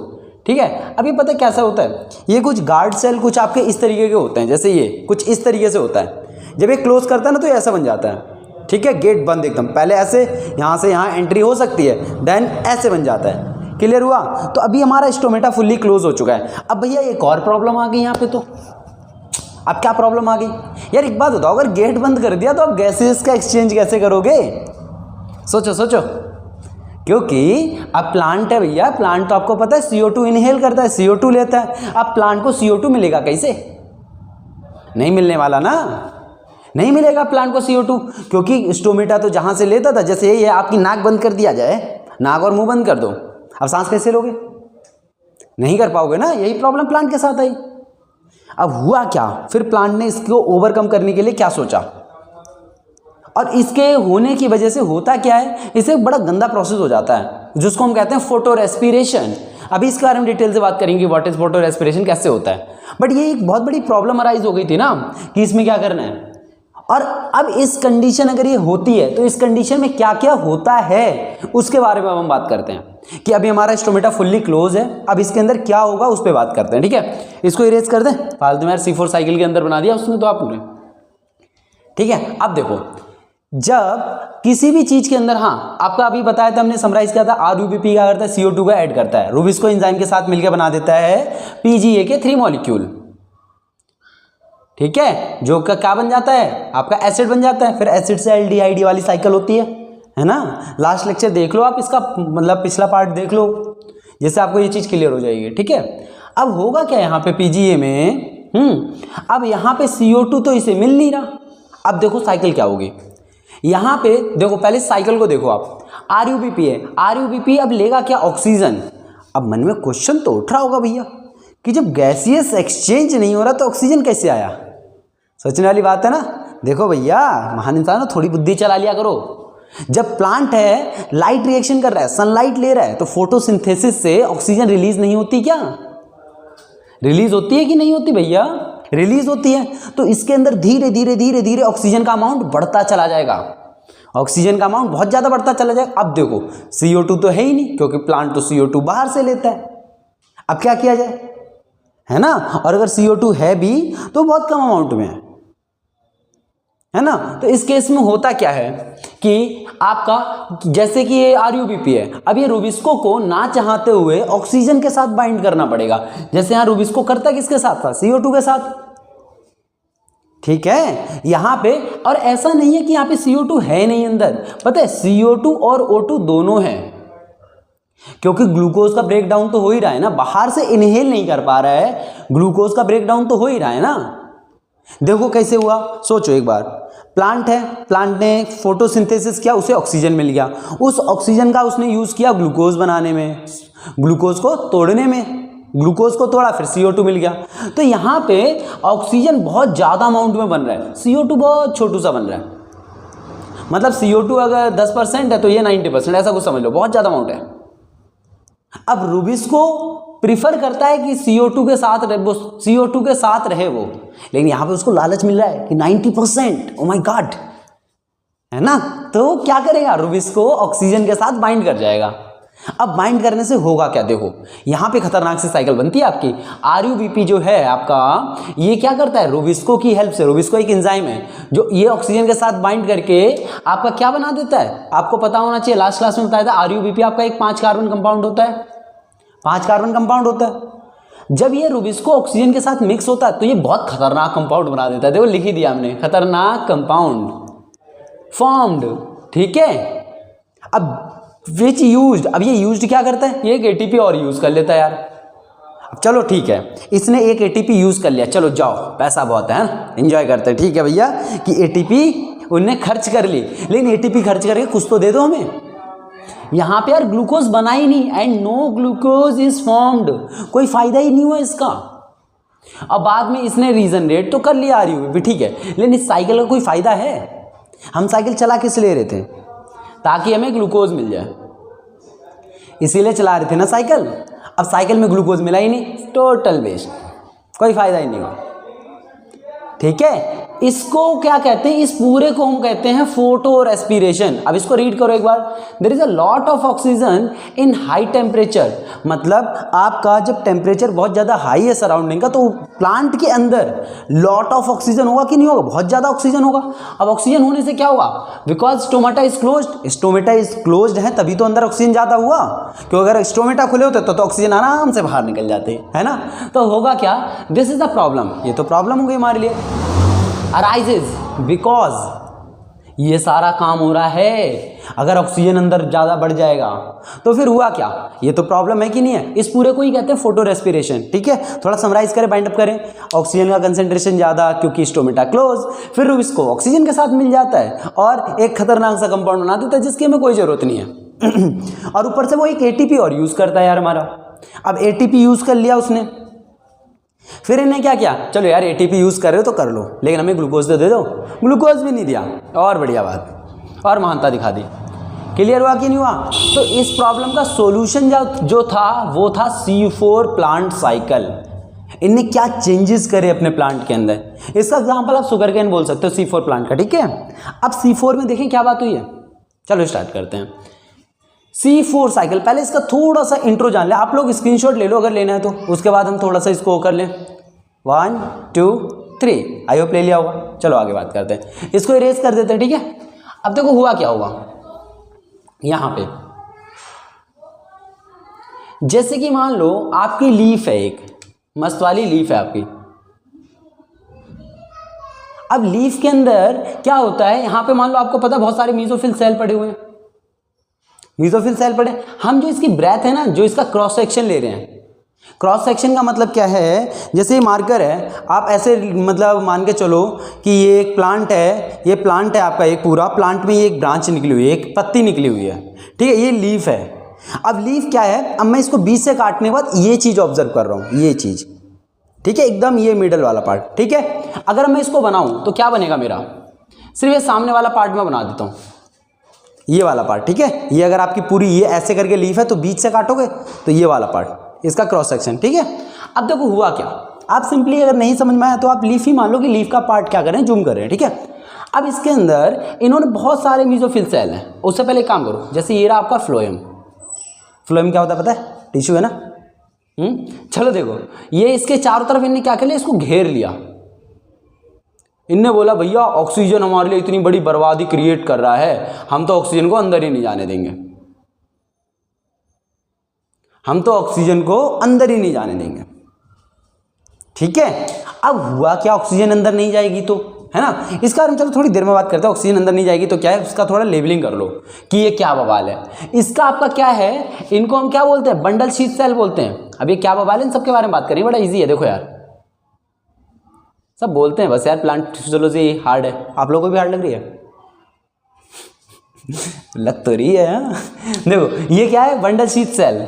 ठीक है। अभी पता है कैसा होता है, ये कुछ गार्ड सेल कुछ आपके इस तरीके के होते हैं, जैसे ये कुछ इस तरीके से होता है। जब ये क्लोज करता है ना तो ये ऐसा बन जाता है, ठीक है, गेट बंद एकदम, पहले ऐसे यहाँ से यहाँ एंट्री हो सकती है, देन ऐसे बन जाता है, क्लियर हुआ। तो अभी हमारा स्टोमेटा फुल्ली क्लोज हो चुका है। अब भैया एक और प्रॉब्लम आ गई यहाँ पे, तो अब क्या प्रॉब्लम आ गई यार, एक बात बताओ, अगर गेट बंद कर दिया तो आप गैसेस का एक्सचेंज कैसे करोगे, सोचो, क्योंकि अब प्लांट है भैया, प्लांट तो आपको पता है CO2 इनहेल करता है, CO2 लेता है। अब प्लांट को CO2 मिलेगा कैसे, नहीं मिलने वाला ना, नहीं मिलेगा प्लांट को CO2, क्योंकि स्टोमेटा तो जहां से लेता था, जैसे ये आपकी नाक बंद कर दिया जाए, नाक और मुंह बंद कर दो, अब सांस कैसे लोगे, नहीं कर पाओगे ना। यही प्रॉब्लम प्लांट के साथ आई। अब हुआ क्या, फिर प्लांट ने इसको ओवरकम करने के लिए क्या सोचा, और इसके होने की वजह से होता क्या है, इसे बड़ा गंदा प्रोसेस हो जाता है जिसको हम कहते हैं फोटो रेस्पिरेशन। अभी इसके बारे में डिटेल से बात करेंगे, व्हाट इज फोटो रेस्पिरेशन, कैसे होता है। बट ये एक बहुत बड़ी प्रॉब्लम अराइज हो गई थी ना कि इसमें क्या करना है। और अब इस कंडीशन अगर ये होती है तो इस कंडीशन में क्या क्या होता है उसके बारे में अब हम बात करते हैं कि अभी हमारा स्टोमेटा फुल्ली क्लोज है, अब इसके अंदर क्या होगा उस पर बात करते हैं, ठीक है। इसको इरेज कर दें, फालतू में यार C4 साइकिल के अंदर बना दिया उसने तो आपने, ठीक है। अब देखो, जब किसी भी चीज के अंदर, हाँ आपका अभी बताया था हमने, समराइज किया था, आरयूबीपी क्या करता है, CO2 का ऐड करता है, रुबिस्को एंजाइम के साथ मिलकर बना देता है PGA के 3 मॉलिक्यूल, ठीक है, जो का क्या बन जाता है, आपका एसिड बन जाता है। फिर एसिड से एल्डिहाइड वाली साइकिल होती है ना। लास्ट लेक्चर देख लो आप इसका, मतलब पिछला पार्ट देख लो, जिससे आपको ये चीज क्लियर हो जाएगी, ठीक है। अब होगा क्या यहाँ पे PGA में, अब यहाँ पे CO2 तो इसे मिल नहीं रहा। अब देखो साइकिल क्या होगी, यहाँ पे देखो पहले साइकिल को देखो आप, RUBP है, RUBP अब लेगा क्या, ऑक्सीजन। अब मन में क्वेश्चन तो उठ रहा होगा भैया कि जब गैसियस एक्सचेंज नहीं हो रहा तो ऑक्सीजन कैसे आया। सोचने वाली बात है ना। देखो भैया महान इंसान हो, थोड़ी बुद्धि चला लिया करो। जब प्लांट है लाइट रिएक्शन कर रहा है, सनलाइट ले रहा है, तो फोटोसिंथेसिस से ऑक्सीजन रिलीज नहीं होती क्या, रिलीज होती है कि नहीं होती भैया, रिलीज होती है। तो इसके अंदर धीरे धीरे धीरे धीरे ऑक्सीजन का अमाउंट बढ़ता चला जाएगा, ऑक्सीजन का अमाउंट बहुत ज़्यादा बढ़ता चला जाएगा। अब देखो CO2 तो है ही नहीं, क्योंकि प्लांट तो CO2 बाहर से लेता है। अब क्या किया जाए, है ना। और अगर CO2 है भी तो बहुत कम अमाउंट में है ना। तो इस केस में होता क्या है कि आपका जैसे कि ये RUBP है, अब ये रुबिस्को को ना चाहते हुए ऑक्सीजन के साथ बाइंड करना पड़ेगा। जैसे यहाँ रुबिस्को करता है किसके साथ था, CO2 के साथ, ठीक है यहाँ पे। और ऐसा नहीं है कि यहाँ पे CO2 है नहीं अंदर, पता है CO2 और O2 दोनों हैं, क्योंकि ग्लूकोज का ब्रेकडाउन तो हो ही रहा है ना, बाहर से इनहेल नहीं कर पा रहा है, ग्लूकोज का ब्रेकडाउन तो हो ही रहा है ना। देखो कैसे हुआ, सोचो एक बार। प्लांट है, प्लांट ने फोटोसिंथेसिस किया, उसे ऑक्सीजन मिल गया, उस ऑक्सीजन का उसने यूज किया ग्लूकोज बनाने में, ग्लूकोज को तोड़ने में, ग्लूकोज को तोड़ा, फिर CO2 मिल गया। तो यहाँ पे ऑक्सीजन बहुत ज़्यादा अमाउंट में बन रहा है, CO2 बहुत छोटू सा बन रहा है। मतलब CO2 अगर 10% है तो ये 90%, ऐसा कुछ समझ लो, बहुत ज़्यादा अमाउंट है। अब रुबिस्को प्रिफर करता है कि CO2 के साथ रहे वो, CO2 के साथ रहे वो, लेकिन यहाँ पे उसको लालच मिल रहा है कि 90%, ओ माय गॉड, है ना। तो क्या करेगा, रुबिस्को ऑक्सीजन के साथ बाइंड कर जाएगा। अब बाइंड करने से होगा क्या, देखो यहाँ पे खतरनाक सी साइकिल बनती है आपकी। RUBP जो है आपका, ये क्या करता है, रुबिस्को की हेल्प से, रुबिस्को एक एंजाइम है जो ये ऑक्सीजन के साथ बाइंड करके आपका क्या बना देता है, आपको पता होना चाहिए, लास्ट क्लास में बताया था। RUBP आपका एक 5 कार्बन कंपाउंड होता है, 5 कार्बन कंपाउंड होता है। जब ये रुबिस्को ऑक्सीजन के साथ मिक्स होता है तो ये बहुत खतरनाक कंपाउंड बना देता है। देखो लिख ही दिया हमने, खतरनाक कंपाउंड फॉर्म्ड, ठीक है। अब विच यूज्ड, अब ये यूज्ड क्या करता है, ये एक ATP और यूज कर लेता है यार। अब चलो ठीक है, इसने एक ATP यूज कर लिया, चलो जाओ, पैसा बहुत है ना, एंजॉय करते हैं, ठीक है भैया कि ATP उनने खर्च कर ली, लेकिन ATP खर्च करके कुछ तो दे दो हमें। यहाँ पे यार ग्लूकोज बना ही नहीं, and no glucose is formed, कोई फायदा ही नहीं हुआ इसका। अब बाद में इसने रीजन रेट तो कर लिया RUBP, ठीक है, लेकिन इस साइकिल का कोई फायदा है। हम साइकिल चला किस ले रहे थे, ताकि हमें ग्लूकोज मिल जाए, इसीलिए चला रहे थे ना साइकिल। अब साइकिल में ग्लूकोज मिला ही नहीं, टोटल वेस्ट, कोई फायदा ही नहीं हुआ, ठीक है। इसको क्या कहते हैं, इस पूरे को हम कहते हैं फोटो रेस्पिरेशन। अब इसको रीड करो एक बार, there is a lot of oxygen in high temperature, मतलब आपका जब टेम्परेचर बहुत ज़्यादा हाई है सराउंडिंग का, तो प्लांट के अंदर लॉट ऑफ ऑक्सीजन होगा कि नहीं होगा, बहुत ज़्यादा ऑक्सीजन होगा। अब ऑक्सीजन होने से क्या होगा, because stomata is closed, stomata is closed है तभी तो अंदर ऑक्सीजन ज़्यादा हुआ, क्योंकि अगर स्टोमेटा खुले होते तो ऑक्सीजन आराम से बाहर निकल जाते, है ना। तो होगा क्या, दिस इज द प्रॉब्लम, ये तो प्रॉब्लम हो गई हमारे लिए। अराइजेज बिकॉज ये सारा काम हो रहा है, अगर ऑक्सीजन अंदर ज़्यादा बढ़ जाएगा तो फिर हुआ क्या, ये तो प्रॉब्लम है कि नहीं है। इस पूरे को ही कहते हैं फोटो रेस्पिरेशन, ठीक है। थोड़ा समराइज करें, बाइंड अप करें, ऑक्सीजन का कंसेंट्रेशन ज़्यादा क्योंकि स्टोमेटा क्लोज, फिर इसको ऑक्सीजन के साथ मिल जाता है और एक खतरनाक सा कंपाउंड बना देता है जिसकी हमें कोई ज़रूरत नहीं है। और ऊपर से वो एक ATP और यूज़ करता है यार हमारा। अब ATP यूज़ कर लिया उसने, फिर इन्हें क्या किया, चलो यार ATP यूज़ कर रहे हो तो कर लो, लेकिन हमें ग्लूकोज तो दे दो, ग्लूकोज भी नहीं दिया, और बढ़िया बात, और महानता दिखा दी। क्लियर हुआ कि नहीं हुआ। तो इस प्रॉब्लम का सॉल्यूशन जो था वो था C4 प्लांट साइकिल। इनने क्या चेंजेस करे अपने प्लांट के अंदर, इसका एग्जांपल आप शुगर केन बोल सकते हो C4 प्लांट का, ठीक है। अब C4 में देखें क्या बात हुई है, चलो स्टार्ट करते हैं। C4 साइकिल, पहले इसका थोड़ा सा इंट्रो जान ले, आप लोग स्क्रीनशॉट ले लो अगर लेना है तो, उसके बाद हम थोड़ा सा इसको कर लें। 1 2 3, आई होप ले लिया होगा। चलो आगे बात करते हैं, इसको इरेज कर देते हैं, ठीक है। अब देखो हुआ क्या हुआ यहाँ पे, जैसे कि मान लो आपकी लीफ है, एक मस्त वाली लीफ है आपकी। अब लीफ के अंदर क्या होता है, यहाँ पे मान लो आपको पता बहुत सारे मीजोफिल सेल पड़े हुए हैं, मीजोफिल सेल पड़े। हम जो इसकी ब्रेथ है ना, जो इसका क्रॉस सेक्शन ले रहे हैं, क्रॉस सेक्शन का मतलब क्या है, जैसे ये मार्कर है, आप ऐसे मतलब मान के चलो कि ये एक प्लांट है, ये प्लांट है आपका, एक पूरा प्लांट में ये एक ब्रांच निकली हुई है, एक पत्ती निकली हुई है, ठीक है, ये लीफ है। अब लीफ क्या है, अब मैं इसको बीच से काटने के बाद ये चीज़ ऑब्जर्व कर रहा हूँ, ये चीज़, ठीक है, एकदम ये मिडल वाला पार्ट, ठीक है। अगर मैं इसको बनाऊँ तो क्या बनेगा मेरा, सिर्फ ये सामने वाला पार्ट मैं बना देता हूँ, ये वाला पार्ट, ठीक है। ये अगर आपकी पूरी ये ऐसे करके लीफ है तो बीच से काटोगे तो ये वाला पार्ट, इसका क्रॉस सेक्शन, ठीक है। अब देखो हुआ क्या, आप सिंपली अगर नहीं समझ में आया तो आप लीफ ही मान लो कि लीफ का पार्ट क्या करें, जूम कर रहे हैं, ठीक है। अब इसके अंदर इन्होंने बहुत सारे मीजोफिल सेल हैं। उससे पहले एक काम करो, जैसे ये रहा आपका फ्लोएम। फ्लोएम क्या होता है पता है, टिश्यू है ना। चलो देखो, ये इसके चारों तरफ इनने क्या कर लिया, इसको घेर लिया। इनने बोला भैया ऑक्सीजन हमारे लिए इतनी बड़ी बर्बादी क्रिएट कर रहा है, हम तो ऑक्सीजन को अंदर ही नहीं जाने देंगे, हम तो ऑक्सीजन को अंदर ही नहीं जाने देंगे, ठीक है। अब हुआ क्या, ऑक्सीजन अंदर नहीं जाएगी तो, है ना, इसका हम चलो थोड़ी देर में बात करते हैं। ऑक्सीजन अंदर नहीं जाएगी तो क्या है, उसका थोड़ा लेबलिंग कर लो कि ये क्या बवाल है। इसका आपका क्या है, इनको हम क्या बोलते हैं, बंडल शीथ सेल बोलते हैं। अब ये क्या बवाल है, इन सबके बारे में बात करें, बड़ा इजी है। देखो यार, सब बोलते हैं बस यार प्लांट फिजियोलॉजी हार्ड है, आप लोगों को भी हार्ड लग रही है लग तो रही है। देखो ये क्या है, bundle sheath cell.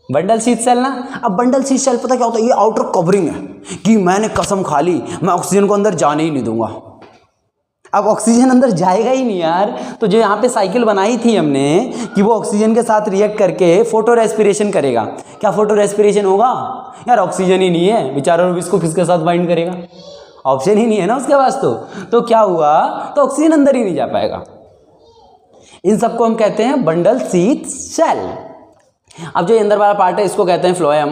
Bundle sheath cell ना, अब बंडल शीथ सेल पता क्या होता है, ये आउटर कवरिंग है कि मैंने कसम खा ली मैं ऑक्सीजन को अंदर जाने ही नहीं दूंगा। अब ऑक्सीजन अंदर जाएगा ही नहीं यार, तो जो यहाँ पे साइकिल बनाई थी हमने कि वो ऑक्सीजन के साथ रिएक्ट करके फोटो रेस्पिरेशन करेगा, क्या फोटो रेस्पिरेशन होगा यार, ऑक्सीजन ही नहीं है बेचारा, इसको किसके साथ बाइंड करेगा, ऑप्शन ही नहीं है ना उसके पास। तो क्या हुआ, तो ऑक्सीजन अंदर ही नहीं जा पाएगा। इन सबको हम कहते हैं बंडल शीथ सेल। अब जो अंदर वाला पार्ट है इसको कहते हैं फ्लोएम,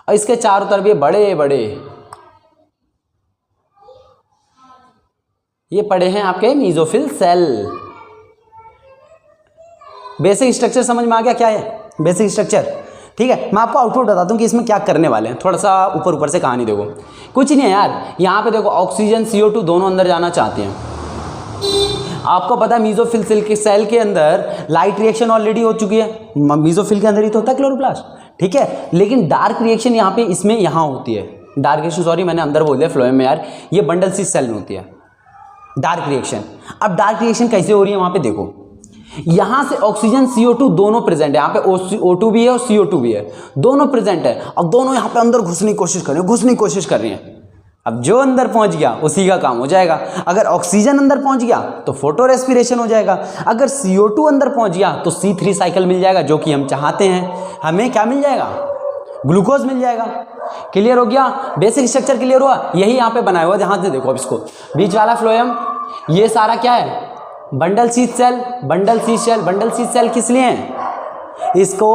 और इसके चारों तरफ ये बड़े बड़े ये पड़े हैं आपके मीजोफिल सेल। बेसिक स्ट्रक्चर समझ में आ गया क्या है, बेसिक स्ट्रक्चर, ठीक है। मैं आपको आउटपुट बताता हूँ कि इसमें क्या करने वाले हैं, थोड़ा सा ऊपर ऊपर से कहानी देखो, कुछ नहीं है यार। यहाँ पे देखो ऑक्सीजन CO2 दोनों अंदर जाना चाहते हैं। आपको पता है मीजोफिल सेल के अंदर लाइट रिएक्शन ऑलरेडी हो चुकी है, मीजोफिल के अंदर ही तो होता है क्लोरोप्लास्ट, ठीक है। लेकिन डार्क रिएक्शन यहाँ पे इसमें यहाँ होती है, डार्क रिएक्शन, सॉरी मैंने अंदर बोल दिया फ्लोएम में यार, ये बंडल शीथ सेल में होती है डार्क रिएक्शन। अब डार्क रिएक्शन कैसे हो रही है, वहाँ पे देखो, यहाँ से ऑक्सीजन CO2 दोनों प्रेजेंट है, यहाँ पे O2 भी है और CO2 भी है, दोनों प्रेजेंट है। अब दोनों यहाँ पे अंदर घुसने की कोशिश कर रही हैं, अब जो अंदर पहुंच गया उसी का काम हो जाएगा। अगर ऑक्सीजन अंदर पहुंच गया तो फोटो रेस्पिरेशन हो जाएगा, अगर CO2 अंदर पहुंच गया तो C3 साइकिल मिल जाएगा, जो कि हम चाहते हैं। हमें क्या मिल जाएगा, ग्लूकोज मिल जाएगा। क्लियर हो गया, बेसिक स्ट्रक्चर क्लियर हुआ। यही यहाँ पे बनाया हुआ, ध्यान से देखो। अब इसको बीच वाला फ्लोएम, ये सारा क्या है, bundle sheath cell. Bundle sheath cell, bundle sheath cell किस लिए हैं, इसको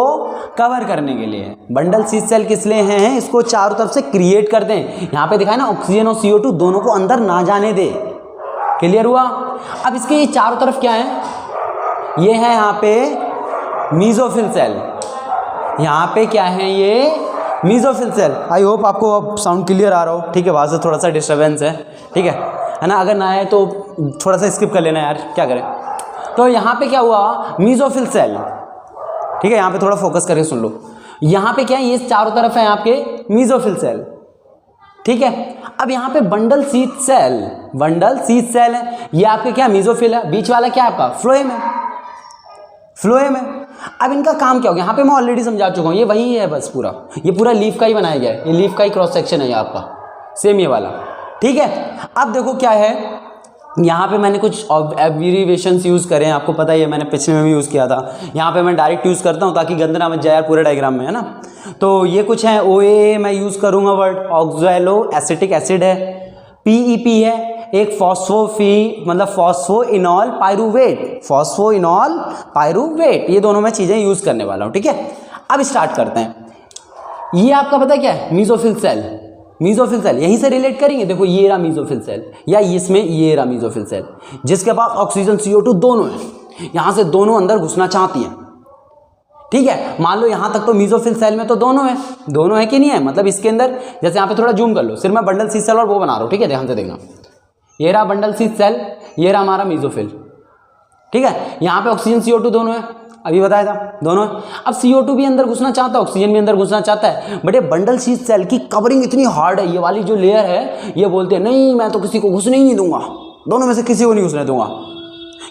कवर करने के लिए। बंडल शीथ सेल किस लिए हैं, इसको चारों तरफ से क्रिएट कर दें। यहाँ पे दिखाया ना, ऑक्सीजन और CO2 दोनों को अंदर ना जाने दे। क्लियर हुआ। अब इसके ये चारों तरफ क्या है, ये है यहाँ पे मीजोफिल सेल, यहाँ पे क्या है, ये मीजोफिल सेल। आई होप आपको अब साउंड क्लियर आ रहा हो, ठीक है। वहाँ से थोड़ा सा डिस्टर्बेंस है, ठीक है ना। अगर ना आए तो थोड़ा सा स्किप कर लेना यार, क्या करें। तो यहाँ पे क्या हुआ, मीजोफिल सेल, ठीक है। यहाँ पे थोड़ा फोकस करके सुन लो। यहाँ पे क्या है, ये चारों तरफ है आपके मीजोफिल सेल, ठीक है। अब यहाँ पे bundle sheath cell, bundle sheath cell है, ये आपके क्या मीजोफिल है, बीच वाला क्या आपका फ्लोएम है, फ्लोएम है। अब इनका काम क्या होगा, यहाँ पे मैं ऑलरेडी समझा चुका हूँ, ये वही है बस, पूरा ये पूरा लीफ का ही बनाया गया है, ये लीफ का ही क्रॉस सेक्शन है ये आपका, सेम ये वाला, ठीक है। अब देखो क्या है, यहाँ पे मैंने कुछ एब्रिविएशंस यूज़ करे हैं, आपको पता ही है, मैंने पिछले में भी यूज़ किया था। यहाँ पे मैं डायरेक्ट यूज़ करता हूँ ताकि गंद ना मच जाए यार पूरे डायग्राम में, है ना। तो ये कुछ है, OAA मैं यूज़ करूँगा वर्ड, ऑक्सैलो एसिटिक एसिड है, PEP है, एक मतलब फॉस्फोइनॉल पायरुवेट, फॉस्फोइनॉल पायरुवेट, ये दोनों मैं चीज़ें यूज़ करने वाला हूँ, ठीक है। अब स्टार्ट करते हैं। ये आपका पता क्या है, मीजोफिल सेल। मीजोफिल सेल यहीं से रिलेट करेंगे, देखो ये रहा मीजोफिल सेल, या इसमें ये रहा मीजोफिल सेल, जिसके पास ऑक्सीजन CO2 दोनों है, यहाँ से दोनों अंदर घुसना चाहती हैं, ठीक है। मान लो यहाँ तक तो मीजोफिल सेल में तो दोनों है कि नहीं है, मतलब इसके अंदर, जैसे यहाँ पे थोड़ा जूम कर लो, सिर्फ मैं बंडल शीथ सेल और वो बना रहा हूँ, ठीक है। ध्यान से देखना, ये रहा बंडल शीथ सेल, ये रहा हमारा मीजोफिल, ठीक है। यहाँ पे ऑक्सीजन CO2 दोनों है, अभी बताया था दोनों। अब CO2 भी अंदर घुसना चाहता है, ऑक्सीजन भी अंदर घुसना चाहता है, बट ये बंडल शीथ सेल की कवरिंग इतनी हार्ड है, ये वाली जो लेयर है, ये बोलते हैं नहीं मैं तो किसी को घुसने ही नहीं दूंगा, दोनों में से किसी को नहीं घुसने दूंगा।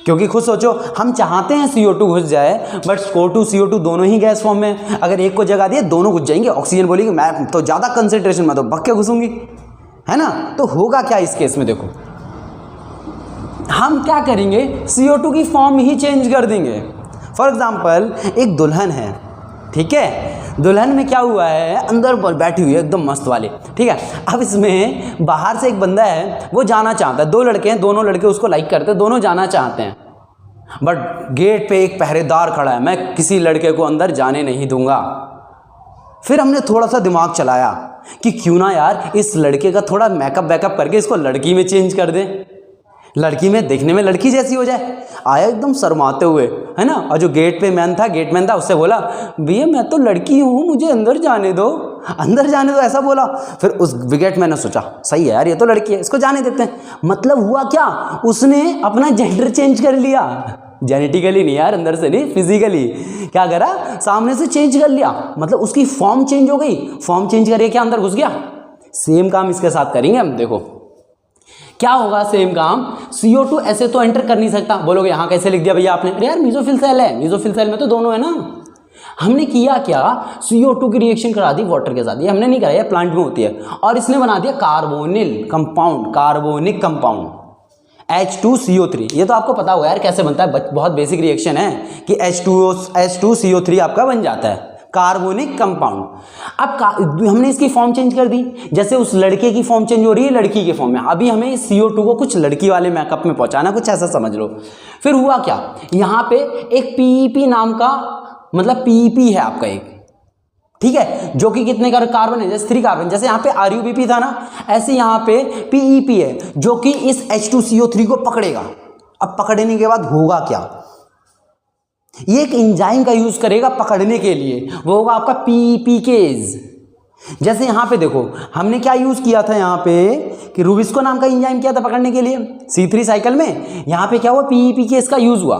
क्योंकि खुद सोचो, हम चाहते हैं CO2 घुस जाए, बट O2 CO2 दोनों ही गैस फॉर्म में, अगर एक को जगह दिए दोनों घुस जाएंगे। ऑक्सीजन बोलेगी मैं तो ज़्यादा कंसेंट्रेशन में तो बक के घुसूंगी, है ना। तो होगा क्या इस केस में, देखो हम क्या करेंगे, CO2 की फॉर्म ही चेंज कर देंगे। फॉर एग्जाम्पल एक दुल्हन है, ठीक है, दुल्हन में क्या हुआ है, अंदर बैठी हुई है एकदम मस्त वाली, ठीक है। अब इसमें बाहर से एक बंदा है, वो जाना चाहता है, दो लड़के हैं, दोनों लड़के उसको लाइक करते हैं, दोनों जाना चाहते हैं, बट गेट पे एक पहरेदार खड़ा है, मैं किसी लड़के को अंदर जाने नहीं दूंगा। फिर हमने थोड़ा सा दिमाग चलाया कि क्यों ना यार इस लड़के का थोड़ा मेकअप बैकअप करके इसको लड़की में चेंज कर दें, लड़की में देखने में लड़की जैसी हो जाए। आया एकदम शर्माते हुए, है ना, और जो गेटमैन था उससे बोला भैया मैं तो लड़की हूँ, मुझे अंदर जाने दो, अंदर जाने दो, ऐसा बोला। फिर उस गेटमैन ने सोचा सही है यार, ये तो लड़की है, इसको जाने देते हैं। मतलब हुआ क्या, उसने अपना जेंडर चेंज कर लिया, जेनेटिकली नहीं यार, अंदर से नहीं, फिजिकली क्या करा, सामने से चेंज कर लिया, मतलब उसकी फॉर्म चेंज हो गई। फॉर्म चेंज करके क्या अंदर घुस गया। सेम काम इसके साथ करेंगे हम, देखो क्या होगा, सेम काम। CO2 ऐसे तो एंटर कर नहीं सकता, बोलोगे यहाँ कैसे लिख दिया भैया आपने, अरे यार मीसोफिल सेल है, मीसोफिल सेल में तो दोनों है ना। हमने किया क्या, CO2 की रिएक्शन करा दी वाटर के साथ, ये हमने नहीं कराया, प्लांट में होती है, और इसने बना दिया carbonyl compound, carbonic compound H2CO3। ये तो आपको पता होगा यार कैसे बनता है, बहुत बेसिक रिएक्शन है कि H2CO3 आपका बन जाता है, कार्बोनिक कंपाउंड। अब हमने इसकी फॉर्म चेंज कर दी, जैसे उस लड़के की फॉर्म चेंज हो रही है लड़की के फॉर्म में, अभी हमें CO2 को कुछ लड़की वाले मेकअप में पहुंचाना, कुछ ऐसा समझ लो। फिर हुआ क्या, यहाँ पे एक PEP नाम का, मतलब PEP है आपका एक, ठीक है, जो कि कितने का कार्बन है, जैसे 3 कार्बन, जैसे यहाँ पे RUBP था ना, ऐसे यहाँ पे PEP है जो कि इस H2CO3 को पकड़ेगा। अब पकड़ने के बाद होगा क्या, ये एक एंजाइम का यूज करेगा पकड़ने के लिए, वो होगा आपका PEPKase। जैसे यहाँ पे देखो हमने क्या यूज किया था, यहाँ पे कि रूबिस्को नाम का एंजाइम किया था पकड़ने के लिए C3 साइकिल में, यहाँ पे क्या हुआ, PEPKase का यूज हुआ।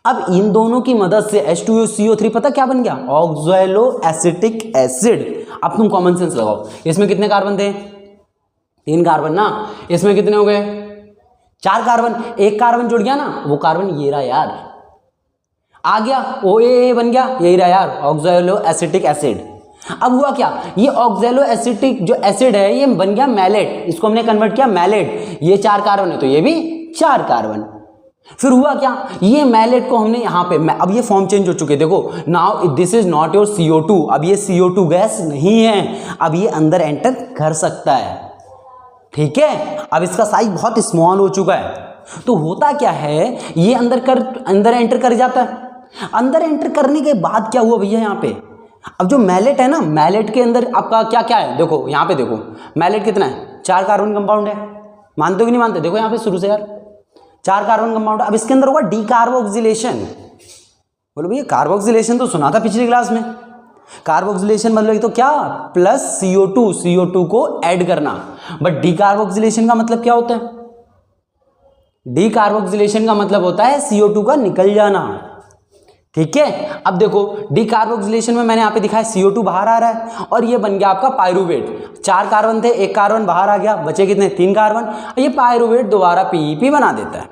अब इन दोनों की मदद से H2CO3 पता क्या बन गया, ऑक्सैलो एसिटिक एसिड। अब तुम कॉमन सेंस लगाओ, इसमें कितने कार्बन थे, 3 कार्बन ना, इसमें कितने हो गए, 4 कार्बन, एक कार्बन जुड़ गया ना, वो कार्बन ये रहा यार, आ गया OAA बन गया, यही रहा यार, ऑक्सैलो एसिटिक एसिड। अब हुआ क्या, ये ऑक्सैलो एसिटिक जो एसिड है ये बन गया मैलेट, इसको हमने कन्वर्ट किया मैलेट, ये 4 कार्बन है तो ये भी 4 कार्बन। फिर हुआ क्या, ये मैलेट को हमने यहाँ पे, अब ये फॉर्म चेंज हो चुके, देखो now this is not your CO2, अब ये CO2 गैस नहीं है, अब ये अंदर एंटर कर सकता है, ठीक है। अब इसका साइज बहुत स्मॉल हो चुका है, तो होता क्या है, ये अंदर एंटर कर जाता है। अंदर एंटर करने के बाद क्या हुआ भैया, यहाँ पे अब जो मैलेट है ना, मैलेट के अंदर आपका क्या क्या है, देखो यहाँ पे देखो मैलेट कितना है, 4 कार्बन कंपाउंड है, मानते हो कि नहीं मानते, देखो यहाँ पे शुरू से यार 4 कार्बन कंपाउंड। अब इसके अंदर होगा डीकार्बोक्सिलेशन। बोलो भैया कार्बोक्सिलेशन तो सुना था पिछली क्लास में, कार्बोक्सिलेशन मतलब तो क्या, प्लस CO2 को ऐड करना, बट डीकार्बोक्सिलेशन का मतलब क्या होता है, डीकार्बोक्सिलेशन का मतलब होता है CO2 का निकल जाना, ठीक है। अब देखो डीकार्बोक्सिलेशन में मैंने यहाँ पे दिखाया CO2 बाहर आ रहा है और ये बन गया आपका पायरुवेट। 4 कार्बन थे, 1 कार्बन बाहर आ गया, बचे कितने, 3 कार्बन। ये पायरुवेट दोबारा PEP बना देता है,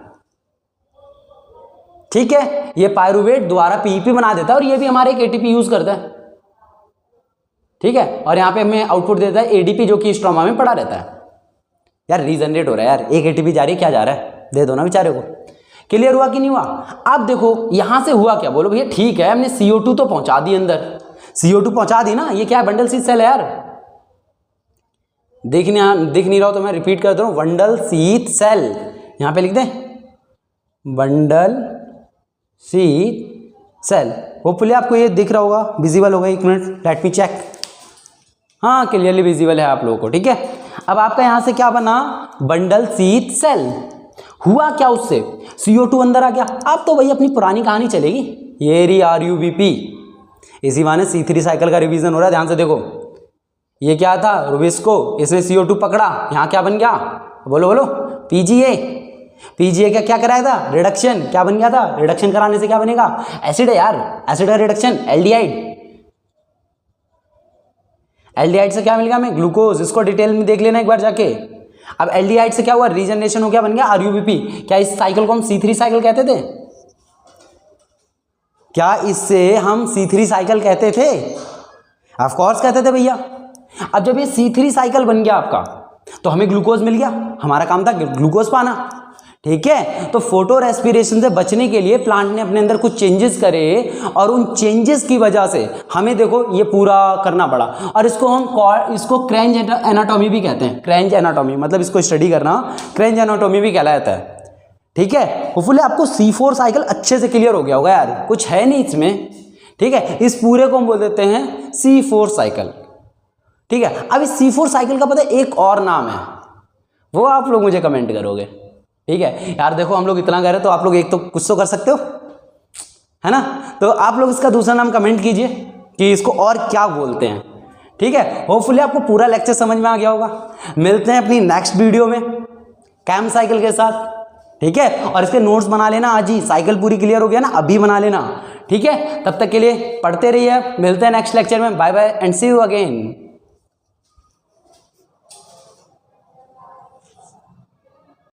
ठीक है, ये पायरुवेट दोबारा PEP बना देता है और ये भी हमारे एक ATP यूज करता है, ठीक है। और यहाँ पे हमें आउटपुट देता है ADP जो कि स्ट्रोमा में पड़ा रहता है। यार रीजनरेट हो रहा है यार, एक ATP जा रही है, क्या जा रहा है, दे दो ना बेचारे को। क्लियर हुआ कि नहीं हुआ। अब देखो यहां से हुआ क्या, बोलो भैया ठीक है हमने CO2 तो पहुंचा दी अंदर, CO2 पहुंचा दी ना, ये क्या है, बंडल शीथ सेल है यार, दिख नहीं रहा हो तो मैं रिपीट कर दे रहा हूं, बंडल शीथ सेल, यहां पे लिख दे बंडल शीथ सेल। होपफुली आपको ये दिख रहा होगा, विजिबल होगा, 1 मिनट लेट मी चेक, हाँ क्लियरली विजिबल है आप लोगों को, ठीक है। अब आपका यहां से क्या बना, बंडल शीथ सेल। हुआ क्या, उससे CO2 अंदर आ गया। अब तो भाई अपनी पुरानी कहानी चलेगी, ये रही RUBP, इसी बहाने C3 साइकिल का रिवीजन हो रहा है, ध्यान से देखो। ये क्या था, रूबिस्को, इसने CO2 पकड़ा, यहाँ क्या बन गया, बोलो बोलो PGA, पीजीए का क्या कराया था, रिडक्शन, क्या बन गया था, रिडक्शन कराने से क्या बनेगा, एसिड है यार, एसिड का रिडक्शन, एल्डिहाइड, एल्डिहाइड से क्या मिल गया हमें, ग्लूकोज, इसको डिटेल में देख लेना एक बार जाके। अब एल्डिहाइड से क्या हुआ, रीजनरेशन हो गया, बन गया आरयूबीपी। क्या इस साइकिल को हम C3 साइकिल कहते थे, क्या इससे हम C3 साइकिल कहते थे, ऑफ कोर्स कहते थे भैया। अब जब ये C3 साइकिल बन गया आपका तो हमें ग्लूकोज मिल गया, हमारा काम था ग्लूकोज पाना, ठीक है। तो फोटो रेस्पिरेशन से बचने के लिए प्लांट ने अपने अंदर कुछ चेंजेस करे और उन चेंजेस की वजह से हमें देखो ये पूरा करना पड़ा। और इसको क्रेंज एनाटॉमी भी कहते हैं, क्रेंज एनाटॉमी मतलब इसको स्टडी करना क्रेंज एनाटॉमी भी कहलाता है, ठीक है। होपफुली आपको C4 साइकिल अच्छे से क्लियर हो गया होगा यार, कुछ है नहीं इसमें, ठीक है। इस पूरे को हम बोल देते हैं C4 साइकिल, ठीक है। अब इस C4 साइकिल का पता है एक और नाम है, वो आप लोग मुझे कमेंट करोगे, ठीक है। यार देखो हम लोग इतना करें तो आप लोग एक तो कुछ तो कर सकते हो, है ना। तो आप लोग इसका दूसरा नाम कमेंट कीजिए कि इसको और क्या बोलते हैं, ठीक है। होपफुली आपको पूरा लेक्चर समझ में आ गया होगा। मिलते हैं अपनी नेक्स्ट वीडियो में कैम साइकिल के साथ, ठीक है। और इसके नोट्स बना लेना आज ही, साइकिल पूरी क्लियर हो गया ना, अभी बना लेना, ठीक है। तब तक के लिए पढ़ते रहिए, मिलते हैं नेक्स्ट लेक्चर में, bye bye and see you again.